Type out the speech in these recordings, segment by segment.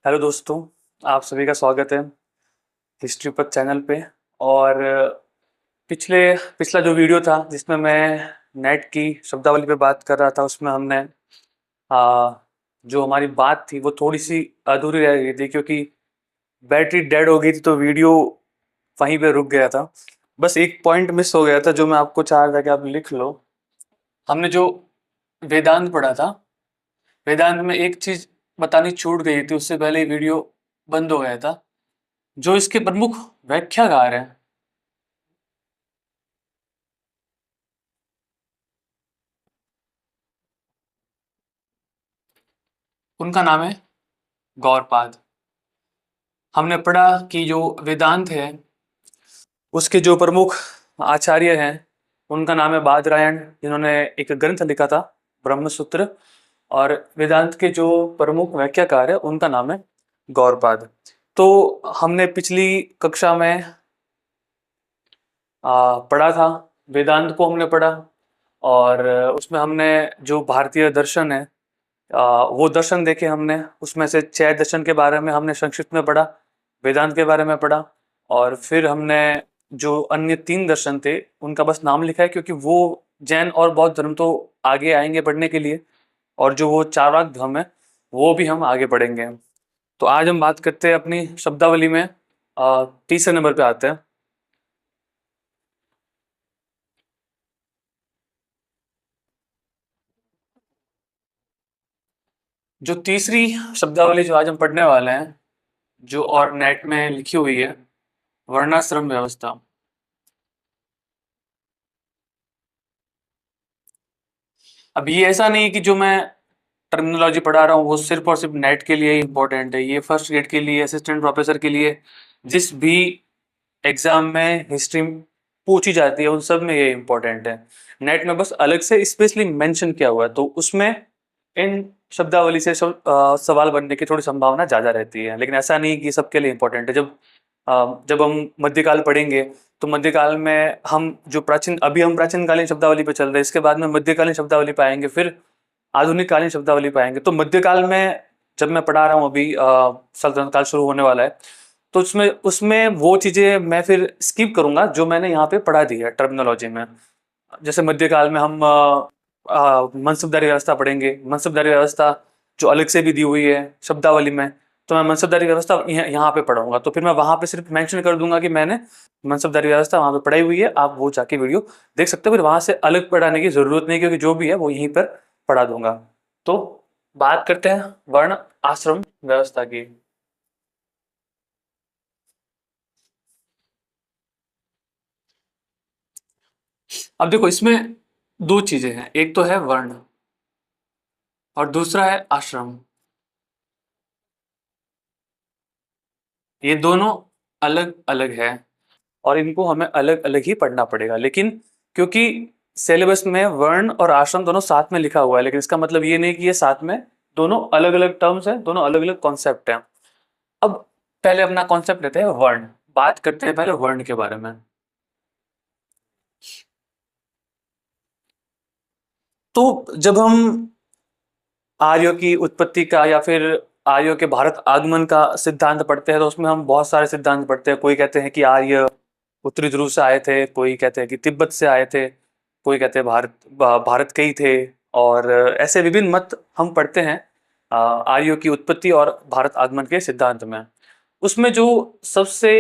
Hello दोस्तों, आप सभी का स्वागत है हिस्ट्री पथ चैनल पे। और पिछले पिछला जो वीडियो था जिसमें मैं नेट की शब्दावली पे बात कर रहा था, उसमें हमने आ, जो हमारी बात थी वो थोड़ी सी अधूरी रह गई थी, क्योंकि बैटरी डेड हो गई थी तो वीडियो वहीं पे रुक गया था। बस एक पॉइंट मिस हो गया था जो मैं आपको चाह रहा था कि आप लिख लो। हमने जो वेदांत पढ़ा था, वेदांत में एक चीज बतानी छूट गई थी, उससे पहले वीडियो बंद हो गया था। जो इसके प्रमुख व्याख्याकार हैं, उनका नाम है गौड़पाद। हमने पढ़ा कि जो वेदांत है उसके जो प्रमुख आचार्य हैं उनका नाम है बादरायण, जिन्होंने एक ग्रंथ लिखा था ब्रह्मसूत्र। और वेदांत के जो प्रमुख व्याख्याकार है उनका नाम है गौड़पाद। तो हमने पिछली कक्षा में पढ़ा था, वेदांत को हमने पढ़ा। और उसमें हमने जो भारतीय दर्शन है वो दर्शन देखे हमने। उसमें से 6 दर्शन के बारे में हमने संक्षिप्त में पढ़ा, वेदांत के बारे में पढ़ा। और फिर हमने जो अन्य 3 दर्शन थे उनका बस नाम लिखा है, क्योंकि वो जैन और बौद्ध धर्म तो आगे आएंगे पढ़ने के लिए, और जो वो चार्वाक धर्म है वो भी हम आगे पढ़ेंगे। तो आज हम बात करते हैं अपनी शब्दावली में, तीसरे नंबर पे आते हैं। जो तीसरी शब्दावली जो आज हम पढ़ने वाले हैं, जो और नेट में लिखी हुई है, वर्णाश्रम व्यवस्था। अब ये ऐसा नहीं कि जो मैं टर्मिनोलॉजी पढ़ा रहा हूँ वो सिर्फ और सिर्फ नेट के लिए ही इम्पोर्टेंट है। ये फर्स्ट ग्रेड के लिए, असिस्टेंट प्रोफेसर के लिए, जिस भी एग्जाम में हिस्ट्री पूछी जाती है उन सब में ये इम्पोर्टेंट है। नेट में बस अलग से स्पेशली मेंशन किया हुआ है, तो उसमें इन शब्दावली से सवाल बनने की थोड़ी संभावना ज़्यादा रहती है। लेकिन ऐसा नहीं कि सबके लिए इम्पोर्टेंट है। जब हम मध्यकाल पढ़ेंगे तो मध्यकाल में हम जो प्राचीन, अभी हम प्राचीन कालीन शब्दावली पे चल रहे हैं, इसके बाद में मध्यकालीन शब्दावली पाएंगे, फिर आधुनिक कालीन शब्दावली पाएंगे। तो मध्यकाल में जब मैं पढ़ा रहा हूँ अभी, सल्तनत काल शुरू होने वाला है, तो उसमें उसमें वो चीज़ें मैं फिर स्किप करूंगा जो मैंने यहाँ पे पढ़ा दी है टर्मिनोलॉजी में। जैसे मध्यकाल में हम मनसबदारी व्यवस्था पढ़ेंगे, मनसबदारी व्यवस्था जो अलग से भी दी हुई है शब्दावली में। तो मैं मनसबदारी व्यवस्था यहाँ पे पढ़ाऊंगा, तो फिर मैं वहां पे सिर्फ मेंशन कर दूंगा कि मैंने मनसबदारी व्यवस्था वहां पे पढ़ाई हुई है, आप वो जाके वीडियो देख सकते हो। फिर वहां से अलग पढ़ाने की जरूरत नहीं, क्योंकि जो भी है वो यहीं पर पढ़ा दूंगा। तो बात करते हैं वर्ण आश्रम व्यवस्था की। अब देखो, इसमें दो चीजें हैं, एक तो है वर्ण और दूसरा है आश्रम। ये दोनों अलग अलग है और इनको हमें अलग अलग ही पढ़ना पड़ेगा। लेकिन क्योंकि सिलेबस में वर्ण और आश्रम दोनों साथ में लिखा हुआ है, लेकिन इसका मतलब ये नहीं कि ये साथ में दोनों अलग अलग टर्म्स हैं, दोनों अलग अलग कॉन्सेप्ट हैं। अब पहले अपना कॉन्सेप्ट लेते हैं वर्ण, बात करते हैं पहले वर्ण के बारे में। तो जब हम आर्यों की उत्पत्ति का या फिर आर्यों के भारत आगमन का सिद्धांत पढ़ते हैं, तो उसमें हम बहुत सारे सिद्धांत पढ़ते हैं। कोई कहते हैं कि आर्य उत्तरी ध्रुव से आए थे, कोई कहते हैं कि तिब्बत से आए थे, कोई कहते हैं भारत के ही थे। और ऐसे विभिन्न मत हम पढ़ते हैं आर्यों की उत्पत्ति और भारत आगमन के सिद्धांत में। उसमें जो सबसे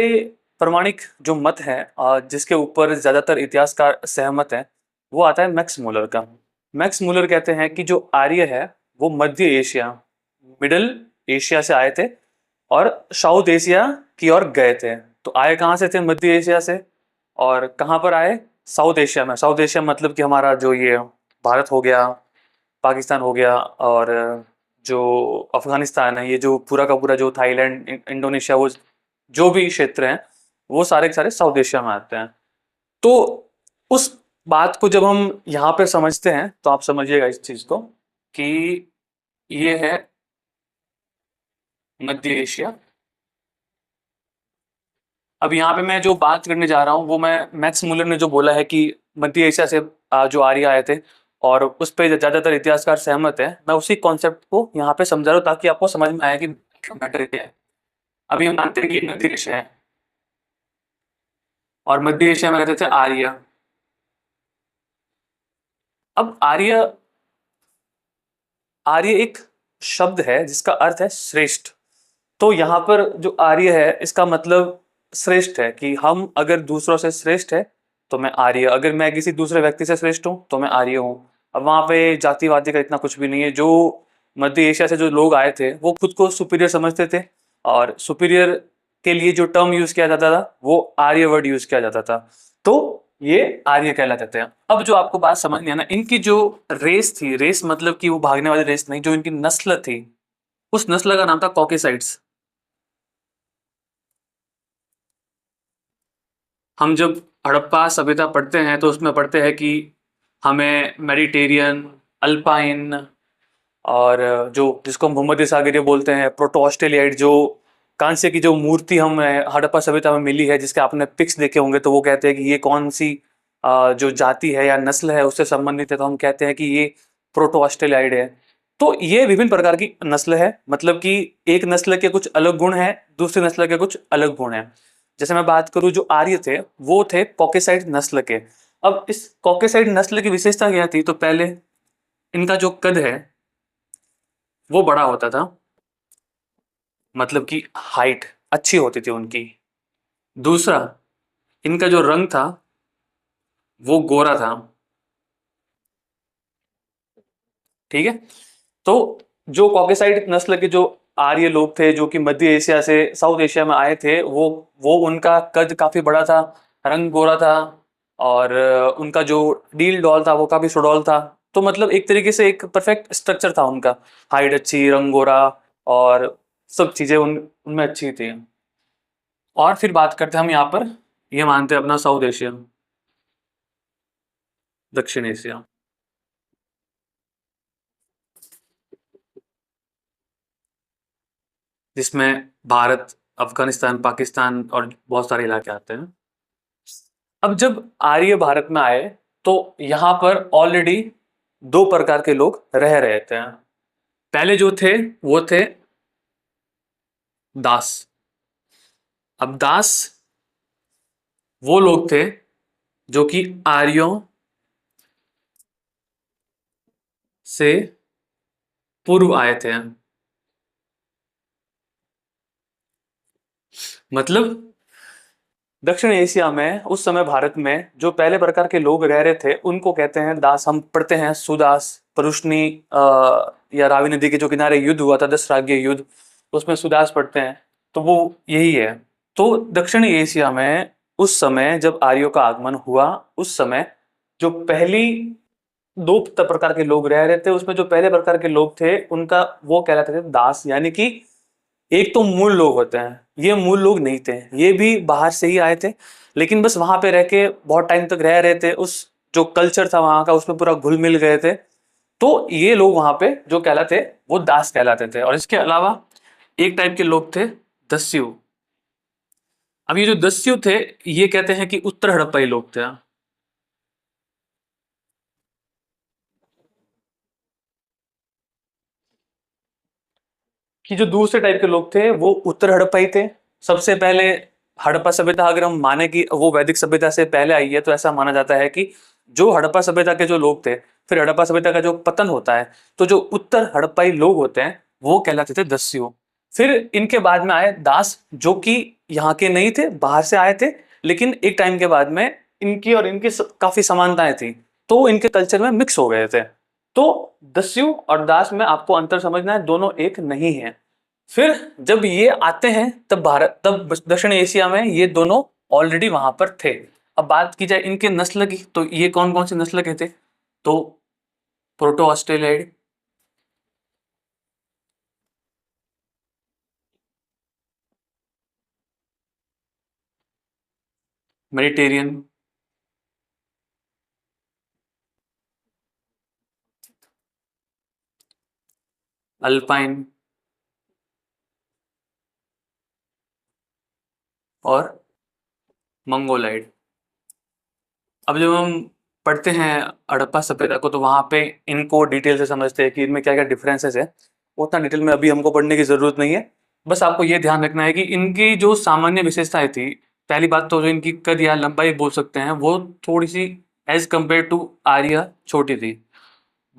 प्रमाणिक जो मत है, जिसके ऊपर ज्यादातर इतिहासकार सहमत हैं, वो आता है मैक्स मूलर का। मैक्स मूलर कहते हैं कि जो आर्य है वो मध्य एशिया, मिडल एशिया से आए थे और साउथ एशिया की ओर गए थे। तो आए कहाँ से थे? मध्य एशिया से। और कहाँ पर आए? साउथ एशिया में। साउथ एशिया मतलब कि हमारा जो ये भारत हो गया, पाकिस्तान हो गया, और जो अफगानिस्तान है, ये जो पूरा का पूरा जो थाईलैंड, इंडोनेशिया, वो जो भी क्षेत्र हैं वो सारे के सारे साउथ एशिया में आते हैं। तो उस बात को जब हम यहाँ पे समझते हैं तो आप समझिएगा इस चीज को कि ये है मध्य एशिया। अब यहाँ पे मैं जो बात करने जा रहा हूँ वो मैं मैक्स मुलर ने जो बोला है कि मध्य एशिया से जो आर्य आए थे, और उस पे ज्यादातर इतिहासकार सहमत है। मैं उसी कॉन्सेप्ट को यहाँ पे समझा रहा हूँ ताकि आपको समझ में आए कि मैटर क्या है? अभी हम मानते हैं कि मध्य एशिया है और मध्य एशिया में रहते थे आर्य। अब आर्य, आर्य एक शब्द है जिसका अर्थ है श्रेष्ठ। तो यहाँ पर जो आर्य है इसका मतलब श्रेष्ठ है, कि हम अगर दूसरों से श्रेष्ठ है तो मैं आर्य, अगर मैं किसी दूसरे व्यक्ति से श्रेष्ठ हूँ तो मैं आर्य हूँ। अब वहां पे जातिवादी का इतना कुछ भी नहीं है। जो मध्य एशिया से जो लोग आए थे वो खुद को सुपीरियर समझते थे, और सुपीरियर के लिए जो टर्म यूज किया जाता था वो आर्य वर्ड यूज किया जाता था। तो ये आर्य कहलाते हैं। अब जो आपको बात समझ नहीं आना, इनकी जो रेस थी, रेस मतलब कि वो भागने वाली रेस नहीं, जो इनकी नस्ल थी उस नस्ल का नाम था कॉकेसाइड्स। हम जब हड़प्पा सभ्यता पढ़ते हैं तो उसमें पढ़ते हैं कि हमें मेडिटेरियन, अल्पाइन, और जो जिसको हम भूमध्य सागरीय बोलते हैं, प्रोटो ऑस्ट्रेलियाइड, जो कांस्य की जो मूर्ति हमें हड़प्पा सभ्यता में मिली है, जिसके आपने पिक्स देखे होंगे, तो वो कहते हैं कि ये कौन सी जो जाति है या नस्ल है उससे संबंधित है, तो हम कहते हैं कि ये प्रोटो ऑस्ट्रेलियाइड है। तो ये विभिन्न प्रकार की नस्ल है, मतलब कि एक नस्ल के कुछ अलग गुण हैं, दूसरी नस्ल के कुछ अलग गुण हैं। जैसे मैं बात करूं, जो आर्य थे वो थे कॉकेसाइड नस्ल के। अब इस कॉकेसाइड नस्ल की विशेषता क्या थी? तो पहले इनका जो कद है वो बड़ा होता था, मतलब कि हाइट अच्छी होती थी उनकी। दूसरा, इनका जो रंग था वो गोरा था। ठीक है। तो जो कॉकेसाइड नस्ल के जो आर्य लोग थे जो कि मध्य एशिया से साउथ एशिया में आए थे, वो उनका कद काफी बड़ा था, रंग गोरा था, और उनका जो डील डॉल था वो काफी सुडौल था। तो मतलब एक तरीके से एक परफेक्ट स्ट्रक्चर था उनका, हाइट अच्छी, रंग गोरा, और सब चीजें उनमें अच्छी थी। और फिर बात करते हैं हम यहाँ पर, ये मानते हैं अपना साउथ एशिया, दक्षिण एशिया, जिसमें भारत, अफगानिस्तान, पाकिस्तान और बहुत सारे इलाके आते हैं। अब जब आर्य भारत में आए तो यहाँ पर ऑलरेडी दो प्रकार के लोग रह रहे थे। पहले जो थे वो थे दास। अब दास वो लोग थे जो कि आर्यों से पूर्व आए थे। मतलब दक्षिण एशिया में उस समय भारत में जो पहले प्रकार के लोग रह रहे थे उनको कहते हैं दास। हम पढ़ते हैं सुदास, परुष्णी, या रावी नदी के जो किनारे युद्ध हुआ था, 10 राज्य युद्ध, उसमें सुदास पढ़ते हैं। तो वो यही है। तो दक्षिण एशिया में उस समय जब आर्यों का आगमन हुआ, उस समय जो पहली दो प्रकार के लोग रह रहे थे उसमें जो पहले प्रकार के लोग थे उनका वो कहलाते थे दास। यानी कि एक तो मूल लोग होते हैं, ये मूल लोग नहीं थे, ये भी बाहर से ही आए थे, लेकिन बस वहां पे रह के बहुत टाइम तक रह रहे थे, उस जो कल्चर था वहां का उसमें पूरा घुल मिल गए थे। तो ये लोग वहां पे जो कहलाते वो दास कहलाते थे। और इसके अलावा एक टाइप के लोग थे दस्यु। अब ये जो दस्यु थे ये कहते हैं कि उत्तर हड़प्पाई लोग थे। कि जो दूसरे टाइप के लोग थे वो उत्तर हड़प्पाई थे। सबसे पहले हड़प्पा सभ्यता अगर हम माने कि वो वैदिक सभ्यता से पहले आई है, तो ऐसा माना जाता है कि जो हड़प्पा सभ्यता के जो लोग थे, फिर हड़प्पा सभ्यता का जो पतन होता है, तो जो उत्तर हड़प्पाई लोग होते हैं वो कहलाते थे दस्यु। फिर इनके बाद में आए दास, जो कि यहाँ के नहीं थे, बाहर से आए थे, लेकिन एक टाइम के बाद में इनकी और इनकी काफी समानताएं थी, तो इनके कल्चर में मिक्स हो गए थे। तो दस्यु और दास में आपको अंतर समझना है, दोनों एक नहीं है। फिर जब ये आते हैं तब भारत, तब दक्षिण एशिया में ये दोनों ऑलरेडी वहां पर थे। अब बात की जाए इनके नस्ल की, तो ये कौन कौन से नस्ल के थे? तो प्रोटो ऑस्ट्रेलियाइड, मेडिटेरियन, अल्पाइन, और मंगोलाइड। अब जब हम पढ़ते हैं हड़प्पा सभ्यता को तो वहां पे इनको डिटेल से समझते हैं कि इनमें क्या क्या डिफरेंसेस है। उतना डिटेल में अभी हमको पढ़ने की जरूरत नहीं है। बस आपको ये ध्यान रखना है कि इनकी जो सामान्य विशेषताएं थी, पहली बात तो जो इनकी कद या लंबाई बोल सकते हैं वो थोड़ी सी एज कंपेयर टू आर्य छोटी थी।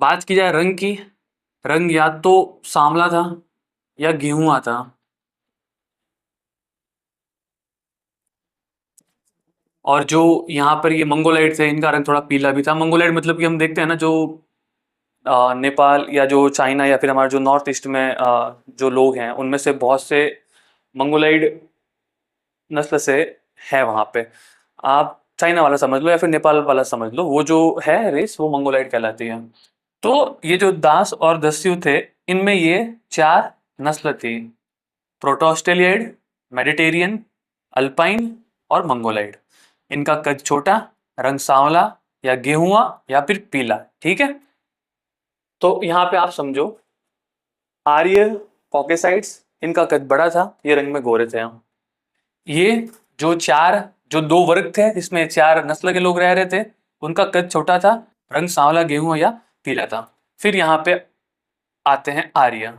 बात की जाए रंग की, रंग या तो सांवला था या गेहुआ था। और जो यहाँ पर ये मंगोलाइट थे इनका रंग थोड़ा पीला भी था। मंगोलाइट मतलब कि हम देखते हैं ना जो नेपाल या जो चाइना या फिर हमारे जो नॉर्थ ईस्ट में जो लोग हैं उनमें से बहुत से मंगोलाइड नस्ल से है वहां पे। आप चाइना वाला समझ लो या फिर नेपाल वाला समझ लो, वो जो है रेस वो मंगोलाइड कहलाती है। तो ये जो दास और दस्यु थे, इनमें ये चार नस्ल थी: प्रोटो ऑस्ट्रेलियाइड, मेडिटेरियन, अल्पाइन और मंगोलाइड। इनका कद छोटा, रंग सांवला या गेहुआ या फिर पीला। ठीक है, तो यहाँ पे आप समझो आर्य कॉकेसाइड्स, इनका कद बड़ा था, ये रंग में गोरे थे। ये जो चार जो दो वर्ग थे जिसमें चार नस्ल के लोग रह रहे थे, उनका कद छोटा था, रंग सांवला गेहूं या पीला था। फिर यहाँ पे आते हैं आर्य।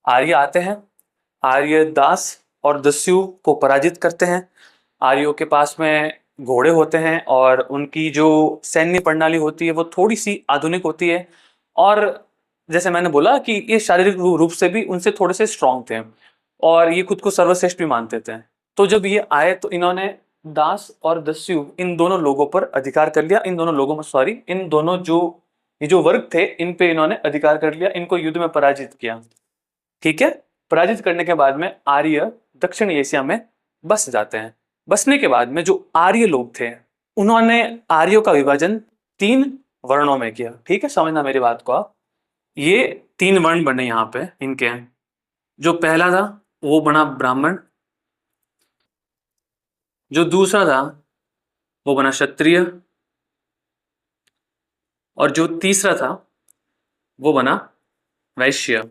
आर्य आते हैं, आर्य दास और दस्यु को पराजित करते हैं। आर्यों के पास में घोड़े होते हैं और उनकी जो सैन्य प्रणाली होती है वो थोड़ी सी आधुनिक होती है। और जैसे मैंने बोला कि ये शारीरिक रूप से भी उनसे थोड़े से स्ट्रांग थे और ये खुद को सर्वश्रेष्ठ भी मानते थे। तो जब ये आए तो इन्होंने दास और दस्यु इन दोनों लोगों पर अधिकार कर लिया। इन दोनों लोगों में सॉरी इन दोनों जो ये जो वर्ग थे इन पे इन्होंने अधिकार कर लिया, इनको युद्ध में पराजित किया। ठीक है, पराजित करने के बाद में आर्य दक्षिण एशिया में बस जाते हैं। बसने के बाद में जो आर्य लोग थे उन्होंने आर्यों का विभाजन तीन वर्णों में किया। ठीक है, समझना मेरी बात को आप। ये तीन वर्ण बने यहाँ पे इनके। जो पहला था वो बना ब्राह्मण, जो दूसरा था वो बना क्षत्रिय, और जो तीसरा था वो बना वैश्य।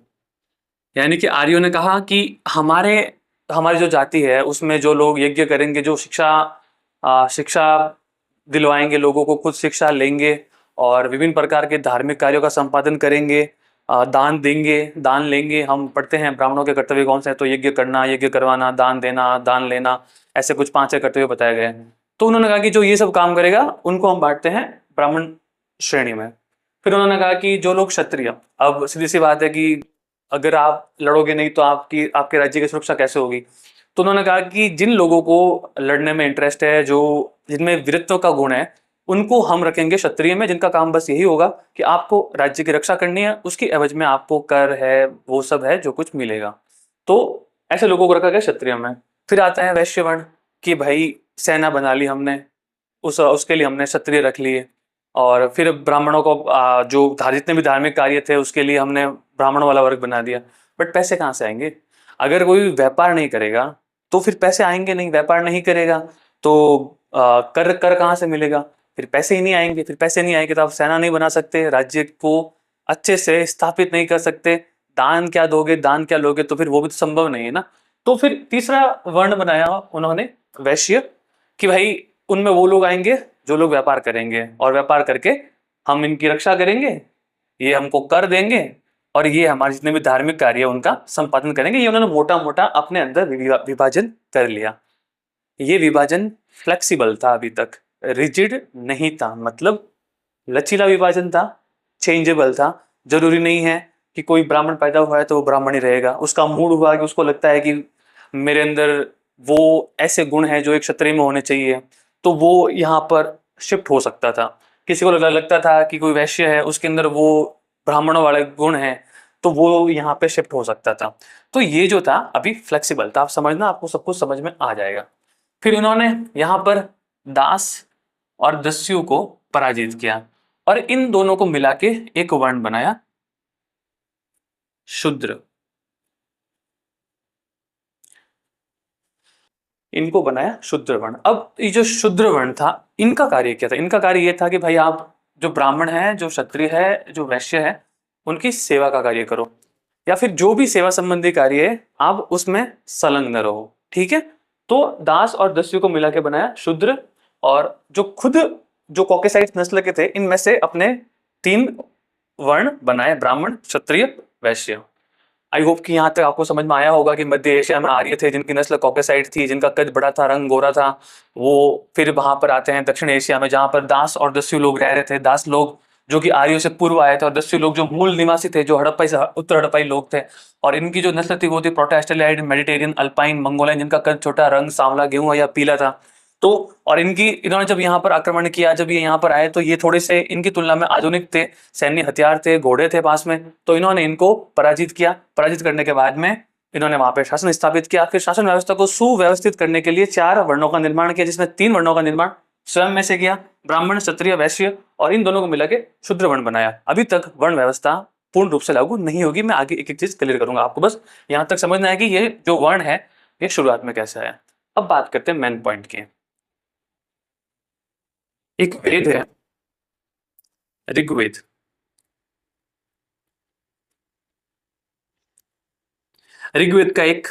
यानी कि आर्यों ने कहा कि हमारे हमारी जो जाति है उसमें जो लोग यज्ञ करेंगे, जो शिक्षा दिलवाएंगे लोगों को, खुद शिक्षा लेंगे और विभिन्न प्रकार के धार्मिक कार्यों का संपादन करेंगे, दान देंगे, दान लेंगे। हम पढ़ते हैं ब्राह्मणों के कर्तव्य कौन से हैं, तो यज्ञ करना, यज्ञ करवाना, दान देना, दान लेना, ऐसे कुछ 5 कर्तव्य बताए गए हैं। तो उन्होंने कहा कि जो ये सब काम करेगा उनको हम बांटते हैं ब्राह्मण श्रेणी में। फिर उन्होंने कहा कि जो लोग क्षत्रिय, अब सीधी सी बात है कि अगर आप लड़ोगे नहीं तो आपके राज्य की सुरक्षा कैसे होगी। तो उन्होंने कहा कि जिन लोगों को लड़ने में इंटरेस्ट है, जो जिनमें वीरत्व का गुण है, उनको हम रखेंगे क्षत्रिय में, जिनका काम बस यही होगा कि आपको राज्य की रक्षा करनी है, उसकी एवज में आपको कर है वो सब है जो कुछ मिलेगा। तो ऐसे लोगों को रखा गया क्षत्रिय में। फिर आता है वैश्य वर्ण कि भाई सेना बना ली हमने, उसके लिए हमने क्षत्रिय रख लिए। और फिर ब्राह्मणों को जो जितने भी धार्मिक कार्य थे उसके लिए हमने ब्राह्मण वाला वर्ग बना दिया। बट पैसे कहाँ से आएंगे? अगर कोई व्यापार नहीं करेगा तो फिर पैसे आएंगे नहीं। व्यापार नहीं करेगा तो कर कर कहाँ से मिलेगा? फिर पैसे ही नहीं आएंगे। फिर पैसे नहीं आएंगे तो आप सेना नहीं बना सकते, राज्य को अच्छे से स्थापित नहीं कर सकते। दान क्या दोगे, दान क्या लोगे, तो फिर वो भी तो संभव नहीं है ना। तो फिर तीसरा वर्ण बनाया उन्होंने वैश्य, कि भाई उनमें वो लोग आएंगे जो लोग व्यापार करेंगे और व्यापार करके हम इनकी रक्षा करेंगे, ये हमको कर देंगे और ये हमारे जितने भी धार्मिक कार्य है उनका संपादन करेंगे। ये उन्होंने मोटा मोटा अपने अंदर विभाजन कर लिया। ये विभाजन फ्लेक्सिबल था, अभी तक रिजिड नहीं था, मतलब लचीला विभाजन था, चेंजेबल था। जरूरी नहीं है कि कोई ब्राह्मण पैदा हुआ है तो वो ब्राह्मण ही रहेगा। उसका मूड हुआ कि उसको लगता है कि मेरे अंदर वो ऐसे गुण हैं जो एक क्षत्रिय में होने चाहिए, तो वो यहाँ पर शिफ्ट हो सकता था। किसी को लगता था कि कोई वैश्य है उसके अंदर वो ब्राह्मणों वाले गुण हैं, तो वो यहाँ पे शिफ्ट हो सकता था। तो ये जो था अभी फ्लेक्सिबल था। आप समझना, आपको सब कुछ समझ में आ जाएगा। फिर इन्होंने यहाँ पर दास और दस्यु को पराजित किया और इन दोनों को मिला के एक वर्ण बनाया शूद्र। इनको बनाया शूद्र वर्ण। अब ये जो शूद्र वर्ण था इनका कार्य क्या था? इनका कार्य ये था कि भाई आप जो ब्राह्मण है, जो क्षत्रिय है, जो वैश्य है, उनकी सेवा का कार्य करो, या फिर जो भी सेवा संबंधी कार्य है आप उसमें संलग्न रहो। ठीक है, तो दास और दस्यु को मिला के बनाया शूद्र। और जो खुद जो कॉकेसाइड्स नस्ल के थे इनमें से अपने 3 वर्ण बनाए, ब्राह्मण, क्षत्रिय, वैश्य। आई होप कि यहाँ तक आपको समझ में आया होगा कि मध्य एशिया में आर्य थे जिनकी नस्ल कॉकेसाइड थी, जिनका कद बड़ा था, रंग गोरा था। वो फिर वहां पर आते हैं दक्षिण एशिया में, जहां पर दास और दस्यु लोग रह रहे थे। दास लोग जो कि आर्यों से पूर्व आए थे, और दस्यु लोग जो मूल निवासी थे, जो हड़प्पाई उत्तर हड़प्पाई लोग थे। और इनकी जो नस्ल थी वो थी प्रोटोस्टेलाइड, मेडिटेरियन, अल्पाइन, मंगोलियन, जिनका कद छोटा, रंग सांवला, गेहूं या पीला था। तो और इन्होंने जब यहाँ पर आक्रमण किया, जब ये यहाँ पर आए, तो ये थोड़े से इनकी तुलना में आधुनिक थे, सैन्य हथियार थे, घोड़े थे पास में। तो इन्होंने इनको पराजित किया। पराजित करने के बाद में इन्होंने वहां पे शासन स्थापित किया। फिर शासन व्यवस्था को सुव्यवस्थित करने के लिए 4 वर्णों का निर्माण किया, जिसमें 3 वर्णों का निर्माण स्वयं में से किया, ब्राह्मण, क्षत्रिय, वैश्य, और इन दोनों को मिला के शूद्र वर्ण बनाया। अभी तक वर्ण व्यवस्था पूर्ण रूप से लागू नहीं होगी। मैं आगे एक एक चीज क्लियर करूंगा, आपको बस यहाँ तक समझना है कि ये जो वर्ण है ये शुरुआत में कैसे आया। अब बात करते हैं मेन पॉइंट की। एक वेद है ऋग्वेद। ऋग्वेद का एक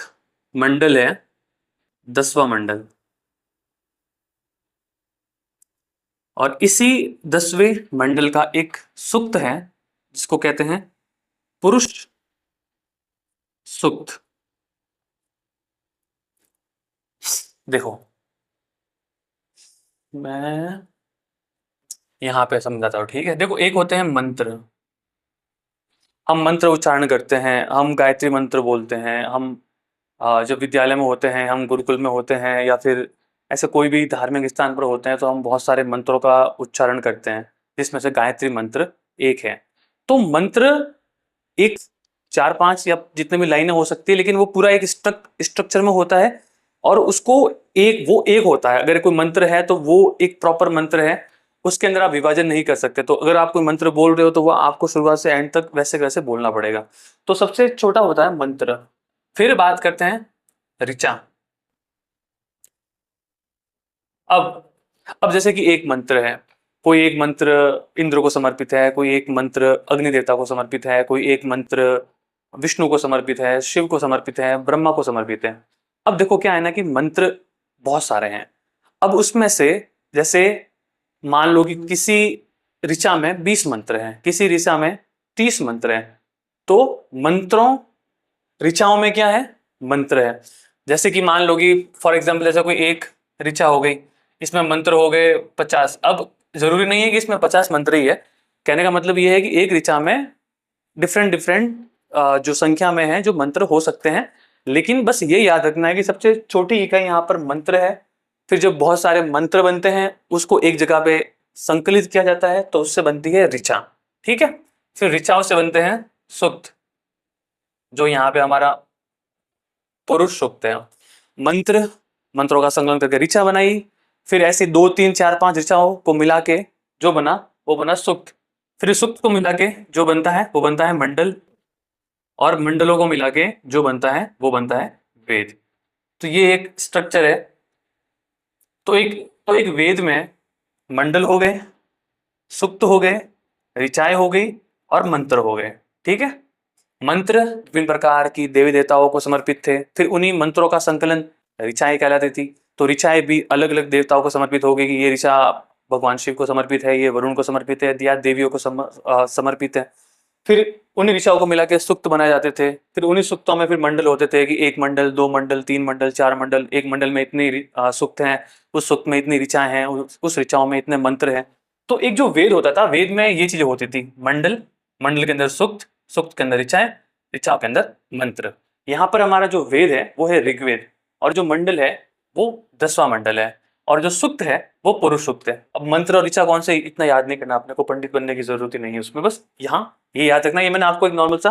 मंडल है, 10वां मंडल, और इसी 10वें मंडल का एक सूक्त है जिसको कहते हैं पुरुष सूक्त। देखो मैं यहां पे समझाता हूं, ठीक है। देखो, एक होते हैं मंत्र, हम मंत्र उच्चारण करते हैं, हम गायत्री मंत्र बोलते हैं। हम जब विद्यालय में होते हैं, हम गुरुकुल में होते हैं, या फिर ऐसे कोई भी धार्मिक स्थान पर होते हैं, तो हम बहुत सारे मंत्रों का उच्चारण करते हैं, जिसमें से गायत्री मंत्र एक है। तो मंत्र एक 4-5 या जितने भी लाइनें हो सकती है, लेकिन वो पूरा एक स्ट्रक्चर में होता है, और उसको वो एक होता है। अगर कोई मंत्र है तो वो एक प्रॉपर मंत्र है, उसके अंदर आप विभाजन नहीं कर सकते। तो अगर आप कोई मंत्र बोल रहे हो तो वो आपको शुरुआत से एंड तक वैसे वैसे बोलना पड़ेगा। तो सबसे छोटा होता है मंत्र। फिर बात करते हैं ऋचा। अब जैसे कि एक मंत्र है, कोई एक मंत्र इंद्र को समर्पित है, कोई एक मंत्र अग्नि देवता को समर्पित है, कोई एक मंत्र विष्णु को समर्पित है, शिव को समर्पित है, ब्रह्मा को समर्पित है। अब देखो क्या है ना कि मंत्र बहुत सारे हैं। अब उसमें से जैसे मान लो कि किसी ऋचा में 20 मंत्र हैं, किसी ऋचा में 30 मंत्र हैं। तो मंत्रों, ऋचाओं में क्या है, मंत्र है। जैसे कि मान लो कि फॉर एग्जाम्पल जैसे कोई एक ऋचा हो गई, इसमें मंत्र हो गए 50। अब जरूरी नहीं है कि इसमें 50 मंत्र ही है। कहने का मतलब ये है कि एक ऋचा में डिफरेंट डिफरेंट जो संख्या में है जो मंत्र हो सकते हैं। लेकिन बस ये याद रखना है कि सबसे छोटी इकाई यहाँ पर मंत्र है। फिर जब बहुत सारे मंत्र बनते हैं उसको एक जगह पे संकलित किया जाता है, तो उससे बनती है ऋचा, ठीक है। फिर ऋचाओं से बनते हैं सूक्त, जो यहाँ पे हमारा पुरुष सूक्त है। मंत्रों का संकलन करके ऋचा बनाई। फिर ऐसे 2, 3, 4, 5 ऋचाओं को मिला के जो बना वो बना सूक्त। फिर सूक्त को मिला के जो बनता है वो बनता है मंडल, और मंडलों को मिला के जो बनता है वो बनता है वेद। तो ये एक स्ट्रक्चर है। तो एक वेद में मंडल हो गए, सूक्त हो गए, ऋचाएं हो गई, और मंत्र हो गए, ठीक है। मंत्र विभिन्न प्रकार की देवी देवताओं को समर्पित थे। फिर उन्हीं मंत्रों का संकलन ऋचाएं कहलाती थी। तो ऋचाएं भी अलग अलग देवताओं को समर्पित हो गई कि ये ऋचा भगवान शिव को समर्पित है, ये वरुण को समर्पित है, या देवियों को समर्पित है। फिर उन्हीं ऋचाओं को मिला के सूक्त बनाए जाते थे। फिर उन्हीं सूक्तों में फिर मंडल होते थे कि 1 मंडल, 2 मंडल, 3 मंडल, 4 मंडल। एक मंडल में इतने सूक्त हैं, उस सूक्त में इतनी ऋचाएं हैं, उस ऋचाओं में इतने मंत्र हैं। तो एक जो वेद होता था, वेद में ये चीजें होती थी, मंडल, मंडल के अंदर सूक्त, सूक्त के अंदर ऋचाएं, ऋचाओं के अंदर मंत्र। यहाँ पर हमारा जो वेद है वो है ऋग्वेद, और जो मंडल है वो 10वां मंडल है, और जो सूक्त है वो पुरुष सूक्त है। अब मंत्र और ऋचा कौन से, इतना याद नहीं करना, अपने को पंडित बनने की जरूरत ही नहीं है उसमें। बस यहाँ ये याद रखना, ये मैंने आपको एक नॉर्मल सा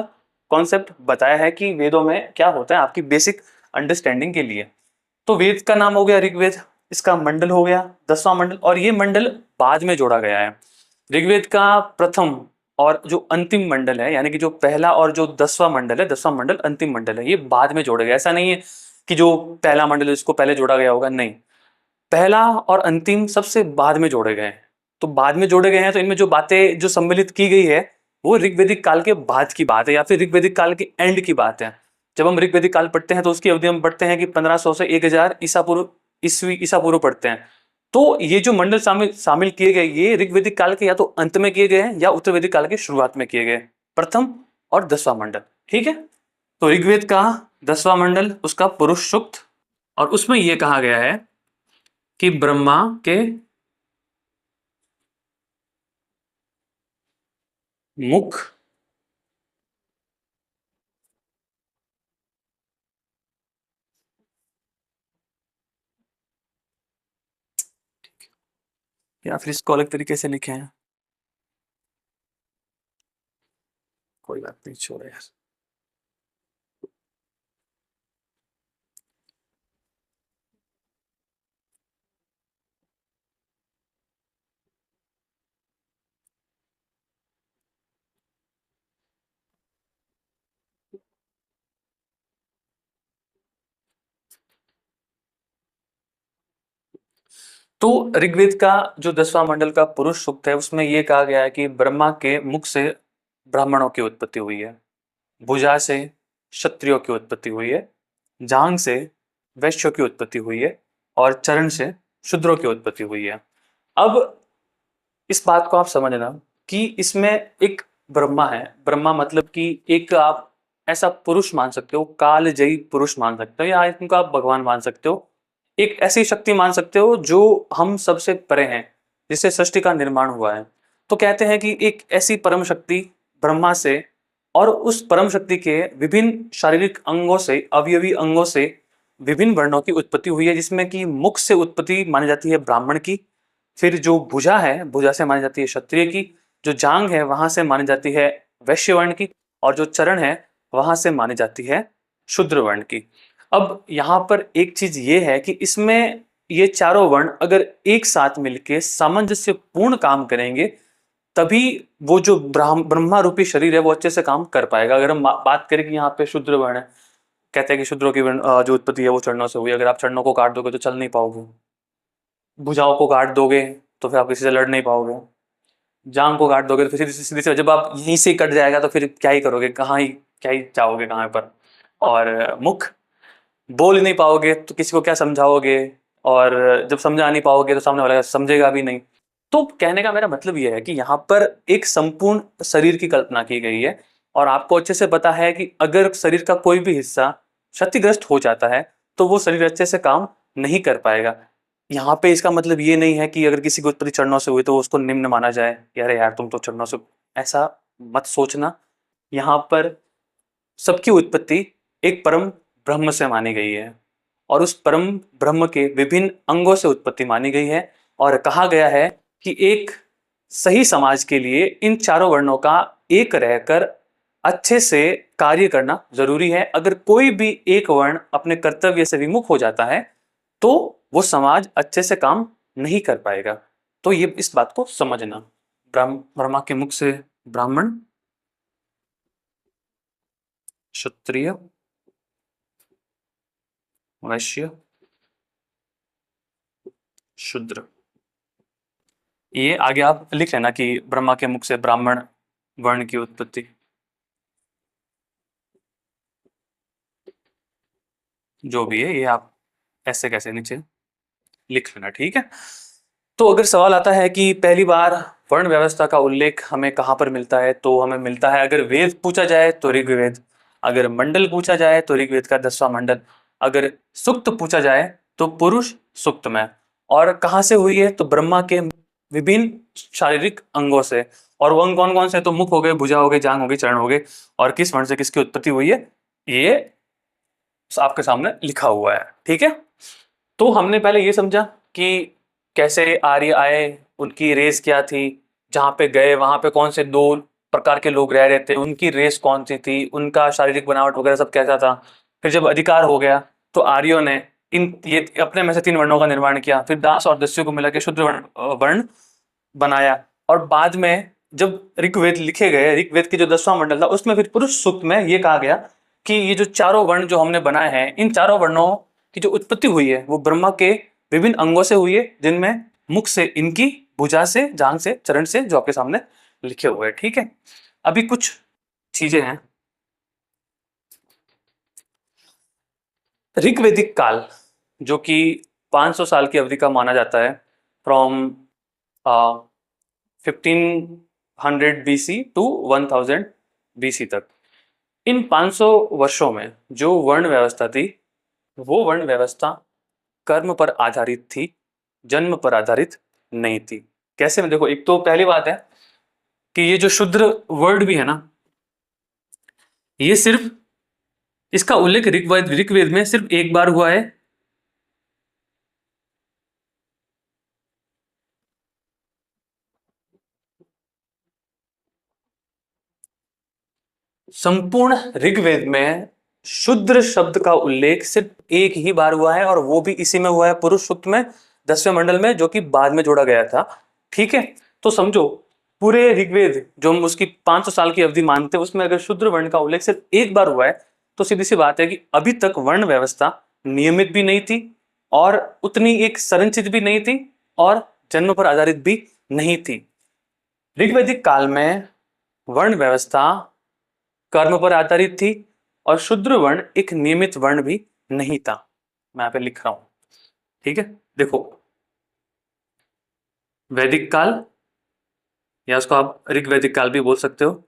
कॉन्सेप्ट बताया है कि वेदों में क्या होता है, आपकी बेसिक अंडरस्टैंडिंग के लिए। तो वेद का नाम हो गया ऋग्वेद, इसका मंडल हो गया 10वां मंडल, और ये मंडल बाद में जोड़ा गया है। ऋग्वेद का प्रथम और जो अंतिम मंडल है, यानी कि जो पहला और जो 10वां मंडल है, 10वां मंडल अंतिम मंडल है, ये बाद में जोड़ा गया। ऐसा नहीं है कि जो पहला मंडल है इसको पहले जोड़ा गया होगा, नहीं। पहला और अंतिम सबसे बाद में जोड़े गए हैं। तो बाद में जोड़े गए हैं तो इनमें जो बातें जो सम्मिलित की गई है वो ऋग्वेदिक काल के बाद की बात है, या फिर ऋग्वेदिक काल के एंड की बात है। जब हम ऋग्वेदिक काल पढ़ते हैं तो उसकी अवधि हम पढ़ते हैं कि 1500 से 1000 ईसा पूर्व पढ़ते हैं। तो ये जो मंडल शामिल किए गए, ये ऋग्वेदिक काल के या तो अंत में किए गए हैं या उत्तर वैदिक काल के शुरुआत में किए गए, प्रथम और 10वां मंडल। ठीक है, तो ऋग्वेद का 10वां मंडल, उसका पुरुष सूक्त, और उसमें यह कहा गया है कि ब्रह्मा के मुख या फिर इसको अलग तरीके से लिखे हैं, कोई बात नहीं, छोड़ो यार। तो ऋग्वेद का जो 10वां मंडल का पुरुष सूक्त है, उसमें यह कहा गया है कि ब्रह्मा के मुख से ब्राह्मणों की उत्पत्ति हुई है, भुजा से क्षत्रियों की उत्पत्ति हुई है, जांग से वैश्यों की उत्पत्ति हुई है, और चरण से शूद्रों की उत्पत्ति हुई है। अब इस बात को आप समझना कि इसमें एक ब्रह्मा है, ब्रह्मा मतलब कि एक आप ऐसा पुरुष मान सकते हो, कालजयी पुरुष मान सकते हो, या इनको आप भगवान मान सकते हो, एक ऐसी शक्ति मान सकते हो जो हम सबसे परे हैं, जिससे सृष्टि का निर्माण हुआ है। तो कहते हैं कि एक ऐसी परम शक्ति ब्रह्मा से और उस परम शक्ति के विभिन्न शारीरिक अंगों से, अवयवी अंगों से विभिन्न वर्णों की उत्पत्ति हुई है, जिसमें कि मुख से उत्पत्ति मानी जाती है ब्राह्मण की, फिर जो भुजा है, भुजा से मानी जाती है क्षत्रिय की, जो जांग है वहां से मानी जाती है वैश्य वर्ण की, और जो चरण है वहां से मानी जाती है शूद्र वर्ण की। अब यहाँ पर एक चीज ये है कि इसमें ये चारों वर्ण अगर एक साथ मिलके सामंजस्य पूर्ण काम करेंगे, तभी वो जो ब्रह्मा रूपी शरीर है वो अच्छे से काम कर पाएगा। अगर हम बात करें कि यहाँ पे शूद्र वर्ण है, कहते हैं कि शूद्रों की जो उत्पत्ति है वो चरणों से हुई, अगर आप चरणों को काट दोगे तो चल नहीं पाओगे, भुजाओं को काट दोगे तो फिर आप किसी से लड़ नहीं पाओगे, जांग को काट दोगे तो फिर सीधी सीधी से जब आप यहीं से कट जाएगा तो फिर क्या ही करोगे, कहाँ ही क्या ही चाहोगे कहाँ पर। और मुख, बोल ही नहीं पाओगे तो किसी को क्या समझाओगे, और जब समझा नहीं पाओगे तो सामने वाला समझेगा भी नहीं। तो कहने का मेरा मतलब यह है कि यहाँ पर एक संपूर्ण शरीर की कल्पना की गई है, और आपको अच्छे से पता है कि अगर शरीर का कोई भी हिस्सा क्षतिग्रस्त हो जाता है तो वो शरीर अच्छे से काम नहीं कर पाएगा। यहाँ पे इसका मतलब ये नहीं है कि अगर किसी की उत्पत्ति चरणों से हुई तो उसको निम्न माना जाए, यार यार तुम तो चरणों से, ऐसा मत सोचना। यहाँ पर सबकी उत्पत्ति एक परम ब्रह्म से मानी गई है, और उस परम ब्रह्म के विभिन्न अंगों से उत्पत्ति मानी गई है, और कहा गया है कि एक सही समाज के लिए इन चारों वर्णों का एक रहकर अच्छे से कार्य करना जरूरी है। अगर कोई भी एक वर्ण अपने कर्तव्य से विमुख हो जाता है तो वो समाज अच्छे से काम नहीं कर पाएगा। तो ये इस बात को समझना, ब्रह्मा के मुख से ब्राह्मण, क्षत्रिय, वैश्य, शूद्र। ये आगे आप लिख लेना कि ब्रह्मा के मुख से ब्राह्मण वर्ण की उत्पत्ति, जो भी है ये आप ऐसे कैसे नीचे लिख लेना, ठीक है। तो अगर सवाल आता है कि पहली बार वर्ण व्यवस्था का उल्लेख हमें कहाँ पर मिलता है, तो हमें मिलता है, अगर वेद पूछा जाए तो ऋग्वेद, अगर मंडल पूछा जाए तो ऋग्वेद का 10वां मंडल, अगर सूक्त पूछा जाए तो पुरुष सूक्त में। और कहाँ से हुई है, तो ब्रह्मा के विभिन्न शारीरिक अंगों से। और वो अंग कौन कौन से, तो मुख हो गए, भुजा हो गए, जांग हो गई, चरण हो गए, और किस वर्ण से किसकी उत्पत्ति हुई है ये आपके सामने लिखा हुआ है, ठीक है। तो हमने पहले ये समझा कि कैसे आर्य आए, उनकी रेस क्या थी, जहाँ पे गए वहां पे कौन से दो प्रकार के लोग रह रहे थे, उनकी रेस कौन सी थी, उनका शारीरिक बनावट वगैरह सब कैसा था। फिर जब अधिकार हो गया तो आर्यों ने इन ये अपने में से 3 वर्णों का निर्माण किया, फिर दास और दस्यु को मिला के शूद्र वर्ण बनाया। और बाद में जब ऋग्वेद लिखे गए, ऋग्वेद के जो 10वां मंडल था उसमें फिर पुरुष सूक्त में ये कहा गया कि ये जो चारों वर्ण जो हमने बनाए हैं, इन चारों वर्णों की जो उत्पत्ति हुई है वो ब्रह्मा के विभिन्न अंगों से हुई है, जिनमें मुख से इनकी, भुजा से, जांग से, चरण से, जो आपके सामने लिखे हुए हैं, ठीक है। अभी कुछ चीजें हैं। ऋग्वेदिक काल जो कि 500 साल की अवधि का माना जाता है, फ्रॉम 1500 BC टू 1000 BC तक। इन 500 वर्षों में जो वर्ण व्यवस्था थी वो वर्ण व्यवस्था कर्म पर आधारित थी, जन्म पर आधारित नहीं थी। कैसे में देखो, एक तो पहली बात है कि ये जो शूद्र वर्ड भी है ना, ये सिर्फ इसका उल्लेख ऋग्वेद में सिर्फ एक बार हुआ है। संपूर्ण ऋग्वेद में शूद्र शब्द का उल्लेख सिर्फ एक ही बार हुआ है, और वो भी इसी में हुआ है, पुरुष सूक्त में 10वें मंडल में, जो कि बाद में जोड़ा गया था। ठीक है, तो समझो पूरे ऋग्वेद जो हम उसकी 500 साल की अवधि मानते हैं, उसमें अगर शूद्र वर्ण का उल्लेख सिर्फ एक बार हुआ है, तो सीधी सी बात है कि अभी तक वर्ण व्यवस्था नियमित भी नहीं थी, और उतनी एक संरचित भी नहीं थी, और जन्म पर आधारित भी नहीं थी। ऋग्वैदिक काल में वर्ण व्यवस्था कर्म पर आधारित थी, और शूद्र वर्ण एक नियमित वर्ण भी नहीं था। मैं यहां पे लिख रहा हूं, ठीक है। देखो, वैदिक काल, या उसको आप ऋग्वैदिक काल भी बोल सकते हो।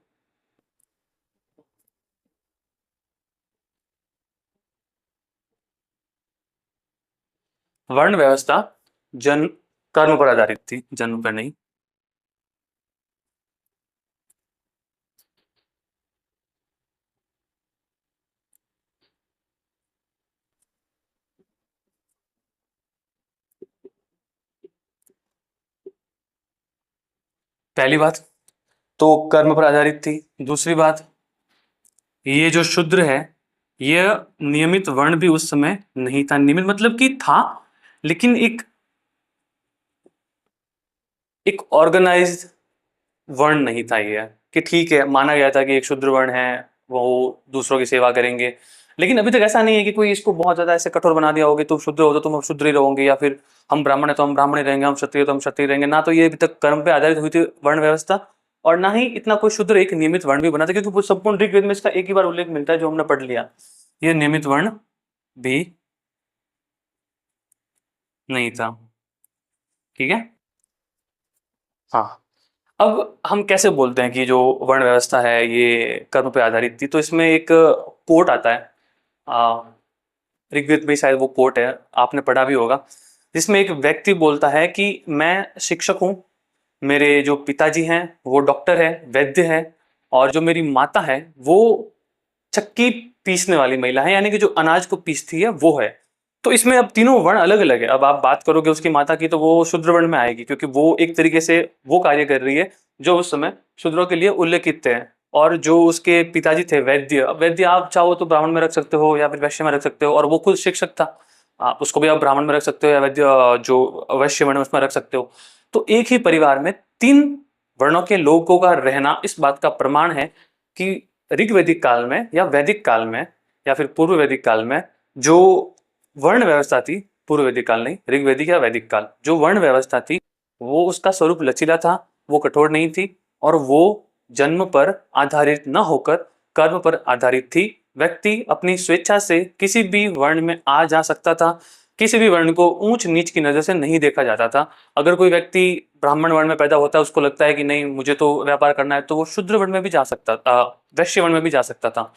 वर्ण व्यवस्था जन्म कर्म पर आधारित थी, जन्म पर नहीं। पहली बात तो कर्म पर आधारित थी। दूसरी बात, ये जो शूद्र है, ये नियमित वर्ण भी उस समय नहीं था। नियमित मतलब कि था, लेकिन एक एक ऑर्गेनाइज्ड वर्ण नहीं था ये। कि ठीक है, माना गया था कि एक शूद्र वर्ण है, वो दूसरों की सेवा करेंगे, लेकिन अभी तक ऐसा नहीं है कि कोई इसको बहुत ज्यादा ऐसे कठोर बना दिया होगा, तुम शुद्र हो तो तुम अब शुद्र ही रहोगे, या फिर हम ब्राह्मण है तो हम ब्राह्मण ही रहेंगे, हम क्षत्रिय तो हम क्षत्रिय रहेंगे। ना तो ये अभी तक कर्म पे आधारित हुई थी वर्ण व्यवस्था, और ना ही इतना कोई शुद्र एक नियमित वर्ण भी बना था, क्योंकि संपूर्ण ऋग्वेद में इसका एक ही बार उल्लेख मिलता है जो हमने पढ़ लिया। ये नियमित वर्ण भी नहीं था। ठीक है, हाँ। अब हम कैसे बोलते हैं कि जो वर्ण व्यवस्था है ये कर्म पे आधारित थी, तो इसमें एक कोट आता है, आ, ऋग्वेद में शायद वो कोट है, आपने पढ़ा भी होगा, जिसमें एक व्यक्ति बोलता है कि मैं शिक्षक हूँ, मेरे जो पिताजी हैं वो डॉक्टर है, वैद्य है, और जो मेरी माता है वो चक्की पीसने वाली महिला है, यानी कि जो अनाज को पीसती है वो है। तो इसमें अब तीनों वर्ण अलग अलग है। अब आप बात करोगे उसकी माता की, तो वो शूद्र वर्ण में आएगी, क्योंकि वो एक तरीके से वो कार्य कर रही है जो उस समय शूद्रों के लिए उल्लेखित थे। और जो उसके पिताजी थे वैद्य, अब वैद्य आप चाहो तो ब्राह्मण में रख सकते हो या फिर वैश्य में रख सकते हो, और वो खुद शिक्षक था, आप उसको भी आप ब्राह्मण में रख सकते हो, या वैद्य जो वैश्य वर्ण उसमें रख सकते हो। तो एक ही परिवार में तीन वर्णों के लोगों का रहना इस बात का प्रमाण है कि ऋग्वैदिक काल में या वैदिक काल में या फिर पूर्व वैदिक काल में जो वर्ण व्यवस्था थी, पूर्व वैदिक काल नहीं, ऋग्वैदिक या वैदिक काल, जो वर्ण व्यवस्था थी वो उसका स्वरूप लचीला था, वो कठोर नहीं थी, और वो जन्म पर आधारित न होकर कर्म पर आधारित थी। व्यक्ति अपनी स्वेच्छा से किसी भी वर्ण में आ जा सकता था, किसी भी वर्ण को ऊंच नीच की नजर से नहीं देखा जाता था। अगर कोई व्यक्ति ब्राह्मण वर्ण में पैदा होता है, उसको लगता है कि नहीं मुझे तो व्यापार करना है, तो वो शूद्र वर्ण में भी जा सकता था, वैश्य वर्ण में भी जा सकता था।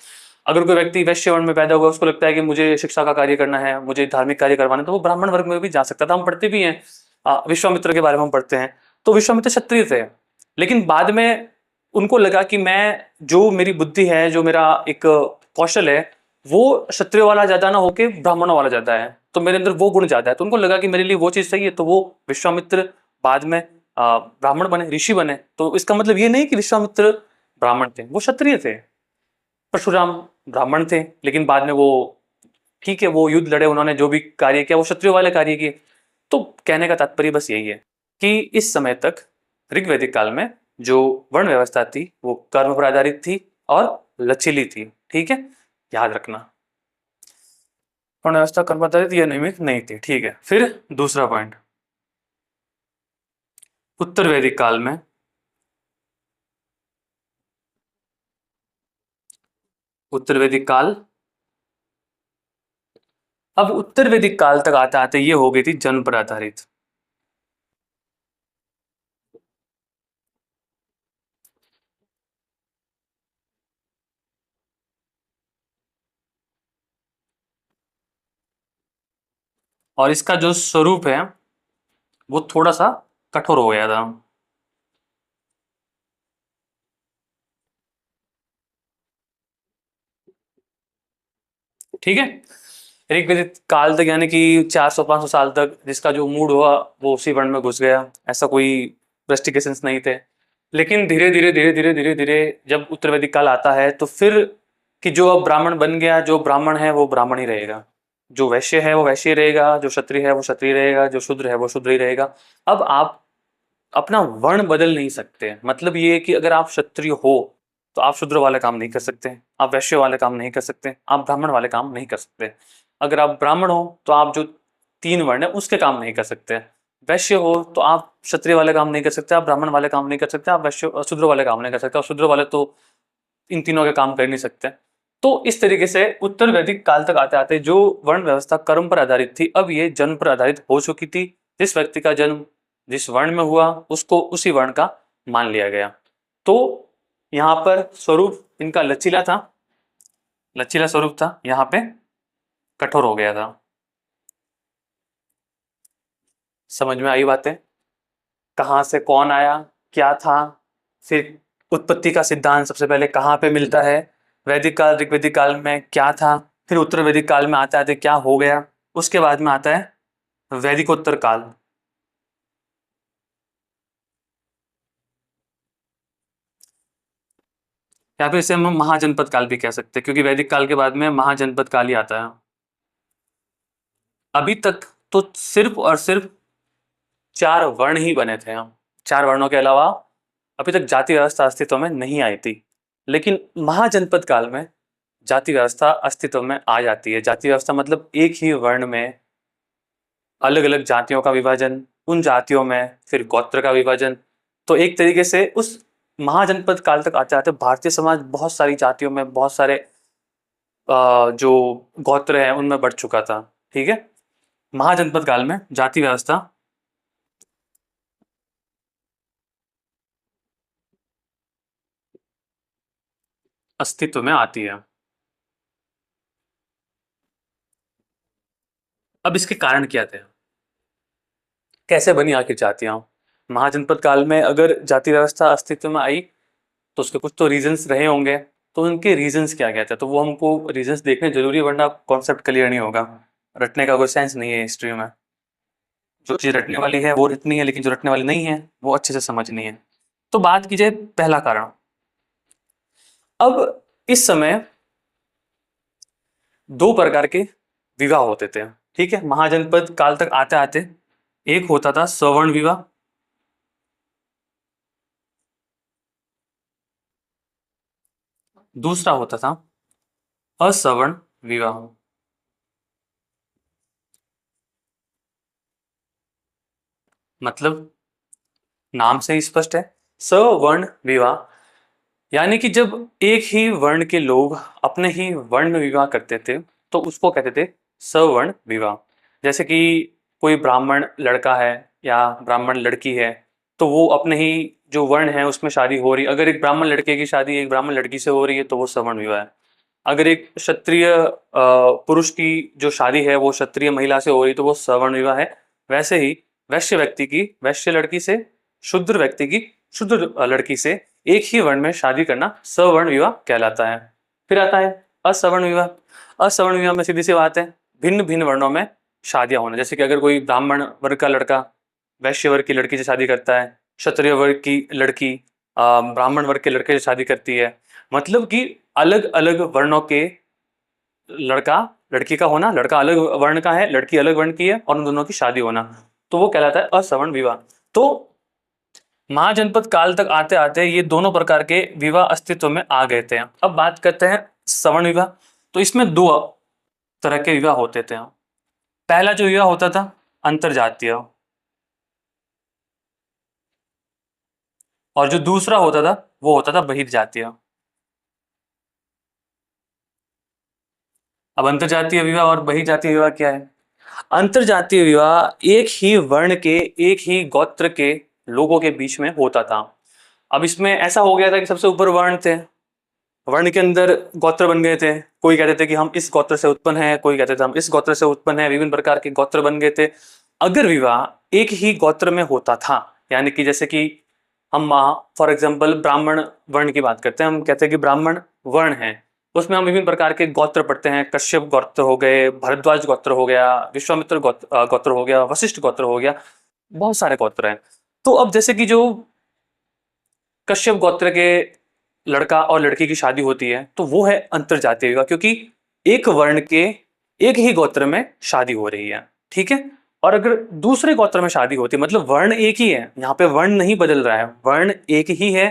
अगर कोई व्यक्ति वैश्य वर्ण में पैदा हुआ, उसको लगता है कि मुझे शिक्षा का कार्य करना है, मुझे धार्मिक कार्य करवाना है, तो वो ब्राह्मण वर्ग में भी जा सकता था। हम पढ़ते भी हैं, विश्वामित्र के बारे में हम पढ़ते हैं। तो विश्वामित्र क्षत्रिय थे, लेकिन बाद में उनको लगा कि मैं जो मेरी बुद्धि है, जो मेरा एक कौशल है, वो क्षत्रिय वाला ज्यादा ना होके ब्राह्मणों वाला ज्यादा है, तो मेरे अंदर वो गुण ज्यादा है। तो उनको लगा कि मेरे लिए वो चीज सही है, तो वो विश्वामित्र बाद में ब्राह्मण बने, ऋषि बने। तो इसका मतलब ये नहीं कि विश्वामित्र ब्राह्मण थे, वो क्षत्रिय थे। परशुराम ब्राह्मण थे, लेकिन बाद में वो, ठीक है, वो युद्ध लड़े, उन्होंने जो भी कार्य किया वो क्षत्रिय वाले कार्य किए। तो कहने का तात्पर्य बस यही है कि इस समय तक ऋग्वैदिक काल में जो वर्ण व्यवस्था थी वो कर्म पर आधारित थी और लचीली थी। ठीक है, याद रखना, वर्ण व्यवस्था कर्म पर आधारित या नियमित नहीं थी। ठीक है, फिर दूसरा पॉइंट, उत्तर वैदिक काल में, उत्तर वैदिक काल, अब उत्तर वैदिक काल तक आते आते ये हो गई थी जन्म पर आधारित। और इसका जो स्वरूप है वो थोड़ा सा कठोर हो गया था। ठीक है। ऋग वैदिक काल तक यानी कि 400-500 साल तक जिसका जो मूड हुआ वो उसी वर्ण में घुस गया, ऐसा कोई रेस्ट्रिक्शंस नहीं थे। लेकिन धीरे धीरे धीरे धीरे धीरे धीरे जब उत्तर वैदिक काल आता है तो फिर कि जो अब ब्राह्मण बन गया, जो ब्राह्मण है वो ब्राह्मण ही रहेगा, जो वैश्य है वो वैश्य ही रहेगा, जो क्षत्रिय है वो क्षत्रिय रहेगा, जो शूद्र है वो शूद्र ही रहेगा। अब आप अपना वर्ण बदल नहीं सकते। मतलब ये है कि अगर आप क्षत्रिय हो तो आप शूद्र वाले काम नहीं कर सकते, आप वैश्य वाले काम नहीं कर सकते, आप ब्राह्मण वाले काम नहीं कर सकते। अगर आप ब्राह्मण हो तो आप जो तीन वर्ण है उसके काम नहीं कर सकते। वैश्य हो तो आप क्षत्रिय वाले काम नहीं कर सकते, आप ब्राह्मण वाले काम नहीं कर सकते, आप वैश्य शूद्र वाले काम नहीं कर सकते, और शूद्र वाले तो इन तीनों के काम कर नहीं सकते। तो इस तरीके से उत्तर वैदिक काल तक आते आते जो वर्ण व्यवस्था कर्म पर आधारित थी, अब ये जन्म पर आधारित हो चुकी थी। जिस व्यक्ति का जन्म जिस वर्ण में हुआ उसको उसी वर्ण का मान लिया गया। तो यहाँ पर स्वरूप इनका लचीला था, लचीला स्वरूप था, यहाँ पे कठोर हो गया था। समझ में आई बातें? कहाँ से कौन आया, क्या था, फिर उत्पत्ति का सिद्धांत सबसे पहले कहाँ पे मिलता है, वैदिक काल ऋग्वैदिक काल में क्या था, फिर उत्तर वैदिक काल में आते आते क्या हो गया, उसके बाद में आता है वैदिकोत्तर काल। या फिर इसे हम महाजनपद काल भी कह सकते हैं, क्योंकि वैदिक काल के बाद में महाजनपद काल ही आता है। अभी तक तो सिर्फ और सिर्फ चार वर्ण ही बने थे। हम चार वर्णों के अलावा अभी तक जाति व्यवस्था अस्तित्व में नहीं आई थी। लेकिन महाजनपद काल में जाति व्यवस्था अस्तित्व में आ जाती है। जाति व्यवस्था मतलब एक ही वर्ण में अलग अलग जातियों का विभाजन, उन जातियों में फिर गोत्र का विभाजन। तो एक तरीके से उस महाजनपद काल तक आते आते भारतीय समाज बहुत सारी जातियों में, बहुत सारे जो गोत्र है उनमें बढ़ चुका था। ठीक है। महाजनपद काल में जाति व्यवस्था अस्तित्व में आती है। अब इसके कारण क्या थे, कैसे बनी आखिर जातियां? महाजनपद काल में अगर जाति व्यवस्था अस्तित्व में आई तो उसके कुछ तो रीजंस रहे होंगे। तो उनके रीजंस क्या क्या थे, तो वो हमको रीजंस देखने जरूरी है, वरना कॉन्सेप्ट क्लियर नहीं होगा। रटने का कोई सेंस नहीं है हिस्ट्री में। जो चीज रटने वाली है वो रटनी है, लेकिन जो रटने वाली नहीं है वो अच्छे से समझनी है। तो बात की जाए पहला कारण। अब इस समय दो प्रकार के विवाह होते थे। ठीक है। महाजनपद काल तक आते आते एक होता था सवर्ण विवाह, दूसरा होता था असवर्ण विवाह। मतलब नाम से ही स्पष्ट है, सवर्ण विवाह यानी कि जब एक ही वर्ण के लोग अपने ही वर्ण में विवाह करते थे तो उसको कहते थे सवर्ण विवाह। जैसे कि कोई ब्राह्मण लड़का है या ब्राह्मण लड़की है, तो वो अपने ही जो वर्ण है उसमें शादी हो रही, अगर एक ब्राह्मण लड़के की शादी एक ब्राह्मण लड़की से हो रही है तो वो सवर्ण विवाह है। अगर एक क्षत्रिय पुरुष की जो शादी है वो क्षत्रिय महिला से हो रही तो वो सवर्ण विवाह है। वैसे ही वैश्य व्यक्ति की वैश्य लड़की से, शूद्र व्यक्ति की शूद्र लड़की से एक ही वर्ण में शादी करना सवर्ण विवाह कहलाता है। फिर आता है असवर्ण विवाह। असवर्ण विवाह में सीधी सी बात है भिन्न भिन्न वर्णों में शादियां होना। जैसे कि अगर कोई ब्राह्मण वर्ग का लड़का वैश्य वर्ग की लड़की से शादी करता है, क्षत्रिय वर्ग की लड़की ब्राह्मण वर्ग के लड़के से शादी करती है, मतलब कि अलग अलग वर्णों के लड़का लड़की का होना, लड़का अलग वर्ण का है लड़की अलग वर्ण की है, और उन दोनों की शादी होना, तो वो कहलाता है असवर्ण विवाह। तो महाजनपद काल तक आते आते ये दोनों प्रकार के विवाह अस्तित्व में आ गए थे। अब बात करते हैं सवर्ण विवाह। तो इसमें दो तरह के विवाह होते थे। पहला जो विवाह होता था अंतरजातीय, और जो दूसरा होता था वो होता था बहिर्जातीय। अब अंतरजातीय विवाह और बहिर्जातीय विवाह क्या है? अंतरजातीय विवाह एक ही वर्ण के, एक ही गोत्र के लोगों के बीच में होता था। अब इसमें ऐसा हो गया था कि सबसे ऊपर वर्ण थे, वर्ण के अंदर गोत्र बन गए थे, कोई कहते थे कि हम इस गोत्र से उत्पन्न हैं, कोई कहते थे हम इस गोत्र से उत्पन्न हैं, विभिन्न प्रकार के गोत्र बन गए थे। अगर विवाह एक ही गोत्र में होता था, यानी कि जैसे कि हम फॉर एग्जाम्पल ब्राह्मण वर्ण की बात करते हैं, हम कहते हैं कि ब्राह्मण वर्ण है, उसमें हम विभिन्न प्रकार के गोत्र पढ़ते हैं, कश्यप गोत्र हो गए, भरद्वाज गोत्र हो गया, विश्वामित्र गोत्र हो गया, वशिष्ठ गोत्र हो गया, बहुत सारे गोत्र हैं। तो अब जैसे कि जो कश्यप गोत्र के लड़का और लड़की की शादी होती है तो वो है अंतरजातीय विवाह, क्योंकि एक वर्ण के एक ही गोत्र में शादी हो रही है, ठीक है। और अगर दूसरे गोत्र में शादी होती है, मतलब वर्ण एक ही है, यहाँ पे वर्ण नहीं बदल रहा है, वर्ण एक ही है,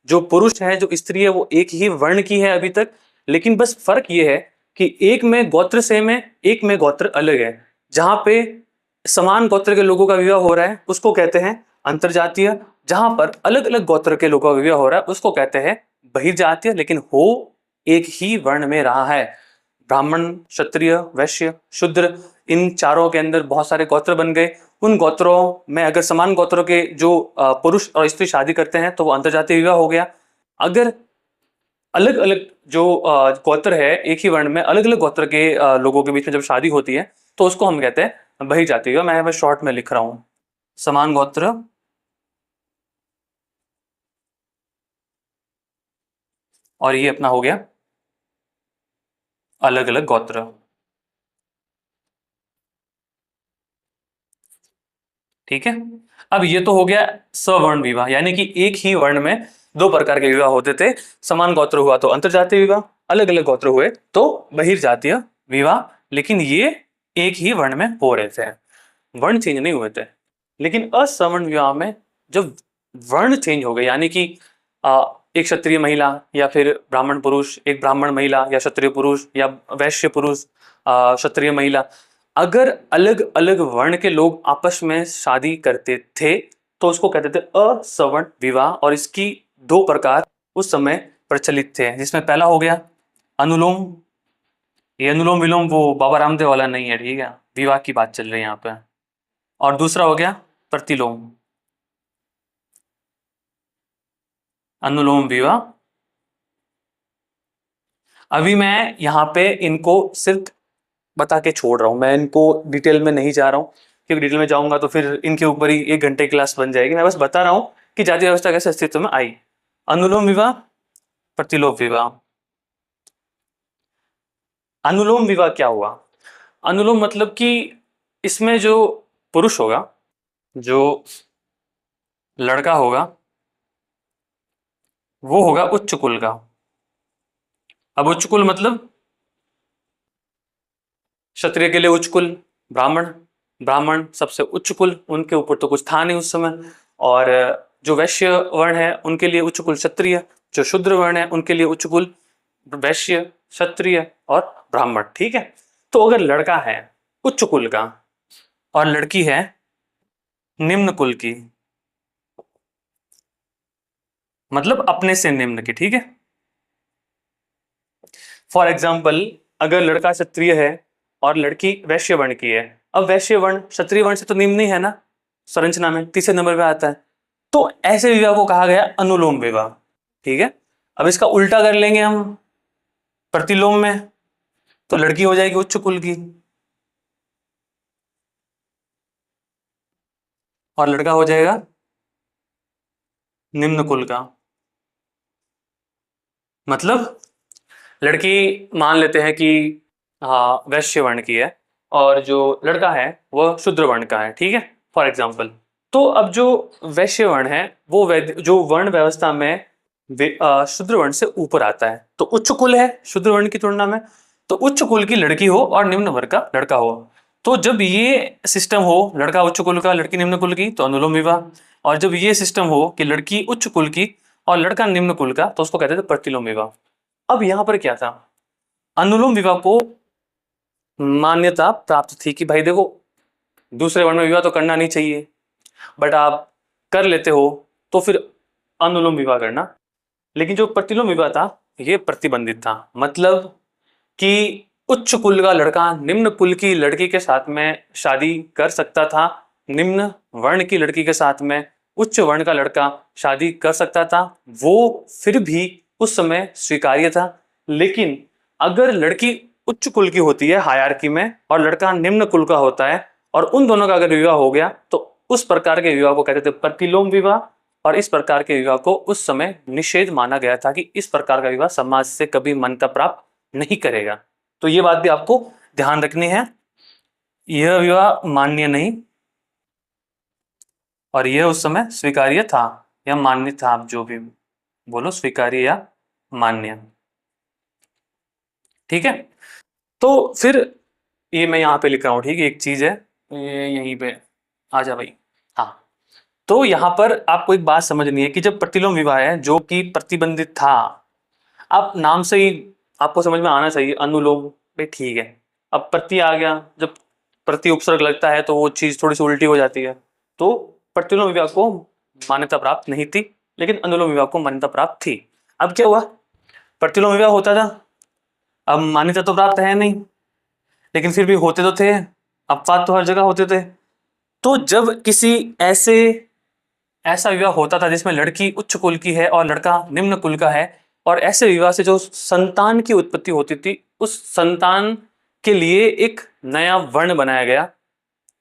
जो पुरुष है जो स्त्री है वो एक ही वर्ण की है अभी तक, लेकिन बस फर्क ये है कि एक में गोत्र सेम है, एक में गोत्र अलग है। जहां पे समान गोत्र के लोगों का विवाह हो रहा है उसको कहते हैं अंतरजातीय, जहां पर अलग अलग गोत्र के लोगों का विवाह हो रहा है उसको कहते हैं बहिर्जातीय, लेकिन हो एक ही वर्ण में रहा है। ब्राह्मण, क्षत्रिय, वैश्य, शूद्र, इन चारों के अंदर बहुत सारे गोत्र बन गए। उन गोत्रों में अगर समान गोत्रों के जो पुरुष और स्त्री शादी करते हैं तो वो अंतरजातीय विवाह हो गया। अगर अलग अलग जो गोत्र है एक ही वर्ण में अलग अलग गोत्र के लोगों के बीच में जब शादी होती है तो उसको हम कहते हैं बहिर्जातीय विवाह। मैं बस शॉर्ट में लिख रहा हूं, समान गोत्र और ये अपना हो गया अलग अलग गोत्र, ठीक है। अब ये तो हो गया सवर्ण विवाह, यानी कि एक ही वर्ण में दो प्रकार के विवाह होते थे। समान गोत्र हुआ तो अंतरजातीय विवाह, अलग अलग गोत्र हुए तो बहिर्जातीय विवाह, लेकिन ये एक ही वर्ण में हो रहे थे, वर्ण चेंज नहीं हुए थे। लेकिन असवर्ण विवाह में जब वर्ण चेंज हो गए, यानी कि एक क्षत्रिय महिला या फिर ब्राह्मण पुरुष, एक ब्राह्मण महिला या क्षत्रिय पुरुष, या वैश्य पुरुष क्षत्रिय महिला, अगर अलग अलग वर्ण के लोग आपस में शादी करते थे तो उसको कहते थे असवर्ण विवाह। और इसकी दो प्रकार उस समय प्रचलित थे, जिसमें पहला हो गया अनुलोम, ये अनुलोम विलोम वो बाबा रामदेव वाला नहीं है, ठीक है, विवाह की बात चल रही है यहाँ पे। और दूसरा हो गया प्रतिलोम, अनुलोम विवाह। अभी मैं यहाँ पे इनको सिर्फ बता के छोड़ रहा हूँ, मैं इनको डिटेल में नहीं जा रहा हूँ, क्योंकि डिटेल में जाऊंगा तो फिर इनके ऊपर ही 1 घंटे क्लास बन जाएगी। मैं बस बता रहा हूँ कि जाति व्यवस्था कैसे अस्तित्व में आई। अनुलोम विवाह, प्रतिलोम विवाह। अनुलोम विवाह क्या हुआ? अनुलोम मतलब कि इसमें जो पुरुष होगा, जो लड़का होगा, वो होगा उच्च कुल का। अब उच्च कुल मतलब क्षत्रिय के लिए उच्च कुल ब्राह्मण, ब्राह्मण सबसे उच्च कुल, उनके ऊपर तो कुछ था नहीं उस समय। और जो वैश्य वर्ण है उनके लिए उच्च कुल क्षत्रिय, जो शूद्र वर्ण है उनके लिए उच्च कुल वैश्य, क्षत्रिय और ब्राह्मण, ठीक है। तो अगर लड़का है उच्च कुल का और लड़की है निम्न कुल की, मतलब अपने से निम्न की, ठीक है। फॉर एग्जाम्पल अगर लड़का क्षत्रिय है और लड़की वैश्य वर्ण की है, अब वैश्य वर्ण क्षत्रिय वर्ण से तो निम्न ही है ना, संरचना में तीसरे नंबर पे आता है, तो ऐसे विवाह को कहा गया अनुलोम विवाह, ठीक है। अब इसका उल्टा कर लेंगे हम प्रतिलोम में, तो लड़की हो जाएगी उच्च कुल की और लड़का हो जाएगा निम्न कुल का। मतलब लड़की मान लेते हैं कि हाँ वैश्य वर्ण की है और जो लड़का है वह शूद्र वर्ण का है, ठीक है, फॉर एग्जाम्पल। तो अब जो वैश्य वर्ण है वो जो वर्ण व्यवस्था में शूद्र वर्ण से ऊपर आता है, तो उच्च कुल है शूद्र वर्ण की तुलना में, तो उच्च कुल की लड़की हो और निम्न वर्ग का लड़का हो। तो जब ये सिस्टम हो लड़का उच्च कुल का लड़की निम्न कुल की तो अनुलोम विवाह, और जब ये सिस्टम हो कि लड़की उच्च कुल की और लड़का निम्न कुल का तो उसको कहते थे प्रतिलोम विवाह। अब यहाँ पर क्या था, अनुलोम विवाह को मान्यता प्राप्त थी कि भाई देखो दूसरे वर्ण में विवाह तो करना नहीं चाहिए, बट आप कर लेते हो तो फिर अनुलोम विवाह करना। लेकिन जो प्रतिलोम विवाह था ये प्रतिबंधित था, मतलब कि उच्च कुल का लड़का निम्न कुल की लड़की के साथ में शादी कर सकता था, निम्न वर्ण की लड़की के साथ में उच्च वर्ण का लड़का शादी कर सकता था, वो फिर भी उस समय स्वीकार्य था। लेकिन अगर लड़की उच्च कुल की होती है हायरार्की में और लड़का निम्न कुल का होता है और उन दोनों का अगर विवाह हो गया तो उस प्रकार के विवाह को कहते थे प्रतिलोम विवाह। और इस प्रकार के विवाह को उस समय निषेध माना गया था कि इस प्रकार का विवाह समाज से कभी मान्यता प्राप्त नहीं करेगा। तो ये बात भी आपको ध्यान रखनी है, यह विवाह मान्य नहीं और यह उस समय स्वीकार्य था या मान्य था, आप जो भी बोलो, स्वीकार्य या मान्य। ठीक है, तो फिर ये मैं यहाँ पे लिख रहा हूँ, ठीक है, एक चीज है, ये यहीं पे आ जा भाई। हाँ, तो यहाँ पर आपको एक बात समझनी है कि जब प्रतिलोम विवाह है जो कि प्रतिबंधित था, आप नाम से ही आपको समझ में आना चाहिए अनुलोम, भाई ठीक है। अब प्रति आ गया, जब प्रति उपसर्ग लगता है तो वो चीज थोड़ी सी उल्टी हो जाती है। तो प्रतिलोम विवाह को मान्यता प्राप्त नहीं थी, लेकिन अनुलोम विवाह को मान्यता प्राप्त थी। अब क्या हुआ, प्रतिलोम विवाह होता था, अब मान्यता तो प्राप्त है नहीं, लेकिन फिर भी होते तो थे, अपवाद तो हर जगह होते थे। तो जब किसी ऐसा विवाह होता था जिसमें लड़की उच्च कुल की है और लड़का निम्न कुल का है, और ऐसे विवाह से जो संतान की उत्पत्ति होती थी, उस संतान के लिए एक नया वर्ण बनाया गया,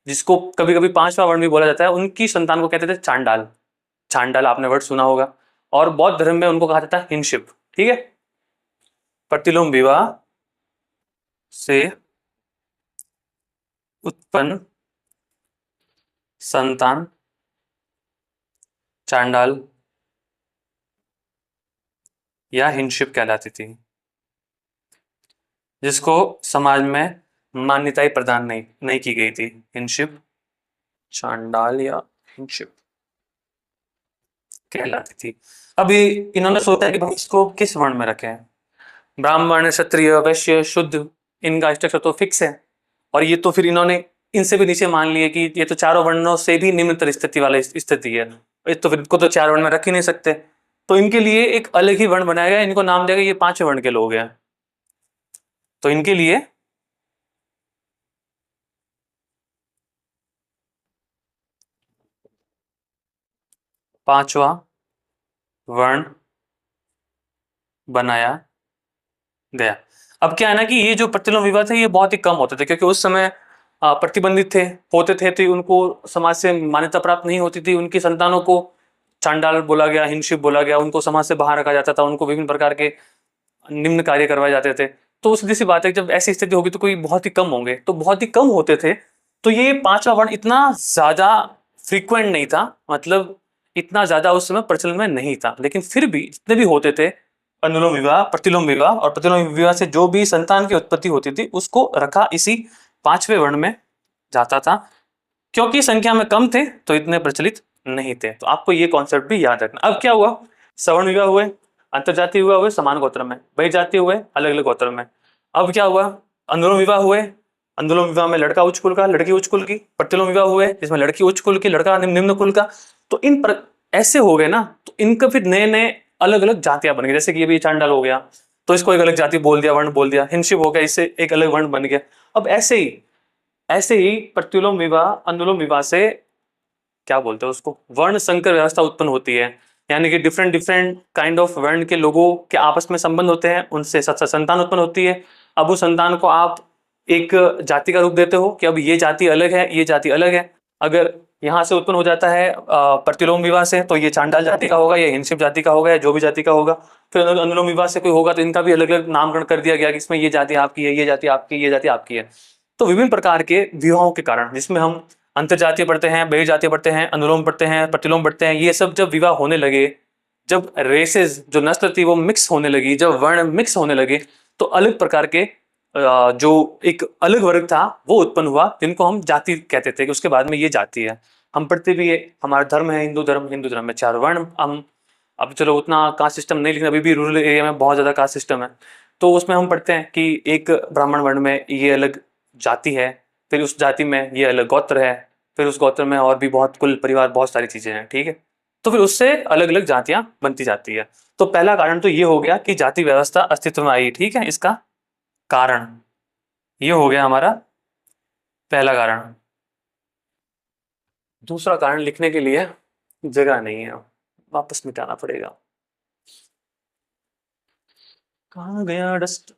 जिसको कभी कभी पांचवा वर्ण भी बोला जाता है। उनकी संतान को कहते थे चांडाल। चांडाल आपने वर्ड सुना होगा, और बौद्ध धर्म में उनको कहा जाता है हिनशिप। ठीक है, प्रतिलोम विवाह से उत्पन्न संतान चांडाल या हिनशिप कहलाती थी, जिसको समाज में मान्यता प्रदान नहीं की गई थी। हिनशिप, चांडाल या हिनशिप कहलाती थी। अभी इन्होंने सोचा है कि भाई इसको किस वर्ण में रखें, ब्राह्मण क्षत्रिय वैश्य शुद्ध, इनका स्ट्रक्चर तो फिक्स है, और ये तो फिर इन्होंने इनसे भी नीचे मान लिए कि ये तो चारों वर्णों से भी निम्नतर स्थिति वाला स्थिति है, तो फिर इनको तो चार वर्ण में रख ही नहीं सकते। तो इनके लिए एक अलग ही वर्ण बनाया गया, इनको नाम दिया गया ये पांचवें वर्ण के लोग हैं। तो इनके लिए पांचवा वर्ण बनाया गया। अब क्या है ना कि ये जो प्रतिलोम विवाह थे ये बहुत ही कम होते थे, क्योंकि उस समय प्रतिबंधित थे, होते थे तो उनको समाज से मान्यता प्राप्त नहीं होती थी। उनकी संतानों को चांडाल बोला गया, हिनशिप बोला गया, उनको समाज से बाहर रखा जाता था, उनको विभिन्न प्रकार के निम्न कार्य करवाए जाते थे। तो सीधी सी बात है, जब ऐसी स्थिति होगी तो कोई बहुत ही कम होंगे, तो बहुत ही कम होते थे। तो ये पांचवा वर्ण इतना ज्यादा फ्रीक्वेंट नहीं था, मतलब इतना ज्यादा उस समय प्रचलन में नहीं था। लेकिन फिर भी जितने भी होते थे, अनुलोम विवाह, प्रतिलोम विवाह, और प्रतिलोम विवाह से जो भी संतान की उत्पत्ति होती थी उसको रखा इसी पांचवें वर्ण में जाता था, क्योंकि संख्या में कम थे तो इतने प्रचलित नहीं थे। तो आपको ये कॉन्सेप्ट भी याद रखना। अब क्या हुआ, सवर्ण विवाह हुए, अंतरजातीय विवाह हुए समान गोत्र में, बहिर्जातीय हुए अलग अलग गोत्र में। अब क्या हुआ, अनुलोम विवाह हुए, अनुलोम विवाह में लड़का उच्च कुल का लड़की उच्च कुल की। प्रतिलोम विवाह हुए जिसमें लड़की उच्च कुल की लड़का निम्न कुल का। तो ऐसे हो गए ना, तो इनका फिर नए नए अलग अलग जातियां बन गई। जैसे कि ये भी चांडाल हो गया तो इसको एक अलग जाति बोल दिया, वर्ण बोल दिया। हिनशिप हो गया, इससे एक अलग वर्ण बन गया। अब ऐसे ही प्रतिलोम विवाह अनुलोम विवाह से क्या बोलते हैं उसको, वर्ण संकर व्यवस्था उत्पन्न होती है। यानी कि डिफरेंट डिफरेंट काइंड ऑफ वर्ण के लोगों के आपस में संबंध होते हैं, उनसे संतान उत्पन्न होती है। अब उस संतान को आप एक जाति का रूप देते हो कि अब ये जाति अलग है, ये जाति अलग है। अगर यहाँ से उत्पन्न हो जाता है प्रतिलोम विवाह से, तो ये चांडाल जाति का होगा, ये हिनशिप जाति का होगा, या जो भी जाति का होगा। फिर अनुलोम विवाह से कोई होगा तो इनका भी अलग अलग नामकरण कर दिया गया कि इसमें ये जाति आपकी है, ये जाति आपकी, ये जाति आपकी है। तो विभिन्न प्रकार के विवाहों के कारण, जिसमें हम अंतरजातीय पढ़ते हैं, बहिर्जातीय पढ़ते हैं, अनुलोम पढ़ते हैं, प्रतिलोम पढ़ते हैं, ये सब जब विवाह होने लगे, जब रेसेस जो नस्ल थी वो मिक्स होने लगी, जब वर्ण मिक्स होने लगे, तो अलग प्रकार के जो एक अलग वर्ग था वो उत्पन्न हुआ, जिनको हम जाति कहते थे कि उसके बाद में ये जाति है। हम पढ़ते भी है, हमारा धर्म है हिंदू धर्म, हिंदू धर्म में चार वर्ण। हम अब चलो उतना कास्ट सिस्टम नहीं, लेकिन अभी भी रूरल एरिया में बहुत ज्यादा कास्ट सिस्टम है। तो उसमें हम पढ़ते हैं कि एक ब्राह्मण वर्ण में ये अलग जाति है, फिर उस जाति में ये अलग गोत्र है, फिर उस गोत्र में और भी बहुत कुल परिवार, बहुत सारी चीजें हैं। ठीक है, तो फिर उससे अलग अलग जातियां बनती जाती है। तो पहला कारण तो ये हो गया कि जाति व्यवस्था अस्तित्व में आई। ठीक है, इसका कारण ये हो गया हमारा पहला कारण। दूसरा कारण लिखने के लिए जगह नहीं है, वापस मिटाना पड़ेगा। कहाँ गया डस्ट?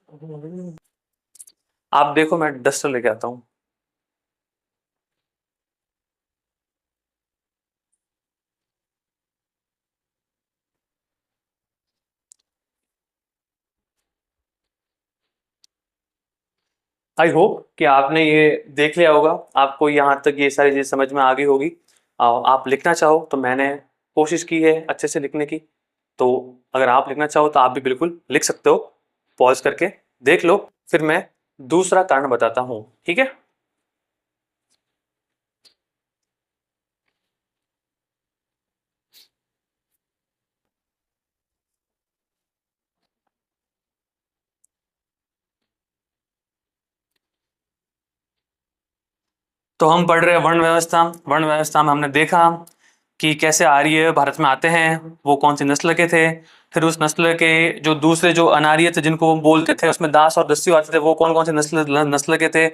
आप देखो, मैं डस्टर लेके आता हूँ। आई होप कि आपने ये देख लिया होगा, आपको यहाँ तक ये सारी चीज़ समझ में आ गई होगी। आप लिखना चाहो तो मैंने कोशिश की है अच्छे से लिखने की, तो अगर आप लिखना चाहो तो आप भी बिल्कुल लिख सकते हो। पॉज करके देख लो, फिर मैं दूसरा कारण बताता हूँ, ठीक है? तो हम पढ़ रहे हैं वर्ण व्यवस्था। वर्ण व्यवस्था में हमने देखा कि कैसे आर्य भारत में आते हैं, वो कौन सी नस्ल के थे। फिर उस नस्ल के जो दूसरे जो अनार्य थे जिनको वो बोलते थे, उसमें दास और दस्यु आते थे, वो कौन कौन से नस्ल नस्ल के थे।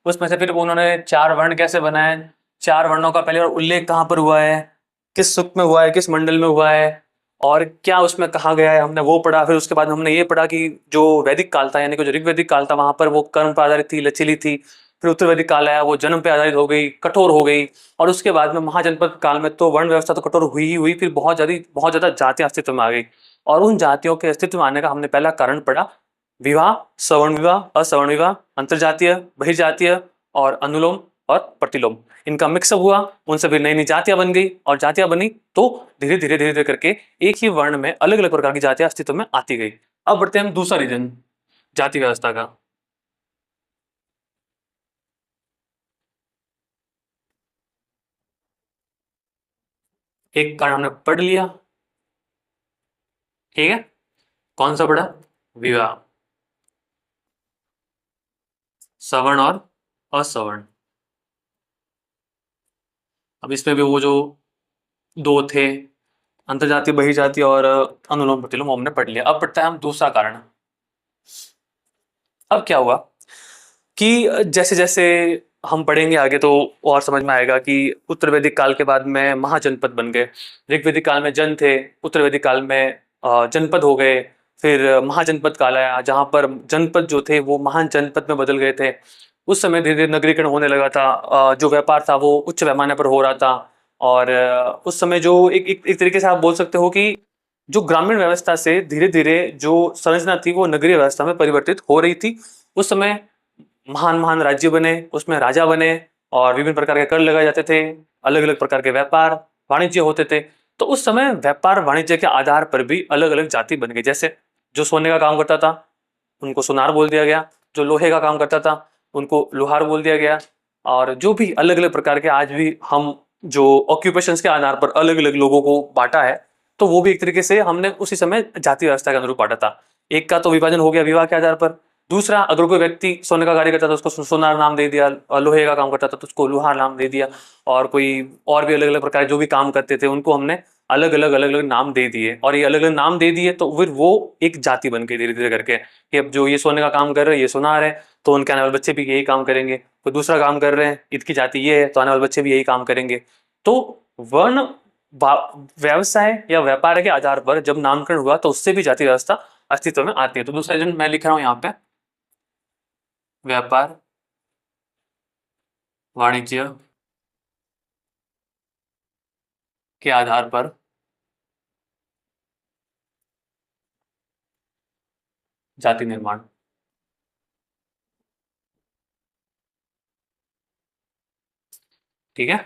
उसमें से फिर उन्होंने चार वर्ण कैसे बनाए, चार वर्णों का पहले और उल्लेख कहाँ पर हुआ है, किस सूक्त में हुआ है, किस मंडल में हुआ है, और क्या उसमें कहा गया है, हमने वो पढ़ा। फिर उसके बाद हमने ये पढ़ा कि जो वैदिक काल था, यानी कि जो ऋग्वैदिक काल था, वहां पर वो कर्म पर आधारित थी, लचीली थी। फिर उत्तर वैदिक काल आया, वो जन्म पे आधारित हो गई, कठोर हो गई। और उसके बाद में महाजनपद काल में तो वर्ण व्यवस्था तो कठोर हुई ही हुई, फिर बहुत ज्यादा जातियां अस्तित्व में आ गई। और उन जातियों के अस्तित्व में आने का हमने पहला कारण पढ़ा, विवाह, सवर्ण विवाह, असवर्ण विवाह, अंतरजातीय, बहिर्जातीय और अनुलोम और प्रतिलोम। इनका मिक्सअप हुआ, उनसे फिर नई नई जातियां बन गई, और जातियां बनी तो धीरे धीरे करके एक ही वर्ण में अलग अलग प्रकार की जातियां अस्तित्व में आती गई। अब बढ़ते हैं हम दूसरा रीजन, जाति व्यवस्था का। एक कारण हमने पढ़ लिया, ठीक है? कौन सा पढ़ा? विवाह, सवर्ण और असवर्ण। अब इसमें भी वो जो दो थे, अंतर्जातीय, बहिर्जातीय और अनुलोम प्रतिलोम, वो हमने पढ़ लिया। अब पढ़ते हैं हम दूसरा कारण। अब क्या हुआ कि जैसे जैसे हम पढ़ेंगे आगे तो और समझ में आएगा कि उत्तर वैदिक काल के बाद में महाजनपद बन गए। ऋग्वैदिक काल में जन थे, उत्तर वैदिक काल में जनपद हो गए। फिर महाजनपद काल आया जहां पर जनपद जो थे वो महान जनपद में बदल गए थे। उस समय धीरे धीरे नगरीकरण होने लगा था, जो व्यापार था वो उच्च पैमाने पर हो रहा था। और उस समय जो एक तरीके से आप बोल सकते हो कि जो ग्रामीण व्यवस्था से धीरे धीरे जो संरचना थी वो नगरीय व्यवस्था में परिवर्तित हो रही थी। उस समय महान महान राज्य बने, उसमें राजा बने, और विभिन्न प्रकार के कर लगाए जाते थे, अलग अलग प्रकार के व्यापार वाणिज्य होते थे। तो उस समय व्यापार वाणिज्य के आधार पर भी अलग अलग जाति बन गई। जैसे जो सोने का काम करता था उनको सोनार बोल दिया गया, जो लोहे का काम करता था उनको लोहार बोल दिया गया। और जो भी अलग अलग प्रकार के आज भी हम जो ऑक्यूपेशंस के आधार पर अलग अलग लोगों को बांटा है, तो वो भी एक तरीके से हमने उसी समय जाति व्यवस्था के अनुरूप बांटा था। एक का तो विभाजन हो गया विवाह के आधार पर। दूसरा, अगर कोई व्यक्ति सोने का कार्य करता था उसको सोनार नाम दे दिया, और लोहे का काम करता था तो उसको लोहार नाम दे दिया। और कोई और भी अलग अलग प्रकार जो भी काम करते थे उनको हमने अलग अलग नाम दे दिए। और ये अलग अलग नाम दे दिए तो फिर वो एक जाति बन गई धीरे धीरे करके, कि अब जो ये सोने का काम कर रहे हैं ये सोनार है, तो उनके आने वाले बच्चे भी यही काम करेंगे। कोई दूसरा काम कर रहे हैं, इनकी जाति ये है, तो आने वाले बच्चे भी यही काम करेंगे। तो वर्ण व्यवसाय या व्यापार के आधार पर जब नामकरण हुआ तो उससे भी जाति व्यवस्था अस्तित्व में आती है। तो दूसरा रीजन मैं लिख रहा हूं यहाँ पे, व्यापार वाणिज्य के आधार पर जाति निर्माण। ठीक है?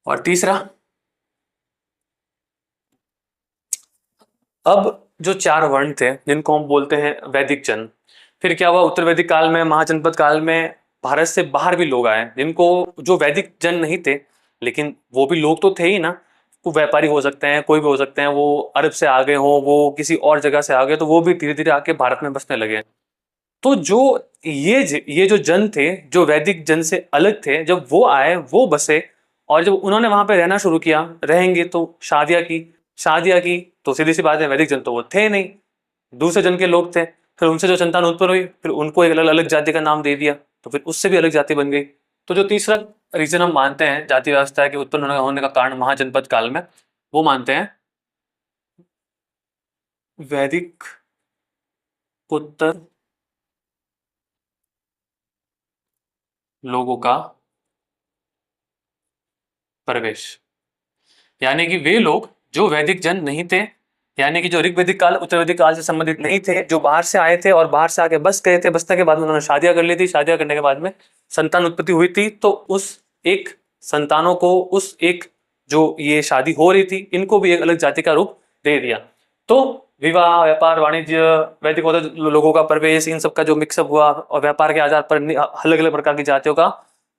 और तीसरा, अब जो चार वर्ण थे जिनको हम बोलते हैं वैदिक जन, फिर क्या हुआ उत्तर वैदिक काल में, महाजनपद काल में भारत से बाहर भी लोग आए जिनको, जो वैदिक जन नहीं थे लेकिन वो भी लोग तो थे ही ना। वो व्यापारी हो सकते हैं, कोई भी हो सकते हैं, वो अरब से आ गए हो, वो किसी और जगह से आ गए, तो वो भी धीरे धीरे आके भारत में बसने लगे। तो जो ये जो जन थे, जो वैदिक जन से अलग थे, जब वो आए वो बसे, और जब उन्होंने वहां पे रहना शुरू किया, रहेंगे तो शादियां की तो सीधी सी बात है, वैदिक जन तो वो थे नहीं, दूसरे जन के लोग थे। फिर उनसे जो संतान उत्पन्न हुई, फिर उनको एक अलग अलग जाति का नाम दे दिया, तो फिर उससे भी अलग जाति बन गई। तो जो तीसरा रीजन हम मानते हैं जाति व्यवस्था के उत्पन्न होने का कारण महाजनपद काल में, वो मानते हैं वैदिक उत्तर लोगों का प्रवेश, यानी कि वे लोग जो वैदिक जन नहीं थे, यानी कि जो ऋग वैदिक काल उत्तर वैदिक काल से संबंधित नहीं थे, जो बाहर से आए थे और बाहर से आके बस गए थे, बसने के बाद में उन्होंने शादियां कर ली थी, शादियां करने के बाद में संतान उत्पत्ति हुई थी, तो उस एक संतानों को उस एक जो ये शादी हो रही थी इनको भी एक अलग जाति का रूप दे दिया। तो विवाह, व्यापार, वाणिज्य, वैदिक लोगों का प्रवेश, इन सब का जो मिक्सअप हुआ और व्यापार के आधार पर अलग अलग प्रकार की जातियों का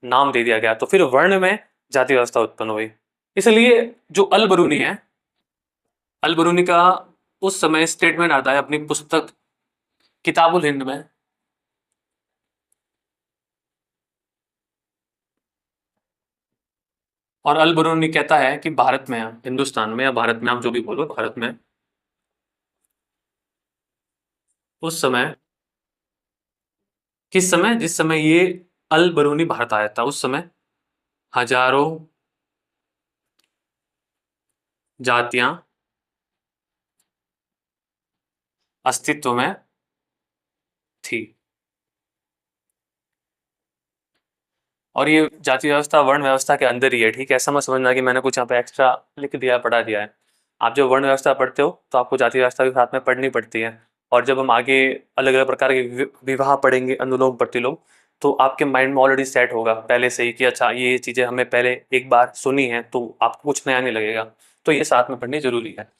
नाम दे दिया गया, तो फिर वर्ण में जाति व्यवस्था उत्पन्न हुई। इसलिए जो अल बरूनी है, अल बरूनी का उस समय स्टेटमेंट आता है अपनी पुस्तक किताबुल हिंद में, और अल बरूनी कहता है कि भारत में, हिंदुस्तान में या भारत में, आप जो भी बोलो, भारत में उस समय, किस समय, जिस समय ये अल बरूनी भारत आया था, उस समय हजारों जातियां अस्तित्व में थी। और ये जाति व्यवस्था वर्ण व्यवस्था के अंदर ही है, ठीक है। ऐसा मत समझना कि मैंने कुछ यहाँ पे एक्स्ट्रा लिख दिया, पढ़ा दिया है। आप जब वर्ण व्यवस्था पढ़ते हो तो आपको जाति व्यवस्था भी साथ में पढ़नी पड़ती है। और जब हम आगे अलग अलग प्रकार के विवाह पढ़ेंगे, अनुलोम प्रतिलोम, तो आपके माइंड में ऑलरेडी सेट होगा पहले से ही कि अच्छा ये चीजें हमने पहले एक बार सुनी है, तो आपको कुछ नया नहीं लगेगा। तो ये साथ में पढ़नी जरूरी है।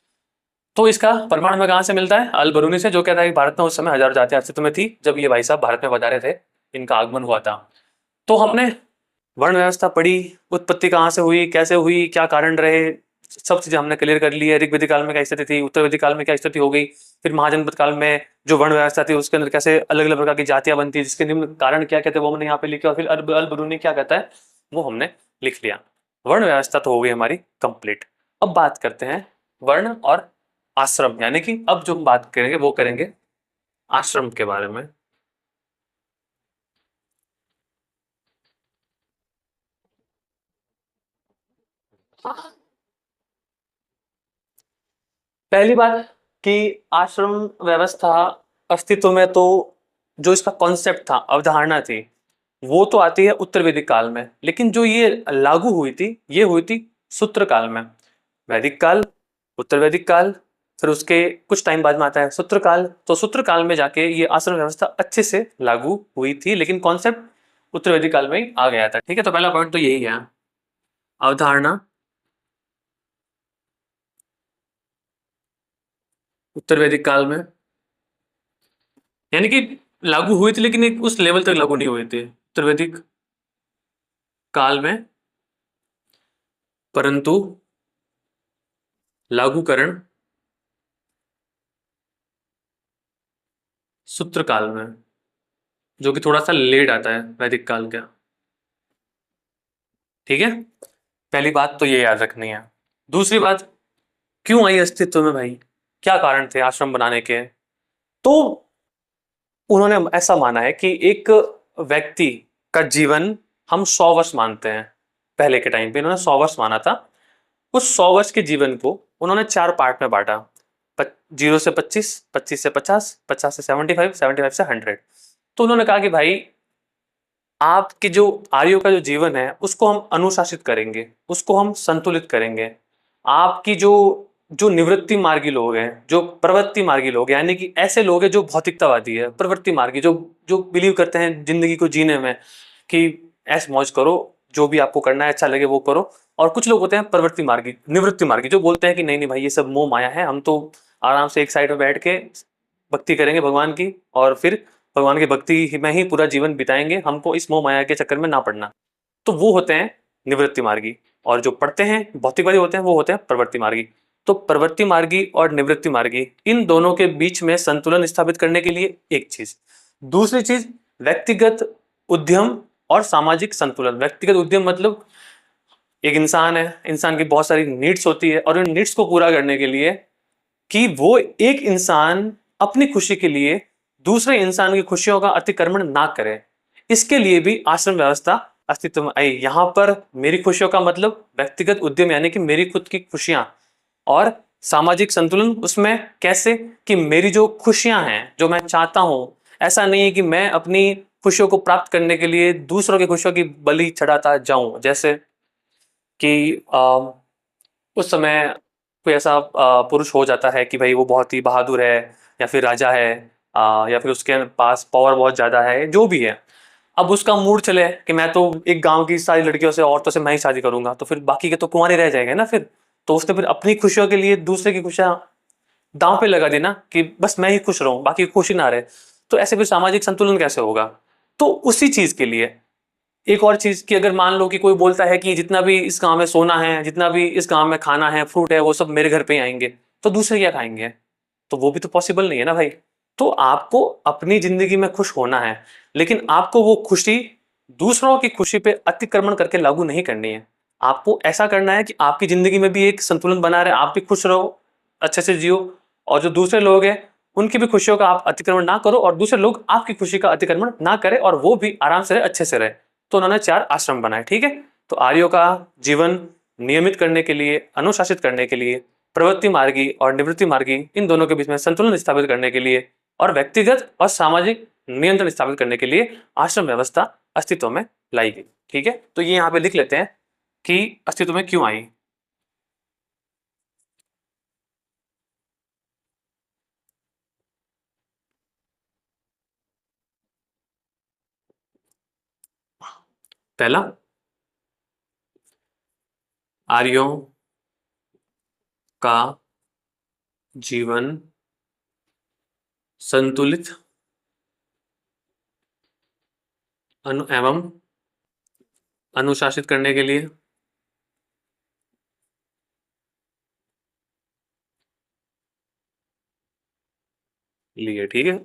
तो इसका प्रमाण हमें कहाँ से मिलता है? अल बरूनी से, जो कहता है कि भारत में उस समय हजारों जातियां अस्तित्व में थी जब ये भाई साहब भारत में पधारे थे, इनका आगमन हुआ था। तो हमने वर्ण व्यवस्था पढ़ी, उत्पत्ति कहाँ से हुई, कैसे हुई, क्या कारण रहे, सब चीजें हमने क्लियर कर ली है। ऋग वैदिक काल में क्या स्थिति थी, उत्तर वैदिक काल में क्या स्थिति हो गई, फिर महाजनपद काल में जो वर्ण व्यवस्था थी उसके अंदर कैसे अलग अलग प्रकार की जातियां बनती, जिसके निम्न कारण क्या कहते हैं वो हमने यहाँ पे लिखे, और फिर अल बरूनी क्या कहता है वो हमने लिख लिया। वर्ण व्यवस्था तो हो गई हमारी कंप्लीट। अब बात करते हैं वर्ण और आश्रम, यानी कि अब जो हम बात करेंगे वो करेंगे आश्रम के बारे में। पहली बात कि आश्रम व्यवस्था अस्तित्व में, तो जो इसका कॉन्सेप्ट था, अवधारणा थी, वो तो आती है उत्तर वैदिक काल में, लेकिन जो ये लागू हुई थी ये हुई थी सूत्र काल में। वैदिक काल, उत्तर वैदिक काल, फिर उसके कुछ टाइम बाद में आता है सूत्र काल। तो सूत्र काल में जाके ये आश्रम व्यवस्था अच्छे से लागू हुई थी, लेकिन कॉन्सेप्ट उत्तर वैदिक काल में ही आ गया था, ठीक है। तो पहला पॉइंट तो यही है, अवधारणा उत्तर वैदिक काल में, यानी कि लागू हुई थी लेकिन एक उस लेवल तक लागू नहीं हुई थी उत्तर वैदिक काल में, परंतु लागूकरण सूत्र काल में, जो कि थोड़ा सा लेट आता है वैदिक काल का, ठीक है। पहली बात तो ये याद रखनी है। दूसरी बात, क्यों आई अस्तित्व में भाई, क्या कारण थे आश्रम बनाने के? तो उन्होंने ऐसा माना है कि एक व्यक्ति का जीवन हम 100 वर्ष मानते हैं। पहले के टाइम पे इन्होंने 100 वर्ष माना था। उस 100 वर्ष के जीवन को उन्होंने 4 पार्ट में बांटा, 0 से 25, 25 से 50, 50 से 75, 75 से 100। तो उन्होंने कहा कि भाई आपके जो आयु का जो जीवन है उसको हम अनुशासित करेंगे, उसको हम संतुलित करेंगे। आपकी जो जो निवृत्ति मार्गी लोग हैं, जो प्रवृत्ति मार्गी लोग हैं, यानी कि ऐसे लोग हैं जो भौतिकतावादी है, प्रवृत्ति मार्गी जो जो बिलीव करते हैं जिंदगी को जीने में कि ऐश मौज करो, जो भी आपको करना है अच्छा लगे वो करो। और कुछ लोग होते हैं प्रवृत्ति मार्गी, निवृत्ति मार्गी, जो बोलते हैं कि नहीं नहीं भाई ये सब मोह माया है, हम तो आराम से एक साइड में बैठ के भक्ति करेंगे भगवान की, और फिर भगवान की भक्ति में ही पूरा जीवन बिताएंगे, हमको इस मोह माया के चक्कर में ना पड़ना। तो वो होते हैं निवृत्ति मार्गी। और जो पढ़ते हैं भौतिकवादी होते हैं वो होते हैं प्रवृत्ति मार्गी। तो प्रवृत्ति मार्गी और निवृत्ति मार्गी, इन दोनों के बीच में संतुलन स्थापित करने के लिए एक चीज। दूसरी चीज, व्यक्तिगत उद्यम और सामाजिक संतुलन। व्यक्तिगत उद्यम मतलब एक इंसान है, इंसान की बहुत सारी नीड्स होती है, और उन नीड्स को पूरा करने के लिए कि वो एक इंसान अपनी खुशी के लिए दूसरे इंसान की खुशियों का अतिक्रमण ना करे, इसके लिए भी आश्रम व्यवस्था अस्तित्व में आई। यहां पर मेरी खुशियों का मतलब व्यक्तिगत उद्यम, यानी कि मेरी खुद की खुशियां, और सामाजिक संतुलन उसमें कैसे कि मेरी जो खुशियां हैं, जो मैं चाहता हूं, ऐसा नहीं है कि मैं अपनी खुशियों को प्राप्त करने के लिए दूसरों की खुशियों की बलि चढ़ाता जाऊं। जैसे कि उस समय कोई ऐसा पुरुष हो जाता है कि भाई वो बहुत ही बहादुर है, या फिर राजा है, या फिर उसके पास पावर बहुत ज्यादा है, जो भी है। अब उसका मूड चले कि मैं तो एक गांव की सारी लड़कियों से, औरतों से मैं ही शादी करूंगा, तो फिर बाकी के तो कुंवारे रह जाएंगे ना फिर। तो उसने फिर अपनी खुशियों के लिए दूसरे की खुशियां दांव पे लगा देना कि बस मैं ही खुश रहूं, बाकी खुशी ना रहे। तो ऐसे फिर सामाजिक संतुलन कैसे होगा? तो उसी चीज के लिए एक और चीज कि अगर मान लो कि कोई बोलता है कि जितना भी इस गांव में सोना है, जितना भी इस गांव में खाना है, फ्रूट है, वो सब मेरे घर पे ही आएंगे, तो दूसरे क्या खाएंगे? तो वो भी तो पॉसिबल नहीं है ना भाई। तो आपको अपनी जिंदगी में खुश होना है, लेकिन आपको वो खुशी दूसरों की खुशी पे अतिक्रमण करके लागू नहीं करनी है। आपको ऐसा करना है कि आपकी जिंदगी में भी एक संतुलन बना रहे, आप भी खुश रहो, अच्छे से जियो, और जो दूसरे लोग हैं उनकी भी खुशियों का आप अतिक्रमण ना करो, और दूसरे लोग आपकी खुशी का अतिक्रमण ना करें, और वो भी आराम से रहे, अच्छे से रहे। तो उन्होंने 4 आश्रम बनाए, ठीक है। तो आर्यों का जीवन नियमित करने के लिए, अनुशासित करने के लिए, प्रवृत्ति मार्गी और निवृत्ति मार्गी, इन दोनों के बीच में संतुलन स्थापित करने के लिए, और व्यक्तिगत और सामाजिक नियंत्रण स्थापित करने के लिए आश्रम व्यवस्था अस्तित्व में लाई गई, ठीक है। तो ये यहाँ पे लिख लेते हैं कि अस्तित्व में क्यों आई। पहला, आर्यों का जीवन संतुलित एवं अनुशासित करने के लिए, ठीक है।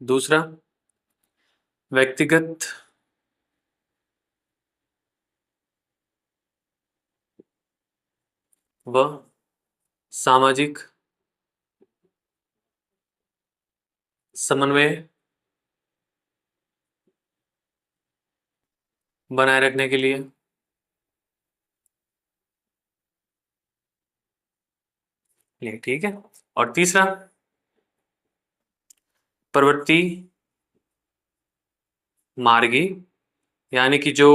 दूसरा, व्यक्तिगत व सामाजिक समन्वय बनाए रखने के लिए, ठीक है। और तीसरा, प्रवृत्ति मार्गी, यानी कि जो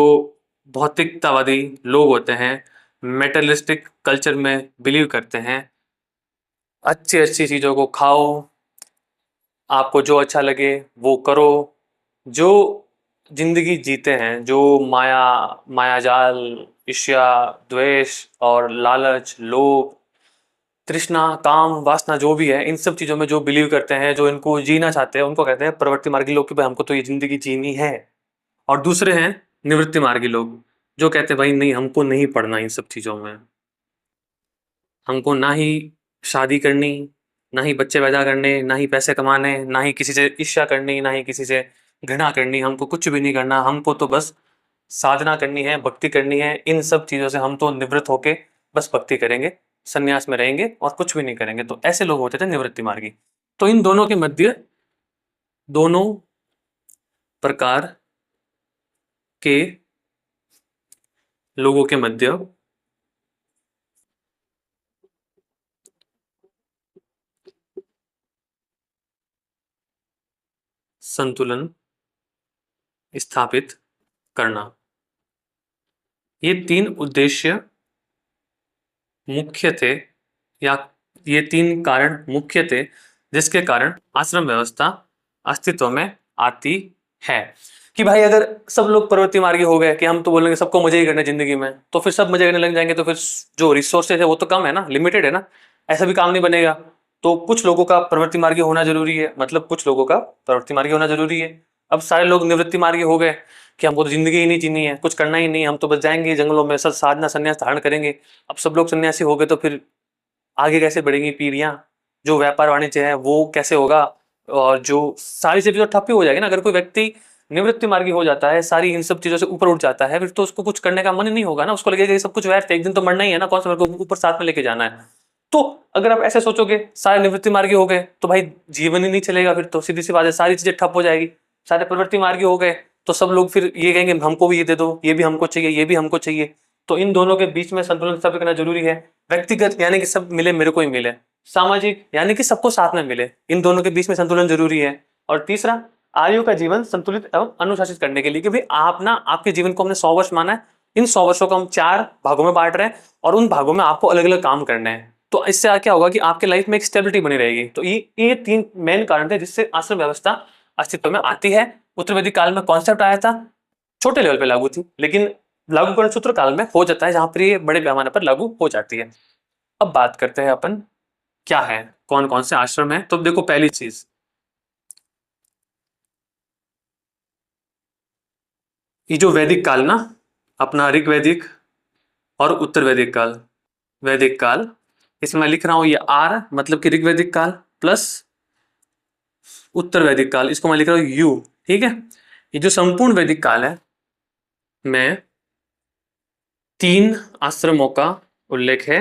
भौतिकतावादी लोग होते हैं, मेटलिस्टिक कल्चर में बिलीव करते हैं, अच्छी अच्छी चीजों को खाओ, आपको जो अच्छा लगे वो करो, जो जिंदगी जीते हैं, जो माया, मायाजाल, ईर्ष्या, द्वेष और लालच, लोभ, तृष्णा, काम, वासना, जो भी है, इन सब चीजों में जो बिलीव करते हैं, जो इनको जीना चाहते हैं, उनको कहते हैं प्रवृत्ति मार्गी लोग कि भाई हमको तो ये जिंदगी जीनी है। और दूसरे हैं निवृत्ति मार्गी लोग, जो कहते हैं भाई नहीं, हमको नहीं पड़ना इन सब चीजों में, हमको ना ही शादी करनी, ना ही बच्चे पैदा करने, ना ही पैसे कमाने, ना ही किसी से ईर्ष्या करनी, ना ही किसी से घृणा करनी, हमको कुछ भी नहीं करना, हमको तो बस साधना करनी है, भक्ति करनी है। इन सब चीजों से हम तो निवृत्त होके बस भक्ति करेंगे, संन्यास में रहेंगे और कुछ भी नहीं करेंगे। तो ऐसे लोग होते थे निवृत्ति मार्गी। तो इन दोनों के मध्य, दोनों प्रकार के लोगों के मध्य संतुलन स्थापित करना, ये 3 उद्देश्य मुख्य थे, या ये 3 कारण मुख्य थे जिसके कारण आश्रम व्यवस्था अस्तित्व में आती है। कि भाई अगर सब लोग प्रवृत्ति मार्गी हो गए कि हम तो बोलेंगे सबको मजे ही करने जिंदगी में, तो फिर सब मजे करने लग जाएंगे, तो फिर जो रिसोर्सेज है वो तो कम है ना, लिमिटेड है ना, ऐसा भी काम नहीं बनेगा। तो कुछ लोगों का प्रवृत्ति मार्गी होना जरूरी है, मतलब कुछ लोगों का प्रवृत्ति मार्गी होना जरूरी है। अब सारे लोग निवृत्ति मार्गी हो गए कि हमको तो जिंदगी ही नहीं जीनी है, कुछ करना ही नहीं, हम तो बस जाएंगे जंगलों में, सब साधना संन्यास धारण करेंगे। अब सब लोग सन्यासी हो गए, तो फिर आगे कैसे बढ़ेंगी पीढ़ियां? जो व्यापार वाणिज्य है वो कैसे होगा? और जो सारी चीजें तो ठप्पी हो जाएगी ना। अगर कोई व्यक्ति निवृत्ति मार्गी हो जाता है, सारी इन सब चीजों से ऊपर उठ जाता है, फिर तो उसको कुछ करने का मन ही नहीं होगा ना, उसको लगेगा ये सब कुछ व्यर्थ है, एक दिन तो मरना ही है ना, कौन सा मेरे को ऊपर साथ में लेके जाना है। तो अगर आप ऐसे सोचोगे सारे निवृत्ति मार्गी हो गए, तो भाई जीवन ही नहीं चलेगा, फिर तो सीधी सी बात है, सारी चीजें ठप हो जाएगी। सारे प्रवृत्ति मार्गी हो गए तो सब लोग फिर ये कहेंगे हमको भी ये दे दो, ये भी हमको चाहिए, ये भी हमको चाहिए। तो इन दोनों के बीच में संतुलन स्थापित करना जरूरी है। व्यक्तिगत यानी कि सब मिले मेरे को ही मिले, सामाजिक यानी कि सबको साथ में मिले, इन दोनों के बीच में संतुलन जरूरी है। और तीसरा, आयु का जीवन संतुलित एवं अनुशासित करने के लिए कि भाई आप ना, आपके जीवन को हमने 100 वर्ष माना है, इन 100 वर्षों को हम 4 भागों में बांट रहे हैं और उन भागों में आपको अलग अलग काम करने हैं। तो इससे क्या होगा कि आपके लाइफ में एक स्टेबिलिटी बनी रहेगी। तो ये 3 मेन कारण थे जिससे आश्रम व्यवस्था अस्तित्व में आती है। उत्तर वैदिक काल में कॉन्सेप्ट आया था, छोटे लेवल पे लागू थी, लेकिन लागू सूत्र काल में हो जाता है जहां पर ये बड़े पैमाने पर लागू हो जाती है। अब बात करते हैं अपन क्या है, कौन कौन से आश्रम है। तो देखो, पहली चीज, ये जो वैदिक काल ना, अपना ऋग्वैदिक और उत्तर वैदिक काल, वैदिक काल, इसमें मैं लिख रहा हूं ये आर मतलब कि ऋग्वैदिक काल प्लस उत्तर वैदिक काल, इसको मैं लिख रहा हूं यू। ठीक है, ये जो संपूर्ण वैदिक काल है में 3 आश्रमों का उल्लेख है,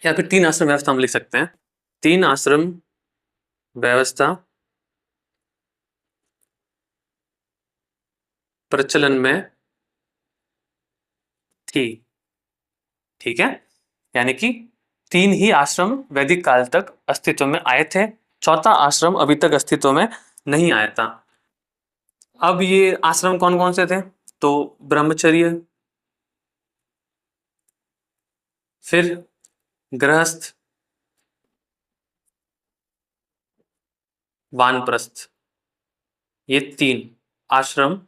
या फिर 3 आश्रम व्यवस्था हम लिख सकते हैं। 3 आश्रम व्यवस्था प्रचलन में थी। ठीक है, यानी कि 3 ही आश्रम वैदिक काल तक अस्तित्व में आए थे, चौथा आश्रम अभी तक अस्तित्व में नहीं आया था। अब ये आश्रम कौन कौन से थे? तो ब्रह्मचर्य, फिर गृहस्थ, वानप्रस्थ, ये 3 आश्रम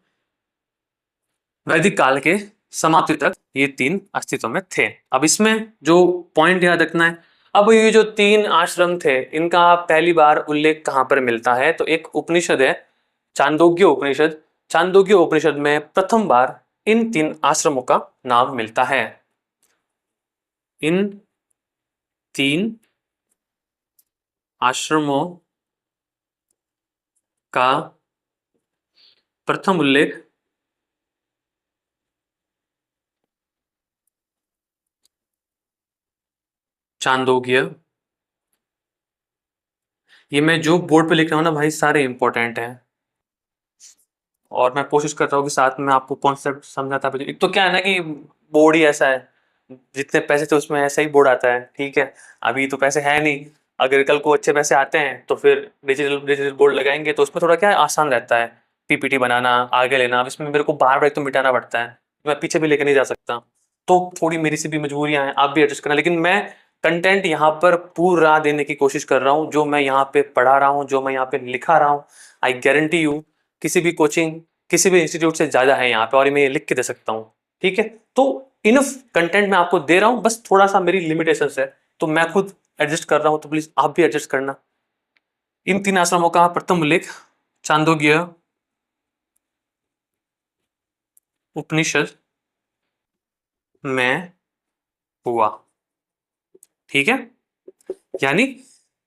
वैदिक काल के समाप्ति तक ये 3 अस्तित्व में थे। अब इसमें जो पॉइंट याद रखना है, अब ये जो 3 आश्रम थे इनका पहली बार उल्लेख कहां पर मिलता है? तो एक उपनिषद है, छांदोग्य उपनिषद। छांदोग्य उपनिषद में प्रथम बार इन 3 आश्रमों का नाम मिलता है। इन 3 आश्रमों का प्रथम उल्लेख छांदोग्य, ये मैं जो बोर्ड पे लिख रहा हूँ ना भाई, सारे इंपॉर्टेंट हैं और मैं कोशिश कर रहा हूँ कि साथ में आपको कॉन्सेप्ट समझाता भी। एक तो क्या है ना कि बोर्ड ही ऐसा है, जितने पैसे थे उसमें ऐसा ही बोर्ड आता है। ठीक है, अभी तो पैसे है नहीं, अगर कल को अच्छे पैसे आते हैं तो फिर डिजिटल डिजिटल बोर्ड लगाएंगे तो उसमें थोड़ा क्या है, आसान रहता है पीपीटी बनाना, आगे लेना। अब इसमें मेरे को बार बार एक तो मिटाना पड़ता है, मैं पीछे भी लेकर नहीं जा सकता, तो थोड़ी मेरी सी भी मजबूरियां हैं, आप भी एडजस्ट करना। लेकिन मैं कंटेंट यहाँ पर पूरा देने की कोशिश कर रहा हूँ, जो मैं यहाँ पे पढ़ा रहा हूँ, जो मैं यहाँ पे लिखा रहा हूँ, आई गारंटी यू किसी भी कोचिंग, किसी भी इंस्टीट्यूट से ज्यादा है यहाँ पे, और मैं ये लिख के दे सकता हूँ। ठीक है, तो इनफ कंटेंट मैं आपको दे रहा हूँ, बस थोड़ा सा मेरी लिमिटेशन है तो मैं खुद एडजस्ट कर रहा हूँ, तो प्लीज आप भी एडजस्ट करना। इन 3 आश्रमों का प्रथम उल्लेख छांदोग्य उपनिषद में हुआ। ठीक है, यानी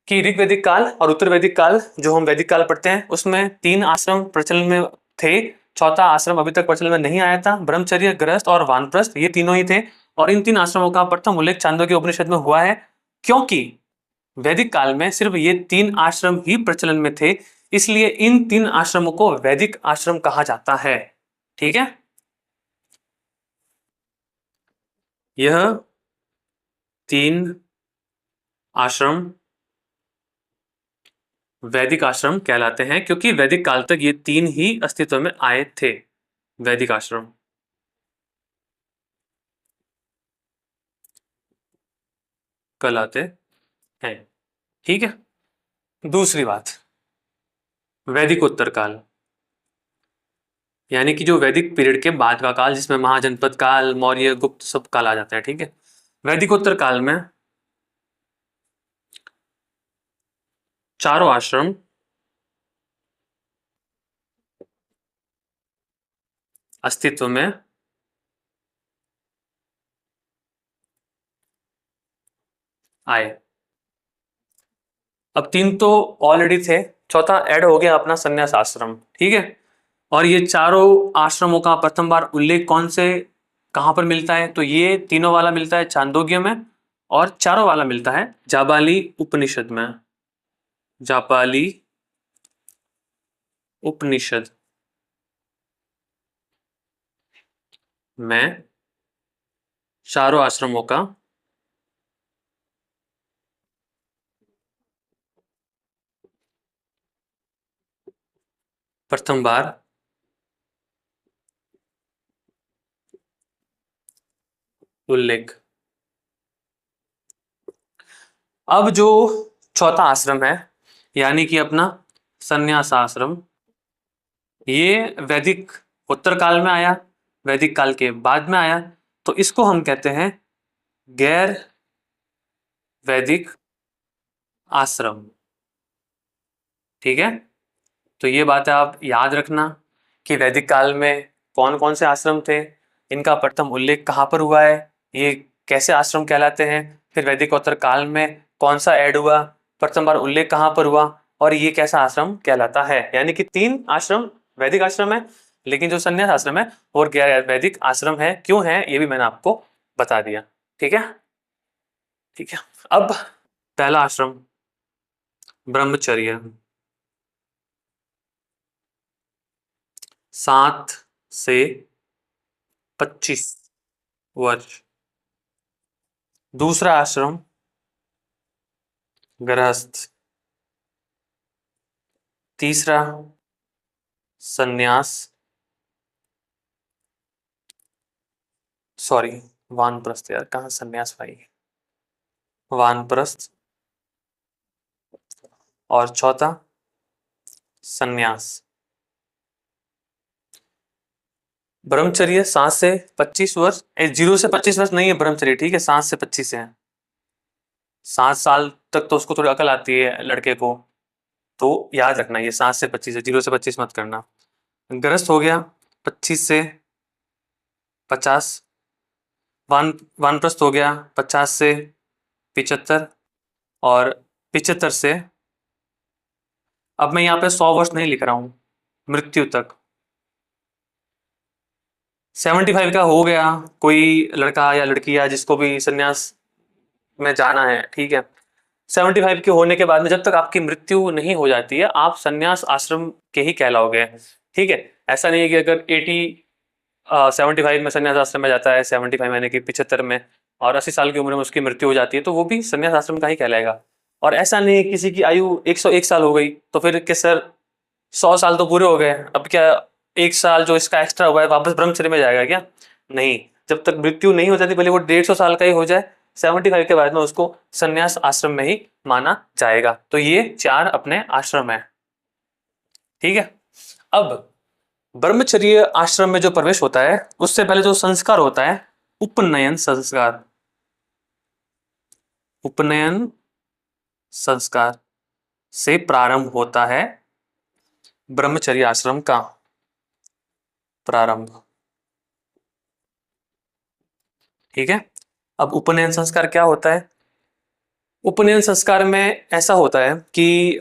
कि ऋग्वैदिक काल और उत्तर वैदिक काल, जो हम वैदिक काल पढ़ते हैं उसमें 3 आश्रम प्रचलन में थे, चौथा आश्रम अभी तक प्रचलन में नहीं आया था। ब्रह्मचर्य, गृहस्थ और वानप्रस्थ, ये तीनों ही थे, और इन 3 आश्रमों का प्रथम उल्लेख छांदोग्य उपनिषद में हुआ है। क्योंकि वैदिक काल में सिर्फ ये 3 आश्रम ही प्रचलन में थे, इसलिए इन 3 आश्रमों को वैदिक आश्रम कहा जाता है। ठीक है, यह 3 आश्रम वैदिक आश्रम कहलाते हैं क्योंकि वैदिक काल तक ये 3 ही अस्तित्व में आए थे, वैदिक आश्रम कहलाते हैं। ठीक है, दूसरी बात, वैदिक उत्तर काल, यानी कि जो वैदिक पीरियड के बाद का काल, जिसमें महाजनपद काल, मौर्य, गुप्त सब काल आ जाता है। ठीक है, वैदिक उत्तर काल में चारों आश्रम अस्तित्व में आए। अब 3 तो ऑलरेडी थे, चौथा ऐड हो गया अपना संन्यास आश्रम। ठीक है, और ये चारों आश्रमों का प्रथम बार उल्लेख कौन से कहां पर मिलता है? तो ये तीनों वाला मिलता है छांदोग्य में, और चारों वाला मिलता है जाबाली उपनिषद में। जाबाली उपनिषद, मैं चारों आश्रमों का प्रथम बार उल्लेख। अब जो चौथा आश्रम है, यानी कि अपना संन्यास आश्रम, ये वैदिक उत्तर काल में आया, वैदिक काल के बाद में आया, तो इसको हम कहते हैं गैर वैदिक आश्रम। ठीक है, तो ये बात है आप याद रखना कि वैदिक काल में कौन कौन से आश्रम थे, इनका प्रथम उल्लेख कहाँ पर हुआ है, ये कैसे आश्रम कहलाते हैं, फिर वैदिकोत्तर काल में कौन सा ऐड हुआ, प्रथम बार उल्लेख कहाँ पर हुआ, और ये कैसा आश्रम कहलाता है। यानी कि 3 आश्रम वैदिक आश्रम है, लेकिन जो संन्यास आश्रम है और गैर वैदिक आश्रम है, क्यों है ये भी मैंने आपको बता दिया। ठीक है, ठीक है। अब पहला आश्रम ब्रह्मचर्य, 7 से 25 वर्ष। दूसरा आश्रम गृहस्थ। तीसरा सन्यास, सॉरी वानप्रस्थ, यार कहाँ सन्यास भाई, वानप्रस्थ। और चौथा सन्यास। ब्रह्मचर्य 7 से 25 वर्ष, 0 से 25 वर्ष नहीं है ब्रह्मचर्य, ठीक है, 7 से 25 है। 7 साल तक तो उसको थोड़ी अकल आती है लड़के को, तो याद रखना ये 7 से 25 है, 0 से 25 मत करना। गृहस्थ हो गया 25 से 50, वानप्रस्थ हो गया 50 से 75, और 75 से, अब मैं यहाँ पे 100 वर्ष नहीं लिख रहा हूं, मृत्यु तक। 75 का हो गया कोई लड़का या लड़की या जिसको भी संन्यास में जाना है, ठीक है। 75 के होने के बाद में जब तक आपकी मृत्यु नहीं हो जाती है, आप संन्यास आश्रम के ही कहलाओगे। ठीक है, ऐसा नहीं है कि अगर 75 में संन्यास आश्रम में जाता है, 75 यानी कि 75 में, और 80 साल की उम्र में उसकी मृत्यु हो जाती है, तो वो भी संन्यास आश्रम का ही कहलाएगा। और ऐसा नहीं है किसी की आयु 101 साल हो गई तो फिर कि सर 100 साल तो पूरे हो गए, अब क्या 1 साल जो इसका एक्स्ट्रा हुआ है वापस ब्रह्मचर्य में जाएगा क्या? नहीं, जब तक मृत्यु नहीं हो जाती, भले वो 150 साल का ही हो जाए, 75 के बाद में उसको संन्यास आश्रम में ही माना जाएगा। तो ये 4 अपने आश्रम है। ठीक है, अब ब्रह्मचर्य आश्रम में जो प्रवेश होता है उससे पहले जो संस्कार होता है, उपनयन संस्कार। उपनयन संस्कार से प्रारंभ होता है ब्रह्मचर्य आश्रम का प्रारंभ। ठीक है, अब उपनयन संस्कार क्या होता है? उपनयन संस्कार में ऐसा होता है कि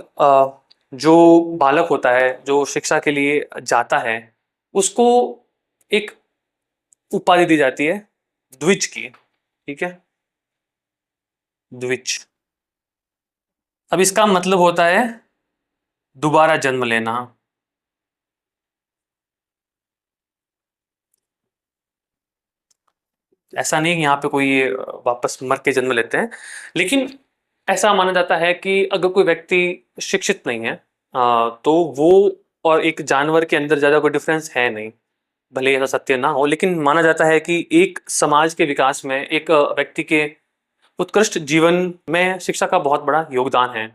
जो बालक होता है जो शिक्षा के लिए जाता है, उसको एक उपाधि दी जाती है द्विज की। ठीक है, द्विज। अब इसका मतलब होता है दोबारा जन्म लेना। ऐसा नहीं कि यहाँ पे कोई वापस मर के जन्म लेते हैं, लेकिन ऐसा माना जाता है कि अगर कोई व्यक्ति शिक्षित नहीं है, तो वो और एक जानवर के अंदर ज्यादा कोई डिफरेंस है नहीं। भले ऐसा सत्य ना हो, लेकिन माना जाता है कि एक समाज के विकास में, एक व्यक्ति के उत्कृष्ट जीवन में शिक्षा का बहुत बड़ा योगदान है।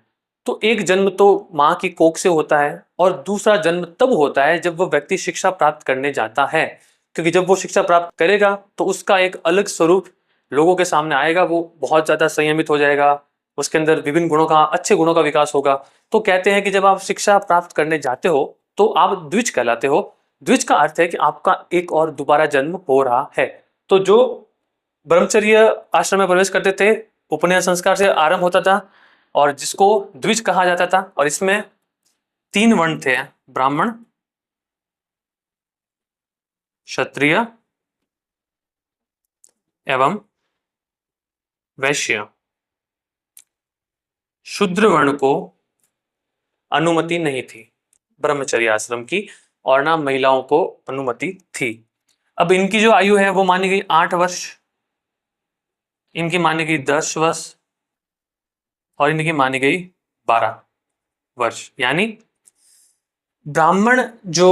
तो एक जन्म तो माँ की कोख से होता है, और दूसरा जन्म तब होता है जब वो व्यक्ति शिक्षा प्राप्त करने जाता है, क्योंकि जब वो शिक्षा प्राप्त करेगा तो उसका एक अलग स्वरूप लोगों के सामने आएगा, वो बहुत ज्यादा संयमित हो जाएगा, उसके अंदर विभिन्न गुणों का, अच्छे गुणों का विकास होगा। तो कहते हैं कि जब आप शिक्षा प्राप्त करने जाते हो तो आप द्विज कहलाते हो। द्विज का अर्थ है कि आपका एक और दोबारा जन्म हो रहा है। तो जो ब्रह्मचर्य आश्रम में प्रवेश करते थे, उपनयन संस्कार से आरंभ होता था, और जिसको द्विज कहा जाता था, और इसमें 3 वर्ण थे, ब्राह्मण, क्षत्रिय एवं वैश्य। शूद्र वर्ण को अनुमति नहीं थी ब्रह्मचर्य आश्रम की, और ना महिलाओं को अनुमति थी। अब इनकी जो आयु है वो मानी गई 8 वर्ष, इनकी मानी गई 10 वर्ष, और इनकी मानी गई 12 वर्ष। यानी ब्राह्मण जो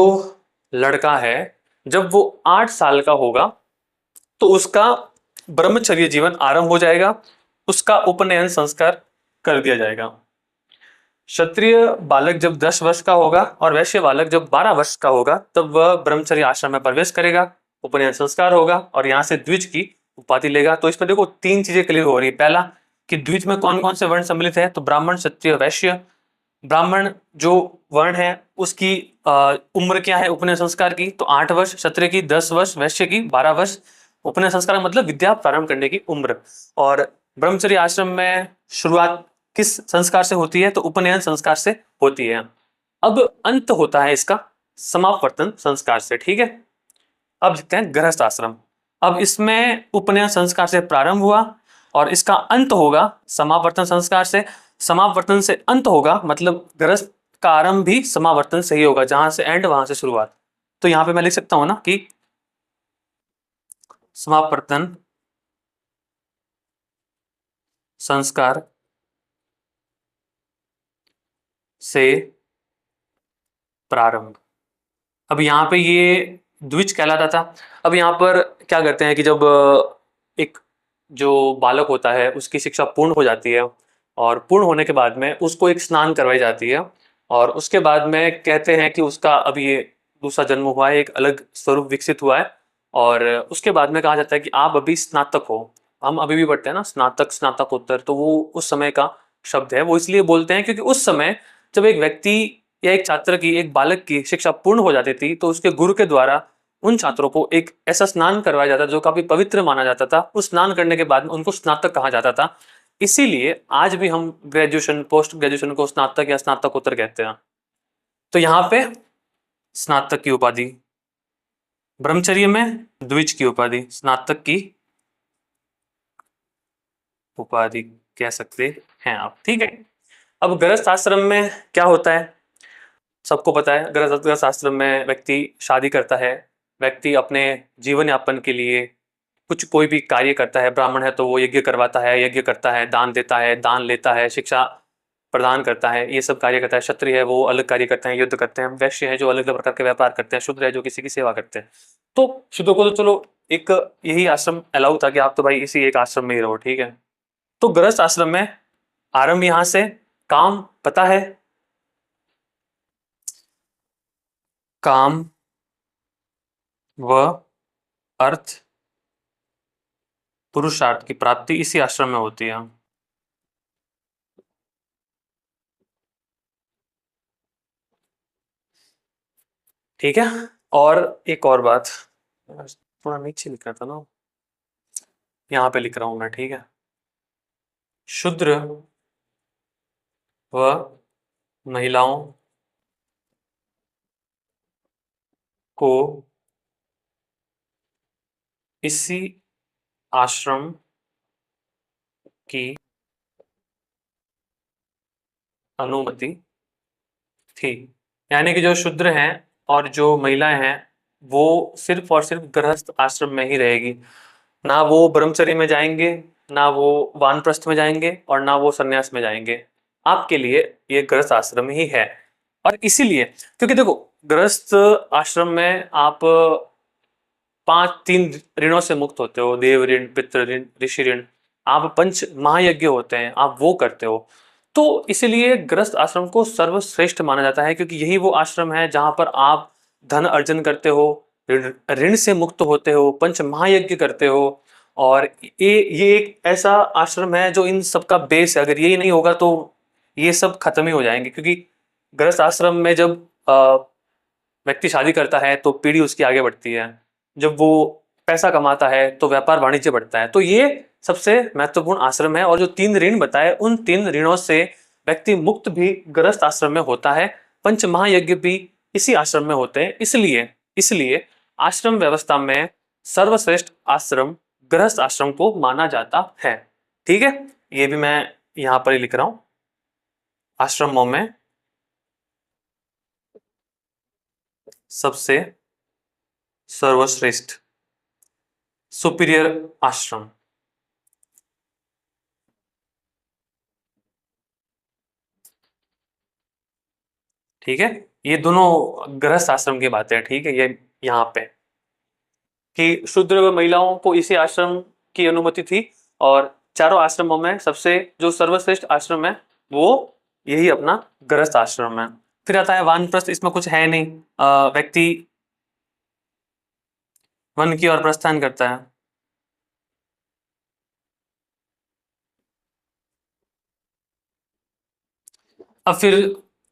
लड़का है जब वो 8 साल का होगा तो उसका ब्रह्मचर्य जीवन आरंभ हो जाएगा, उसका उपनयन संस्कार कर दिया जाएगा। क्षत्रिय बालक जब 10 वर्ष का होगा और वैश्य बालक जब 12 वर्ष का होगा तब वह ब्रह्मचर्य आश्रम में प्रवेश करेगा, उपनयन संस्कार होगा और यहाँ से द्विज की उपाधि लेगा। तो इसमें देखो 3 चीजें क्लियर हो रही है। पहला कि द्विज में कौन कौन से वर्ण सम्मिलित है, तो ब्राह्मण, क्षत्रिय, वैश्य। ब्राह्मण जो वर्ण है उसकी उम्र क्या है उपनयन संस्कार की, तो 8 वर्ष, क्षत्रिय की 10 वर्ष, वैश्य की 12 वर्ष। उपनयन संस्कार मतलब विद्या प्रारंभ करने की उम्र। और ब्रह्मचर्य आश्रम में शुरुआत किस संस्कार से होती है, तो उपनयन संस्कार से होती है। अब अंत होता है इसका समावर्तन संस्कार से। ठीक है, अब देखते हैं गृहस्थ आश्रम। अब इसमें उपनयन संस्कार से प्रारंभ हुआ और इसका अंत होगा समावर्तन संस्कार से। समावर्तन से अंत होगा मतलब गृहस्थ का आरंभ भी समावर्तन से ही होगा, जहां से एंड वहां से शुरुआत। तो यहां पे मैं लिख सकता हूं ना कि समावर्तन संस्कार से प्रारंभ। अब यहाँ पे ये द्विज कहलाता था। अब यहाँ पर क्या करते हैं कि जब एक जो बालक होता है उसकी शिक्षा पूर्ण हो जाती है और पूर्ण होने के बाद में उसको एक स्नान करवाई जाती है और उसके बाद में कहते हैं कि उसका अब ये दूसरा जन्म हुआ है, एक अलग स्वरूप विकसित हुआ है। और उसके बाद में कहा जाता है कि आप अभी स्नातक हो। हम अभी भी पढ़ते हैं ना स्नातक, स्नातकोत्तर, तो वो उस समय का शब्द है। वो इसलिए बोलते हैं क्योंकि उस समय जब एक व्यक्ति या एक छात्र की, एक बालक की शिक्षा पूर्ण हो जाती थी तो उसके गुरु के द्वारा उन छात्रों को एक ऐसा स्नान करवाया जाता जो काफी पवित्र माना जाता था। उस स्नान करने के बाद में उनको स्नातक कहा जाता था। इसीलिए आज भी हम ग्रेजुएशन, पोस्ट ग्रेजुएशन को स्नातक या स्नातकोत्तर कहते हैं। तो यहाँ पे स्नातक की उपाधि, ब्रह्मचर्य में द्विज की उपाधि, स्नातक की उपाधि कह सकते हैं आप। ठीक है, अब गृहस्थ आश्रम में क्या होता है सबको पता है। गृहस्थ आश्रम में व्यक्ति शादी करता है, व्यक्ति अपने जीवन यापन के लिए कुछ कोई भी कार्य करता है। ब्राह्मण है तो वो यज्ञ करवाता है, यज्ञ करता है, दान देता है, दान लेता है, शिक्षा प्रदान करता है, ये सब कार्य करता है। क्षत्रिय है वो अलग कार्य करते हैं, युद्ध करते हैं। वैश्य है जो अलग अलग प्रकार के व्यापार करते हैं। शूद्र है जो किसी की सेवा करते हैं। तो शुद्र को तो चलो एक यही आश्रम अलाउ था कि आप तो भाई इसी एक आश्रम में ही रहो। ठीक है, तो गृहस्थ आश्रम में आरंभ यहां से, काम पता है, काम व अर्थ पुरुषार्थ की प्राप्ति इसी आश्रम में होती है। ठीक है, और एक और बात, थोड़ा नीचे लिखना था ना, यहाँ पे लिख रहा हूं मैं। ठीक है, शूद्र व महिलाओं को इसी आश्रम की अनुमति थी। यानी कि जो शूद्र हैं और जो महिलाएं हैं वो सिर्फ और सिर्फ गृहस्थ आश्रम में ही रहेगी। ना वो ब्रह्मचर्य में जाएंगे, ना वो वानप्रस्थ में जाएंगे और ना वो सन्यास में जाएंगे। आपके लिए ये गृहस्थ आश्रम ही है। और इसीलिए क्योंकि देखो गृहस्थ आश्रम में आप 3 ऋणों से मुक्त होते हो, देव ऋण, पितृ ऋण, ऋषि ऋण। आप पंच महायज्ञ होते हैं, आप वो करते हो। तो इसीलिए गृहस्थ आश्रम को सर्वश्रेष्ठ माना जाता है क्योंकि यही वो आश्रम है जहां पर आप धन अर्जन करते हो, ऋण ऋण से मुक्त होते हो, पंच महायज्ञ करते हो। और ये एक ऐसा आश्रम है जो इन सब का बेस है। अगर यही नहीं होगा तो ये सब खत्म ही हो जाएंगे। क्योंकि गृहस्थ आश्रम में जब व्यक्ति शादी करता है तो पीढ़ी उसकी आगे बढ़ती है, जब वो पैसा कमाता है तो व्यापार वाणिज्य बढ़ता है। तो ये सबसे महत्वपूर्ण आश्रम है। और जो 3 ऋण बताए उन 3 ऋणों से व्यक्ति मुक्त भी गृहस्थ आश्रम में होता है। पंच महायज्ञ भी इसी आश्रम में होते हैं। इसलिए इसलिए आश्रम व्यवस्था में सर्वश्रेष्ठ आश्रम गृहस्थ आश्रम को माना जाता है। ठीक है, ये भी मैं यहाँ पर ही लिख रहा हूं, आश्रमों में सबसे सर्वश्रेष्ठ सुपीरियर आश्रम। ठीक है, ये दोनों गृहस्थ आश्रम की बातें हैं। ठीक है, ये यहाँ पे कि शूद्र व महिलाओं को इसी आश्रम की अनुमति थी, और चारों आश्रमों में सबसे जो सर्वश्रेष्ठ आश्रम है वो यही अपना गृहस्थ आश्रम है। फिर आता है वानप्रस्थ। इसमें कुछ है नहीं, व्यक्ति वन की ओर प्रस्थान करता है। अब फिर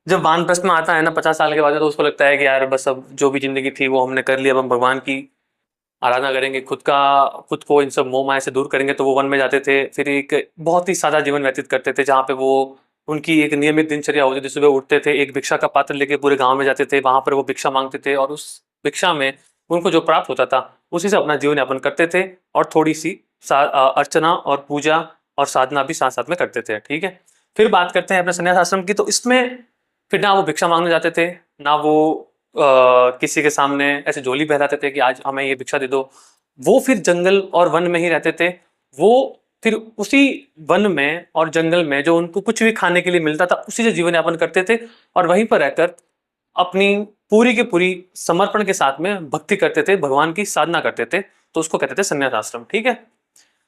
जब वानप्रस्थ में आता है ना 50 साल के बाद, तो उसको लगता है कि यार बस अब जो भी जिंदगी थी वो हमने कर लिया, अब हम भगवान की आराधना करेंगे, खुद को इन सब मोह माया से दूर करेंगे। तो वो वन में जाते थे, फिर एक बहुत ही सादा जीवन व्यतीत करते थे, जहाँ पे वो उनकी एक नियमित दिनचर्या होती थी। सुबह उठते थे, एक भिक्षा का पात्र लेके पूरे गांव में जाते थे, वहां पर वो भिक्षा मांगते थे, और उस भिक्षा में उनको जो प्राप्त होता था उसी से अपना जीवन यापन करते थे, और थोड़ी सी अर्चना और पूजा और साधना भी साथ साथ में करते थे। ठीक है, फिर बात करते हैं अपने संन्यास आश्रम की। तो इसमें फिर ना वो भिक्षा मांगने जाते थे, ना वो किसी के सामने ऐसे झोली बहलाते थे कि आज हमें ये भिक्षा दे दो। वो फिर जंगल और वन में ही रहते थे। वो फिर उसी वन में और जंगल में जो उनको कुछ भी खाने के लिए मिलता था उसी से जीवन यापन करते थे, और वहीं पर रहकर अपनी पूरी की पूरी समर्पण के साथ में भक्ति करते थे, भगवान की साधना करते थे। तो उसको कहते थे संन्यास आश्रम। ठीक है,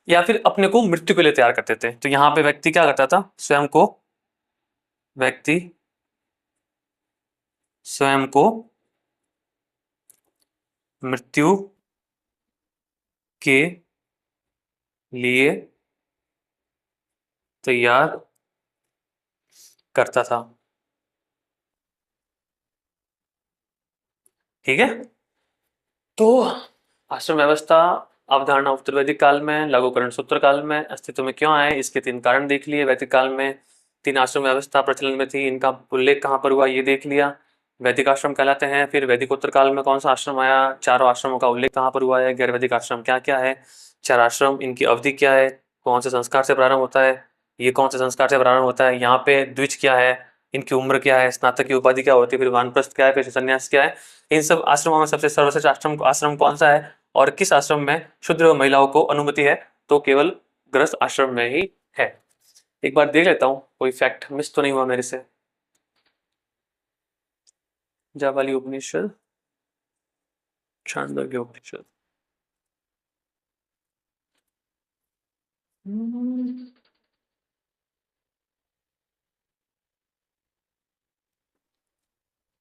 या फिर अपने को मृत्यु के लिए तैयार करते थे। तो यहाँ पे व्यक्ति क्या करता था, व्यक्ति स्वयं को मृत्यु के लिए तैयार करता था। ठीक है, तो आश्रम व्यवस्था अवधारणा उत्तर वैदिक काल में, लागूकरण सूत्र काल में अस्तित्व में क्यों आए, इसके 3 कारण देख लिए। वैदिक काल में 3 आश्रम व्यवस्था प्रचलन में थी, इनका उल्लेख कहाँ पर हुआ ये देख लिया, वैदिक आश्रम कहलाते हैं। फिर वैदिक उत्तर काल में कौन सा आश्रम आया, चारों आश्रमों का उल्लेख कहाँ पर हुआ है, गैर वैदिक आश्रम क्या क्या है, 4 आश्रम इनकी अवधि क्या है, कौन से संस्कार से प्रारंभ होता है, ये कौन से संस्कार से प्रारंभ होता है, यहाँ पे द्विज क्या है, इनकी उम्र क्या है, स्नातक की उपाधि क्या होती है, फिर वानप्रस्थ क्या है, फिर संन्यास क्या है। इन सब आश्रमों में सबसे सर्वश्रेष्ठ आश्रम कौन सा है, और किस आश्रम में शूद्र महिलाओं को अनुमति है, तो केवल गृहस्थ आश्रम में ही है। एक बार देख लेता हूँ कोई फैक्ट मिस तो नहीं हुआ मेरे से। जाबाली उपनिषद, छांदोग्य उपनिषद।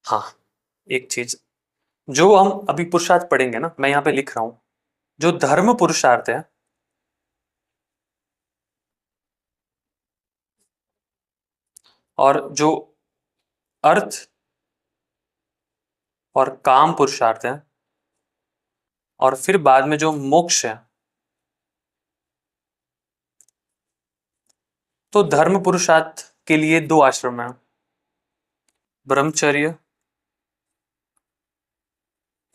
हाँ, एक चीज जो हम अभी पुरुषार्थ पढ़ेंगे ना, मैं यहाँ पे लिख रहा हूँ, जो धर्म पुरुषार्थ है और जो अर्थ और काम पुरुषार्थ है, और फिर बाद में जो मोक्ष है, तो धर्म पुरुषार्थ के लिए 2 आश्रम है, ब्रह्मचर्य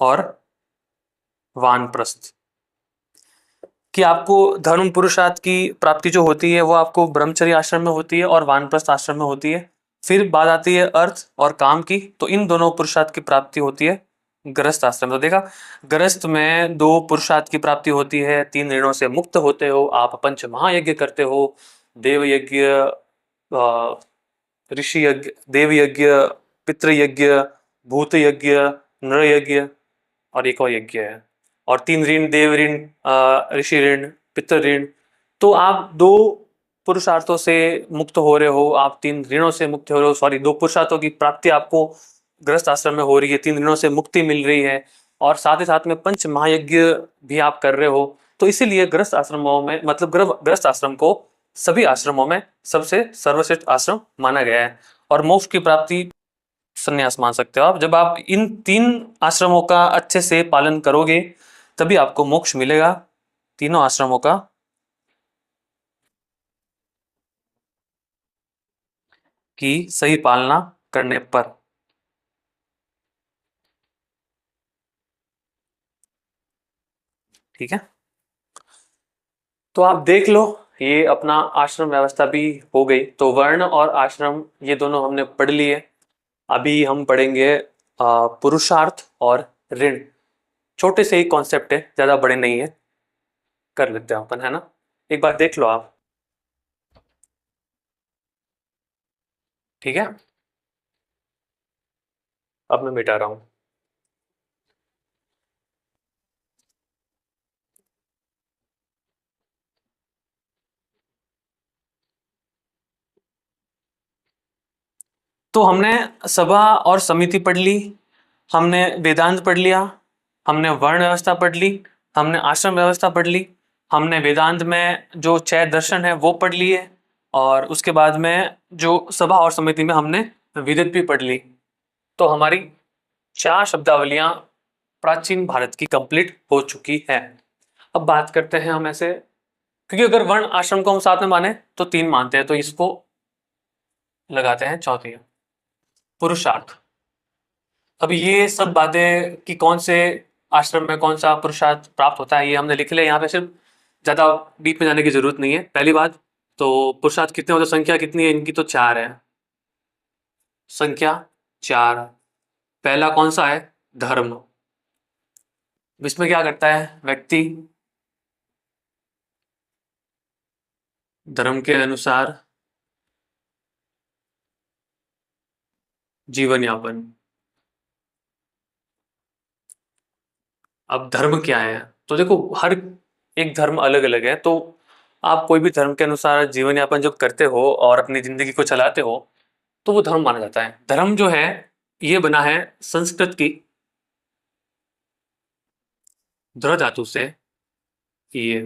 और वानप्रस्थ। कि आपको धर्म पुरुषार्थ की प्राप्ति जो होती है वो आपको ब्रह्मचर्य आश्रम में होती है और वानप्रस्थ आश्रम में होती है। फिर बात आती है अर्थ और काम की, तो इन दोनों पुरुषार्थ की प्राप्ति होती है गृहस्थ आश्रम। तो देखा, गृहस्थ में 2 पुरुषार्थ की प्राप्ति होती है, 3 ऋणों से मुक्त होते हो, आप पंच महायज्ञ करते हो, देव यज्ञ, ऋषि यज्ञ, देव यज्ञ, पितृयज्ञ, भूत यज्ञ, नर यज्ञ, और एक और यज्ञ है, और 3 ऋण, देव ऋण, ऋषि ऋण, पितृ ऋण। तो आप 2 पुरुषार्थों से मुक्त हो रहे हो, आप 3 ऋणों से मुक्त हो रहे हो, सॉरी 2 पुरुषार्थों की प्राप्ति आपको गृहस्थ आश्रम में हो रही है, 3 ऋणों से मुक्ति मिल रही है, और साथ ही साथ में पंच महायज्ञ भी आप कर रहे हो। तो इसीलिए गृहस्थ आश्रमों में, मतलब गृहस्थ आश्रम को सभी आश्रमों में सबसे सर्वश्रेष्ठ आश्रम माना गया है। और मोक्ष की प्राप्ति संन्यास मान सकते हो आप, जब आप इन 3 आश्रमों का अच्छे से पालन करोगे तभी आपको मोक्ष मिलेगा, तीनों आश्रमों का की सही पालना करने पर। ठीक है, तो आप देख लो, ये अपना आश्रम व्यवस्था भी हो गई। तो वर्ण और आश्रम ये दोनों हमने पढ़ लिए। अभी हम पढ़ेंगे पुरुषार्थ और ऋण। छोटे से ही कॉन्सेप्ट है, ज्यादा बड़े नहीं है। कर लेते हैं अपन, है ना। एक बार देख लो आप, ठीक है। अब मैं मिटा रहा हूं। तो हमने सभा और समिति पढ़ ली, हमने वेदांत पढ़ लिया, हमने वर्ण व्यवस्था पढ़ ली, हमने आश्रम व्यवस्था पढ़ ली, हमने वेदांत में जो 6 दर्शन है वो पढ़ लिए, और उसके बाद में जो सभा और समिति में हमने विदित भी पढ़ ली। तो हमारी 4 शब्दावलियां प्राचीन भारत की कंप्लीट हो चुकी है। अब बात करते हैं हम ऐसे, क्योंकि अगर वर्ण आश्रम को हम साथ में माने तो 3 मानते हैं, तो इसको लगाते हैं चौथी, पुरुषार्थ। अब ये सब बातें कि कौन से आश्रम में कौन सा पुरुषार्थ प्राप्त होता है ये हमने लिख लिया यहाँ पे, सिर्फ ज्यादा डीप में जाने की जरूरत नहीं है। पहली बात तो पुरुषार्थ कितने होते हैं, संख्या कितनी है इनकी, तो 4 है, संख्या 4। पहला कौन सा है, धर्म। इसमें क्या करता है व्यक्ति, धर्म के अनुसार जीवन यापन। अब धर्म क्या है, तो देखो हर एक धर्म अलग अलग है, तो आप कोई भी धर्म के अनुसार जीवन यापन जब करते हो और अपनी जिंदगी को चलाते हो तो वो धर्म माना जाता है। धर्म जो है ये बना है संस्कृत की ध्र धातु से, ये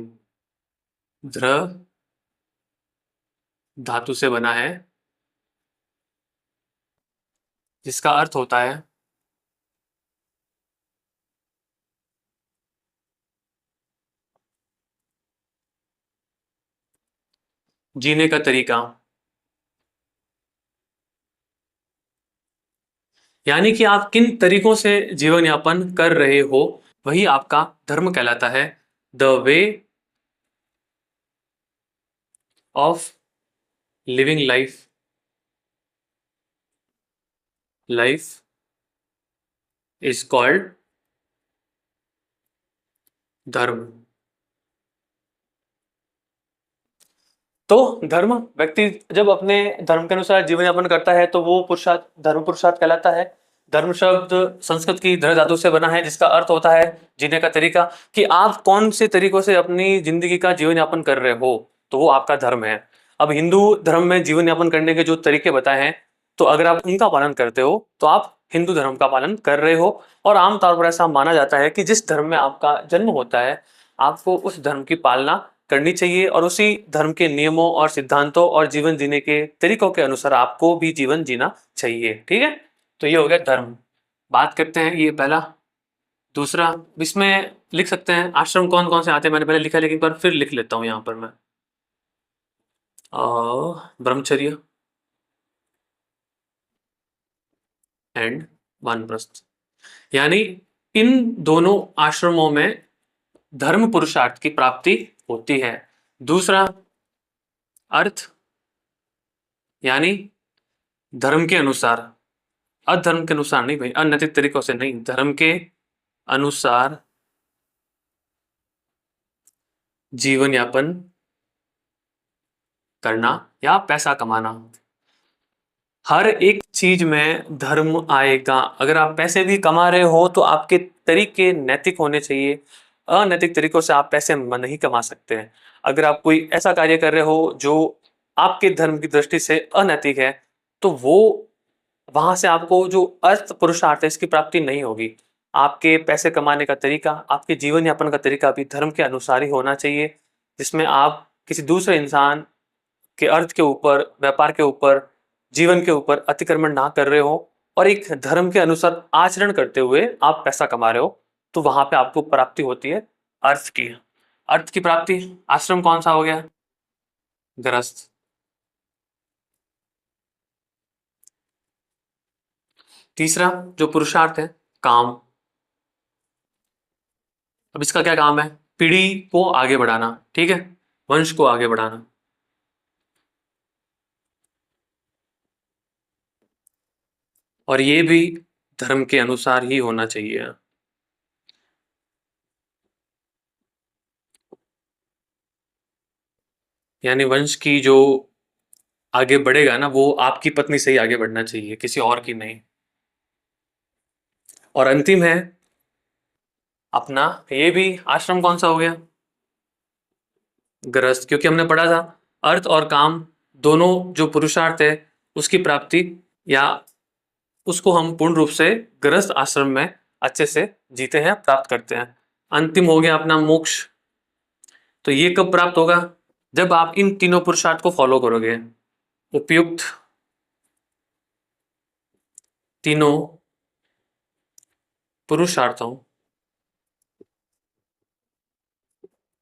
ध्र धातु से बना है, जिसका अर्थ होता है जीने का तरीका। यानी कि आप किन तरीकों से जीवन यापन कर रहे हो वही आपका धर्म कहलाता है। The way of living life, life is called धर्म। तो धर्म, व्यक्ति जब अपने धर्म के अनुसार जीवन यापन करता है तो वो पुरुषार्थ, धर्म पुरुषार्थ कहलाता है। धर्म शब्द संस्कृत की धर्म धातु से बना है, जिसका अर्थ होता है जीने का तरीका, कि आप कौन से तरीकों से अपनी जिंदगी का जीवन यापन कर रहे हो, तो वो आपका धर्म है। अब हिंदू धर्म में जीवन यापन करने के जो तरीके बताए हैं, तो अगर आप उनका पालन करते हो तो आप हिंदू धर्म का पालन कर रहे हो। और आमतौर पर ऐसा माना जाता है कि जिस धर्म में आपका जन्म होता है आपको उस धर्म की पालना करनी चाहिए, और उसी धर्म के नियमों और सिद्धांतों और जीवन जीने के तरीकों के अनुसार आपको भी जीवन जीना चाहिए, ठीक है। तो ये हो गया धर्म। बात करते हैं ये पहला। दूसरा, इसमें लिख सकते हैं आश्रम कौन कौन से आते हैं, मैंने पहले लिखा है लेकिन एक बार फिर लिख लेता हूँ यहाँ पर मैं। ब्रह्मचर्य एंड वानप्रस्थ, यानी इन दोनों आश्रमों में धर्म पुरुषार्थ की प्राप्ति होती है। दूसरा, अर्थ, यानी धर्म के अनुसार, अधर्म के अनुसार नहीं भाई, अनैतिक तरीकों से नहीं, धर्म के अनुसार जीवन यापन करना या पैसा कमाना। हर एक चीज में धर्म आएगा। अगर आप पैसे भी कमा रहे हो तो आपके तरीके नैतिक होने चाहिए। अनैतिक तरीकों से आप पैसे नहीं कमा सकते हैं। अगर आप कोई ऐसा कार्य कर रहे हो जो आपके धर्म की दृष्टि से अनैतिक है, तो वो वहां से आपको जो अर्थ पुरुषार्थ है इसकी प्राप्ति नहीं होगी। आपके पैसे कमाने का तरीका, आपके जीवन यापन का तरीका भी धर्म के अनुसार ही होना चाहिए, जिसमें आप किसी दूसरे इंसान के अर्थ के ऊपर, व्यापार के ऊपर, जीवन के ऊपर अतिक्रमण ना कर रहे हो, और एक धर्म के अनुसार आचरण करते हुए आप पैसा कमा रहे हो, तो वहां पे आपको प्राप्ति होती है अर्थ की। अर्थ की प्राप्ति, आश्रम कौन सा हो गया, गृहस्थ। तीसरा जो पुरुषार्थ है, काम। अब इसका क्या काम है, पीढ़ी को आगे बढ़ाना, ठीक है, वंश को आगे बढ़ाना। और ये भी धर्म के अनुसार ही होना चाहिए। यानी वंश की जो आगे बढ़ेगा ना, वो आपकी पत्नी से ही आगे बढ़ना चाहिए, किसी और की नहीं। और अंतिम है अपना, ये भी आश्रम कौन सा हो गया? गृहस्थ, क्योंकि हमने पढ़ा था अर्थ और काम दोनों जो पुरुषार्थ है उसकी प्राप्ति, या उसको हम पूर्ण रूप से गृहस्थ आश्रम में अच्छे से जीते हैं, प्राप्त करते हैं। अंतिम हो गया अपना मोक्ष। तो ये कब प्राप्त होगा? जब आप इन तीनों पुरुषार्थ को फॉलो करोगे। उपयुक्त तीनों पुरुषार्थों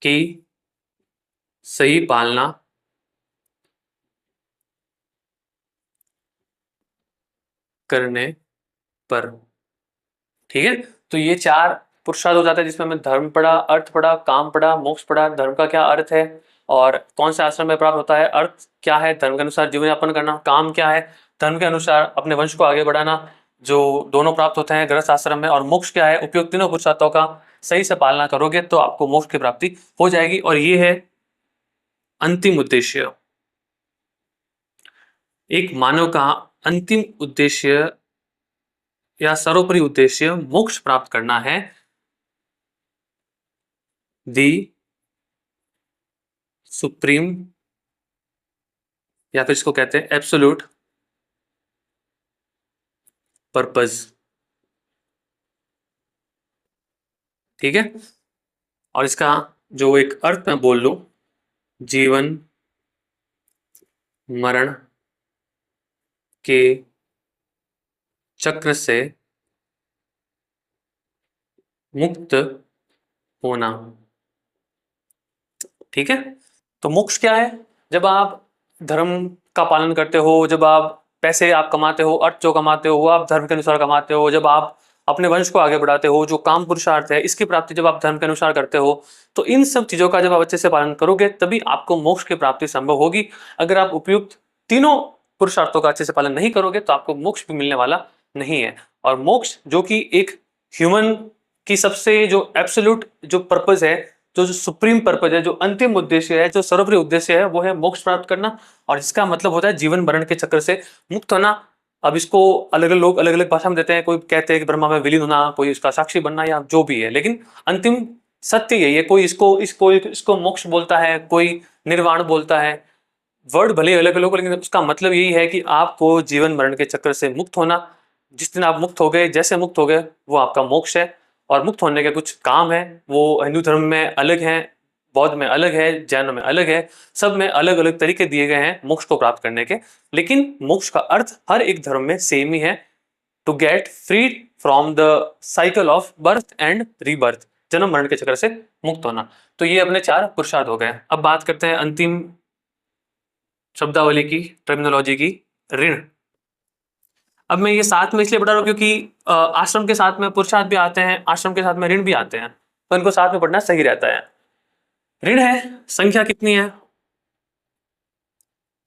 की सही पालना करने पर। ठीक है, तो ये चार पुरुषार्थ हो जाता है, जिसमें हमें धर्म पढ़ा, अर्थ पढ़ा, काम पढ़ा, मोक्ष पढ़ा। धर्म का क्या अर्थ है और कौन से आश्रम में प्राप्त होता है, अर्थ क्या है धर्म के अनुसार जीवन यापन करना, काम क्या है धर्म के अनुसार अपने वंश को आगे बढ़ाना, जो दोनों प्राप्त होते हैं गृहस्थ आश्रम में, और मोक्ष क्या है, उपयुक्त तीनों पुरुषार्थों का सही से पालना करोगे तो आपको मोक्ष की प्राप्ति हो जाएगी। और ये है अंतिम उद्देश्य। एक मानव का अंतिम उद्देश्य या सर्वोपरि उद्देश्य मोक्ष प्राप्त करना है। दी सुप्रीम, या फिर इसको कहते हैं एब्सोल्यूट पर्पस। ठीक है, और इसका जो एक अर्थ मैं बोल लूं, जीवन मरण के चक्र से मुक्त होना। ठीक है, तो मोक्ष क्या है? जब आप धर्म का पालन करते हो, जब आप पैसे आप कमाते हो, अर्थ जो कमाते हो वो आप धर्म के अनुसार कमाते हो, जब आप अपने वंश को आगे बढ़ाते हो, जो काम पुरुषार्थ है इसकी प्राप्ति जब आप धर्म के अनुसार करते हो, तो इन सब चीजों का जब आप अच्छे से पालन करोगे तभी आपको मोक्ष की प्राप्ति संभव होगी। अगर आप उपयुक्त तीनों पुरुषार्थों का अच्छे से पालन नहीं करोगे तो आपको मोक्ष भी मिलने वाला नहीं है। और मोक्ष जो कि एक ह्यूमन की सबसे जो एब्सोल्यूट जो पर्पज है, जो सुप्रीम पर्पज है, जो अंतिम उद्देश्य है, जो सर्वोपरि उद्देश्य है, वो है मोक्ष प्राप्त करना। और इसका मतलब होता है जीवन मरण के चक्र से मुक्त होना। अब इसको अलग अलग लोग अलग अलग भाषा में देते हैं, कोई कहते हैं कि ब्रह्मा में विलीन होना, कोई इसका साक्षी बनना, या जो भी है, लेकिन अंतिम सत्य यही है। कोई इसको मोक्ष बोलता है, कोई निर्वाण बोलता है, वर्ड भले अलग अलग हो, लेकिन उसका मतलब यही है कि आपको जीवन मरण के चक्र से मुक्त होना। जिस दिन आप मुक्त हो गए, जैसे मुक्त हो गए, वो आपका मोक्ष है। और मुक्त होने के कुछ काम है, वो हिंदू धर्म में अलग है, बौद्ध में अलग है, जैन में अलग है, सब में अलग अलग तरीके दिए गए हैं मोक्ष को प्राप्त करने के। लेकिन मोक्ष का अर्थ हर एक धर्म में सेम ही है, to get free from the cycle of birth and rebirth, जन्म मरण के चक्र से मुक्त होना। तो ये अपने चार पुरुषार्थ हो गए। अब बात करते हैं अंतिम शब्दावली की, टर्मिनोलॉजी की, ऋण। अब मैं ये साथ में इसलिए पढ़ा रहा हूँ क्योंकि आश्रम के साथ में पुरुषार्थ भी आते हैं, आश्रम के साथ में ऋण भी आते हैं, तो इनको साथ में पढ़ना सही रहता है। ऋण है, संख्या कितनी है?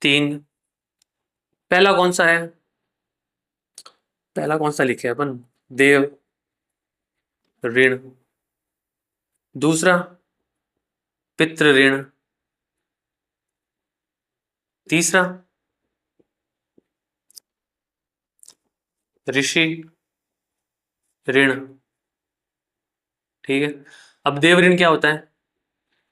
3। पहला कौन सा है? पहला कौन सा लिखे अपन? देव ऋण। दूसरा पितृ ऋण। तीसरा ऋषि ऋण। ठीक है, अब देव ऋण क्या होता है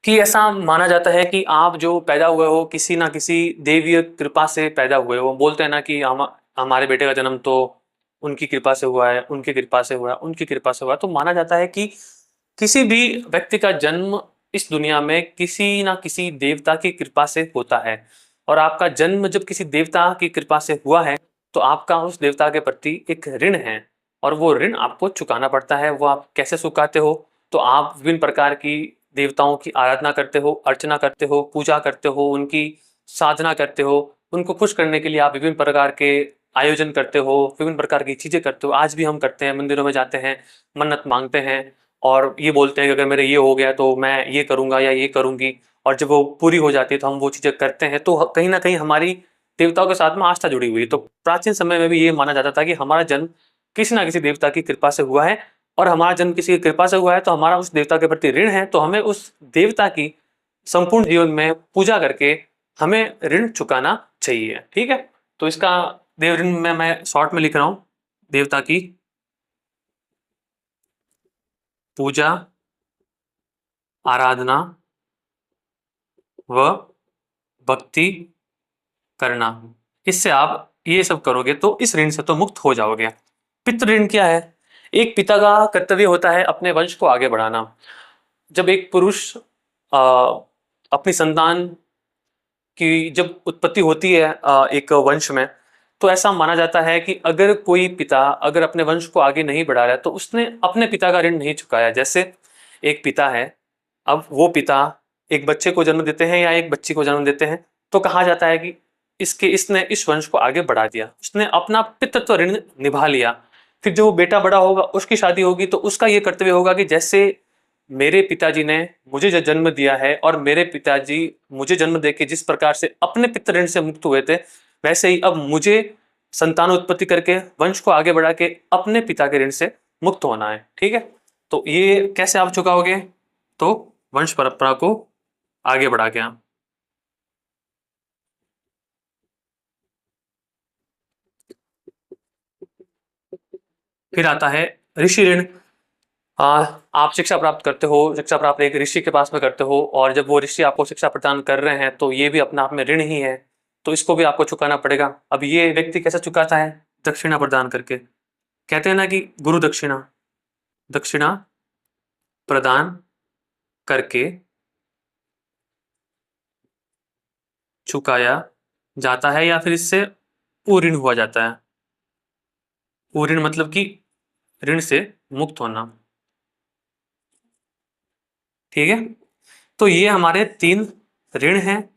कि ऐसा माना जाता है कि आप जो पैदा हुए हो किसी ना किसी देवीय कृपा से पैदा हुए हो। बोलते हैं ना कि हमारे बेटे का जन्म तो उनकी कृपा से हुआ है, उनकी कृपा से हुआ है, उनकी कृपा से हुआ है। तो माना जाता है कि किसी भी व्यक्ति का जन्म इस दुनिया में किसी ना किसी देवता की कृपा से होता है। और आपका जन्म जब किसी देवता की कृपा से हुआ है तो आपका उस देवता के प्रति एक ऋण है, और वो ऋण आपको चुकाना पड़ता है। वो आप कैसे चुकाते हो? तो आप विभिन्न प्रकार की देवताओं की आराधना करते हो, अर्चना करते हो, पूजा करते हो, उनकी साधना करते हो। उनको खुश करने के लिए आप विभिन्न प्रकार के आयोजन करते हो, विभिन्न प्रकार की चीजें करते हो। आज भी हम करते हैं, मंदिरों में जाते हैं, मन्नत मांगते हैं और ये बोलते हैं कि अगर मेरे ये हो गया तो मैं ये करूंगा या ये करूंगी। और जब वो पूरी हो जाती है तो हम वो चीजें करते हैं। तो कहीं ना कहीं हमारी देवताओं के साथ में आस्था जुड़ी हुई है। तो प्राचीन समय में भी ये माना जाता था कि हमारा जन्म किसी ना किसी देवता की कृपा से हुआ है, और हमारा जन्म किसी की कृपा से हुआ है तो हमारा उस देवता के प्रति ऋण है। तो हमें उस देवता की संपूर्ण जीवन में पूजा करके हमें ऋण चुकाना चाहिए। ठीक है, तो इसका देव ऋण में मैं शॉर्ट में लिख रहा हूं, देवता की पूजा, आराधना व भक्ति करना। इससे आप ये सब करोगे तो इस ऋण से तो मुक्त हो जाओगे। पितृ ऋण क्या है? एक पिता का कर्तव्य होता है अपने वंश को आगे बढ़ाना। जब एक पुरुष अपनी संतान की जब उत्पत्ति होती है एक वंश में, तो ऐसा माना जाता है कि अगर कोई पिता अगर अपने वंश को आगे नहीं बढ़ा रहा है तो उसने अपने पिता का ऋण नहीं चुकाया। जैसे एक पिता है, अब वो पिता एक बच्चे को जन्म देते हैं या एक बच्ची को जन्म देते हैं, तो कहा जाता है कि इसने इस वंश को आगे बढ़ा दिया, उसने अपना पितृत्व ऋण निभा लिया। फिर जो बेटा बड़ा होगा उसकी शादी होगी तो उसका ये कर्तव्य होगा कि जैसे मेरे पिताजी ने मुझे जो जन्म दिया है और मेरे पिताजी मुझे जन्म देके जिस प्रकार से अपने पितृ ऋण से मुक्त हुए थे, वैसे ही अब मुझे संतान उत्पत्ति करके वंश को आगे बढ़ा के अपने पिता के ऋण से मुक्त होना है। ठीक है, तो ये कैसे आप चुकाओगे? तो वंश परंपरा को आगे बढ़ा के आप। फिर आता है ऋषि ऋण। आप शिक्षा प्राप्त करते हो, शिक्षा प्राप्त एक ऋषि के पास में करते हो, और जब वो ऋषि आपको शिक्षा प्रदान कर रहे हैं तो ये भी अपने आप में ऋण ही है, तो इसको भी आपको चुकाना पड़ेगा। अब ये व्यक्ति कैसे चुकाता है? दक्षिणा प्रदान करके। कहते हैं ना कि गुरु दक्षिणा, दक्षिणा प्रदान करके चुकाया जाता है, या फिर इससे पूर्ण हुआ जाता है। पूर्ण मतलब कि ऋण से मुक्त होना। ठीक है, तो ये हमारे 3 ऋण हैं,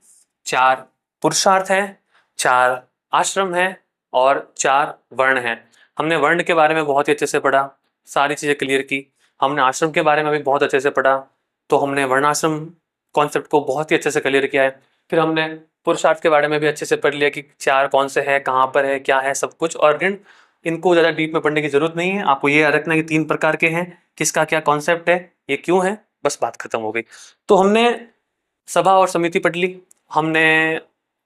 4 पुरुषार्थ हैं, 4 आश्रम हैं और 4 वर्ण हैं। हमने वर्ण के बारे में बहुत ही अच्छे से पढ़ा, सारी चीजें क्लियर की। हमने आश्रम के बारे में भी बहुत अच्छे से पढ़ा, तो हमने वर्णाश्रम कॉन्सेप्ट को बहुत ही अच्छे से क्लियर किया है। फिर हमने पुरुषार्थ के बारे में भी अच्छे से पढ़ लिया कि 4 कौन से हैं, कहाँ पर है, क्या है, सब कुछ। और ऋण, इनको ज़्यादा डीप में पढ़ने की जरूरत नहीं है, आपको ये याद रखना कि 3 प्रकार के हैं, किसका क्या कॉन्सेप्ट है, ये क्यों है, बस बात खत्म हो गई। तो हमने सभा और समिति पढ़ ली, हमने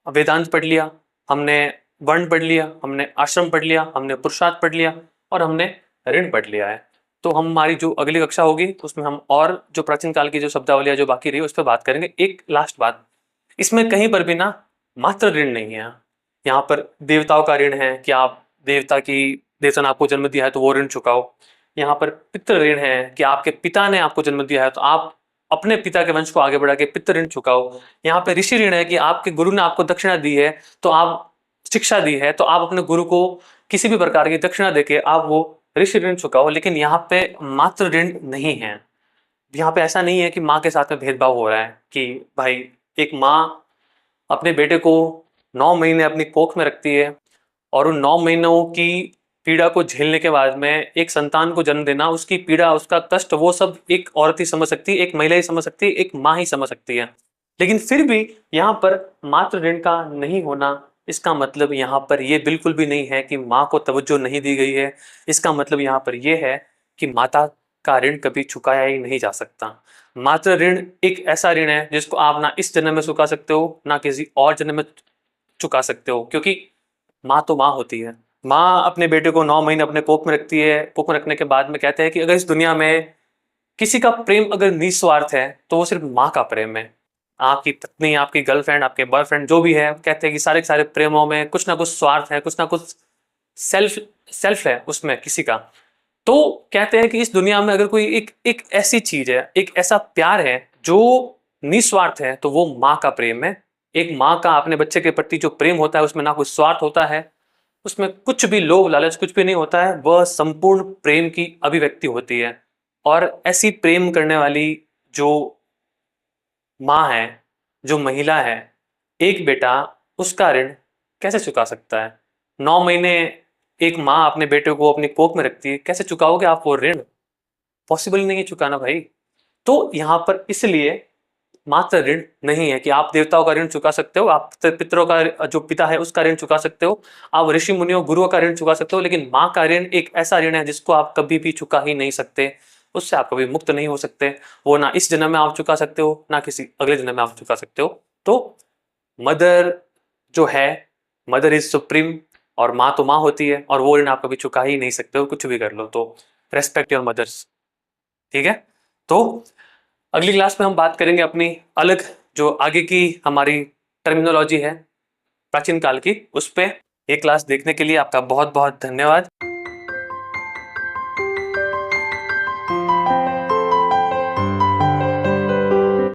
वेदांत पढ़ लिया, हमने वर्ण पढ़ लिया, हमने आश्रम पढ़ लिया, हमने पुरुषार्थ पढ़ लिया और हमने ऋण पढ़ लिया है। तो हमारी जो अगली कक्षा होगी उसमें हम और जो प्राचीन काल की जो शब्दावलियां जो बाकी रही उस पर बात करेंगे। एक लास्ट बात, इसमें कहीं पर भी ना मात्र ऋण नहीं है। यहाँ पर देवताओं का ऋण है कि आप देवता ने आपको जन्म दिया है तो वो ऋण चुकाओ। यहाँ पर पितृ ऋण है कि आपके पिता ने आपको जन्म दिया है तो आप अपने पिता के वंश को आगे बढ़ा के पितृ ऋण चुकाओ। यहाँ पे ऋषि ऋण है कि आपके गुरु ने आपको दक्षिणा दी है, तो आप शिक्षा दी है तो आप अपने गुरु को किसी भी प्रकार की दक्षिणा देके आप वो ऋषि ऋण चुकाओ। लेकिन यहाँ पे मात्र ऋण नहीं है। यहाँ पे ऐसा नहीं है कि माँ के साथ में भेदभाव हो रहा है कि भाई एक माँ अपने बेटे को 9 महीने अपनी कोख में रखती है और उन 9 महीनों की पीड़ा को झेलने के बाद में एक संतान को जन्म देना, उसकी पीड़ा, उसका कष्ट, वो सब एक औरत ही समझ सकती है, एक महिला ही समझ सकती है, एक माँ ही समझ सकती है। लेकिन फिर भी यहाँ पर मातृ ऋण का नहीं होना, इसका मतलब यहाँ पर ये बिल्कुल भी नहीं है कि माँ को तवज्जो नहीं दी गई है। इसका मतलब यहाँ पर यह है कि माता का ऋण कभी चुकाया ही नहीं जा सकता। मातृ ऋण एक ऐसा ऋण है जिसको आप ना इस जन्म में चुका सकते हो ना किसी और जन्म में चुका सकते हो, क्योंकि माँ तो माँ होती है। माँ अपने बेटे को 9 महीने अपने कोख में रखती है। कोख में रखने के बाद में कहते हैं कि अगर इस दुनिया में किसी का प्रेम अगर निस्वार्थ है तो वो सिर्फ माँ का प्रेम है। आपकी पत्नी, आपकी गर्लफ्रेंड, आपके बॉयफ्रेंड जो भी है, कहते हैं कि सारे के सारे प्रेमों में कुछ ना कुछ स्वार्थ है, कुछ ना कुछ सेल्फ सेल्फ है उसमें किसी का। तो कहते हैं कि इस दुनिया में अगर कोई एक एक ऐसी चीज है, एक ऐसा प्यार है जो निस्वार्थ है, तो वो माँ का प्रेम है। एक माँ का अपने बच्चे के प्रति जो प्रेम होता है उसमें ना कोई स्वार्थ होता है, उसमें कुछ भी लोभ लालच कुछ भी नहीं होता है, वह संपूर्ण प्रेम की अभिव्यक्ति होती है। और ऐसी प्रेम करने वाली जो माँ है, जो महिला है, एक बेटा उसका ऋण कैसे चुका सकता है? 9 महीने एक माँ अपने बेटे को अपनी कोख में रखती है, कैसे चुकाओगे आप वो ऋण? पॉसिबल नहीं है चुकाना भाई। तो यहाँ पर इसलिए मात्र ऋण नहीं है कि आप देवताओं का ऋण चुका सकते हो, आप पितरों का जो पिता है उसका ऋण चुका सकते हो, आप ऋषि मुनियों गुरुओं का ऋण चुका सकते हो, लेकिन माँ का ऋण एक ऐसा ऋण है जिसको आप कभी भी चुका ही नहीं सकते। उससे आप कभी मुक्त नहीं हो सकते। वो ना इस जन्म में आप चुका सकते हो ना किसी अगले जन्म में आप चुका सकते हो। तो मदर जो है, मदर इज सुप्रीम, और माँ तो माँ होती है, और वो ऋण आप कभी चुका ही नहीं सकते हो, कुछ भी कर लो। तो रेस्पेक्ट योर मदर्स। ठीक है, तो अगली क्लास में हम बात करेंगे अपनी अलग जो आगे की हमारी टर्मिनोलॉजी है प्राचीन काल की, उस पे। ये क्लास देखने के लिए आपका बहुत बहुत धन्यवाद।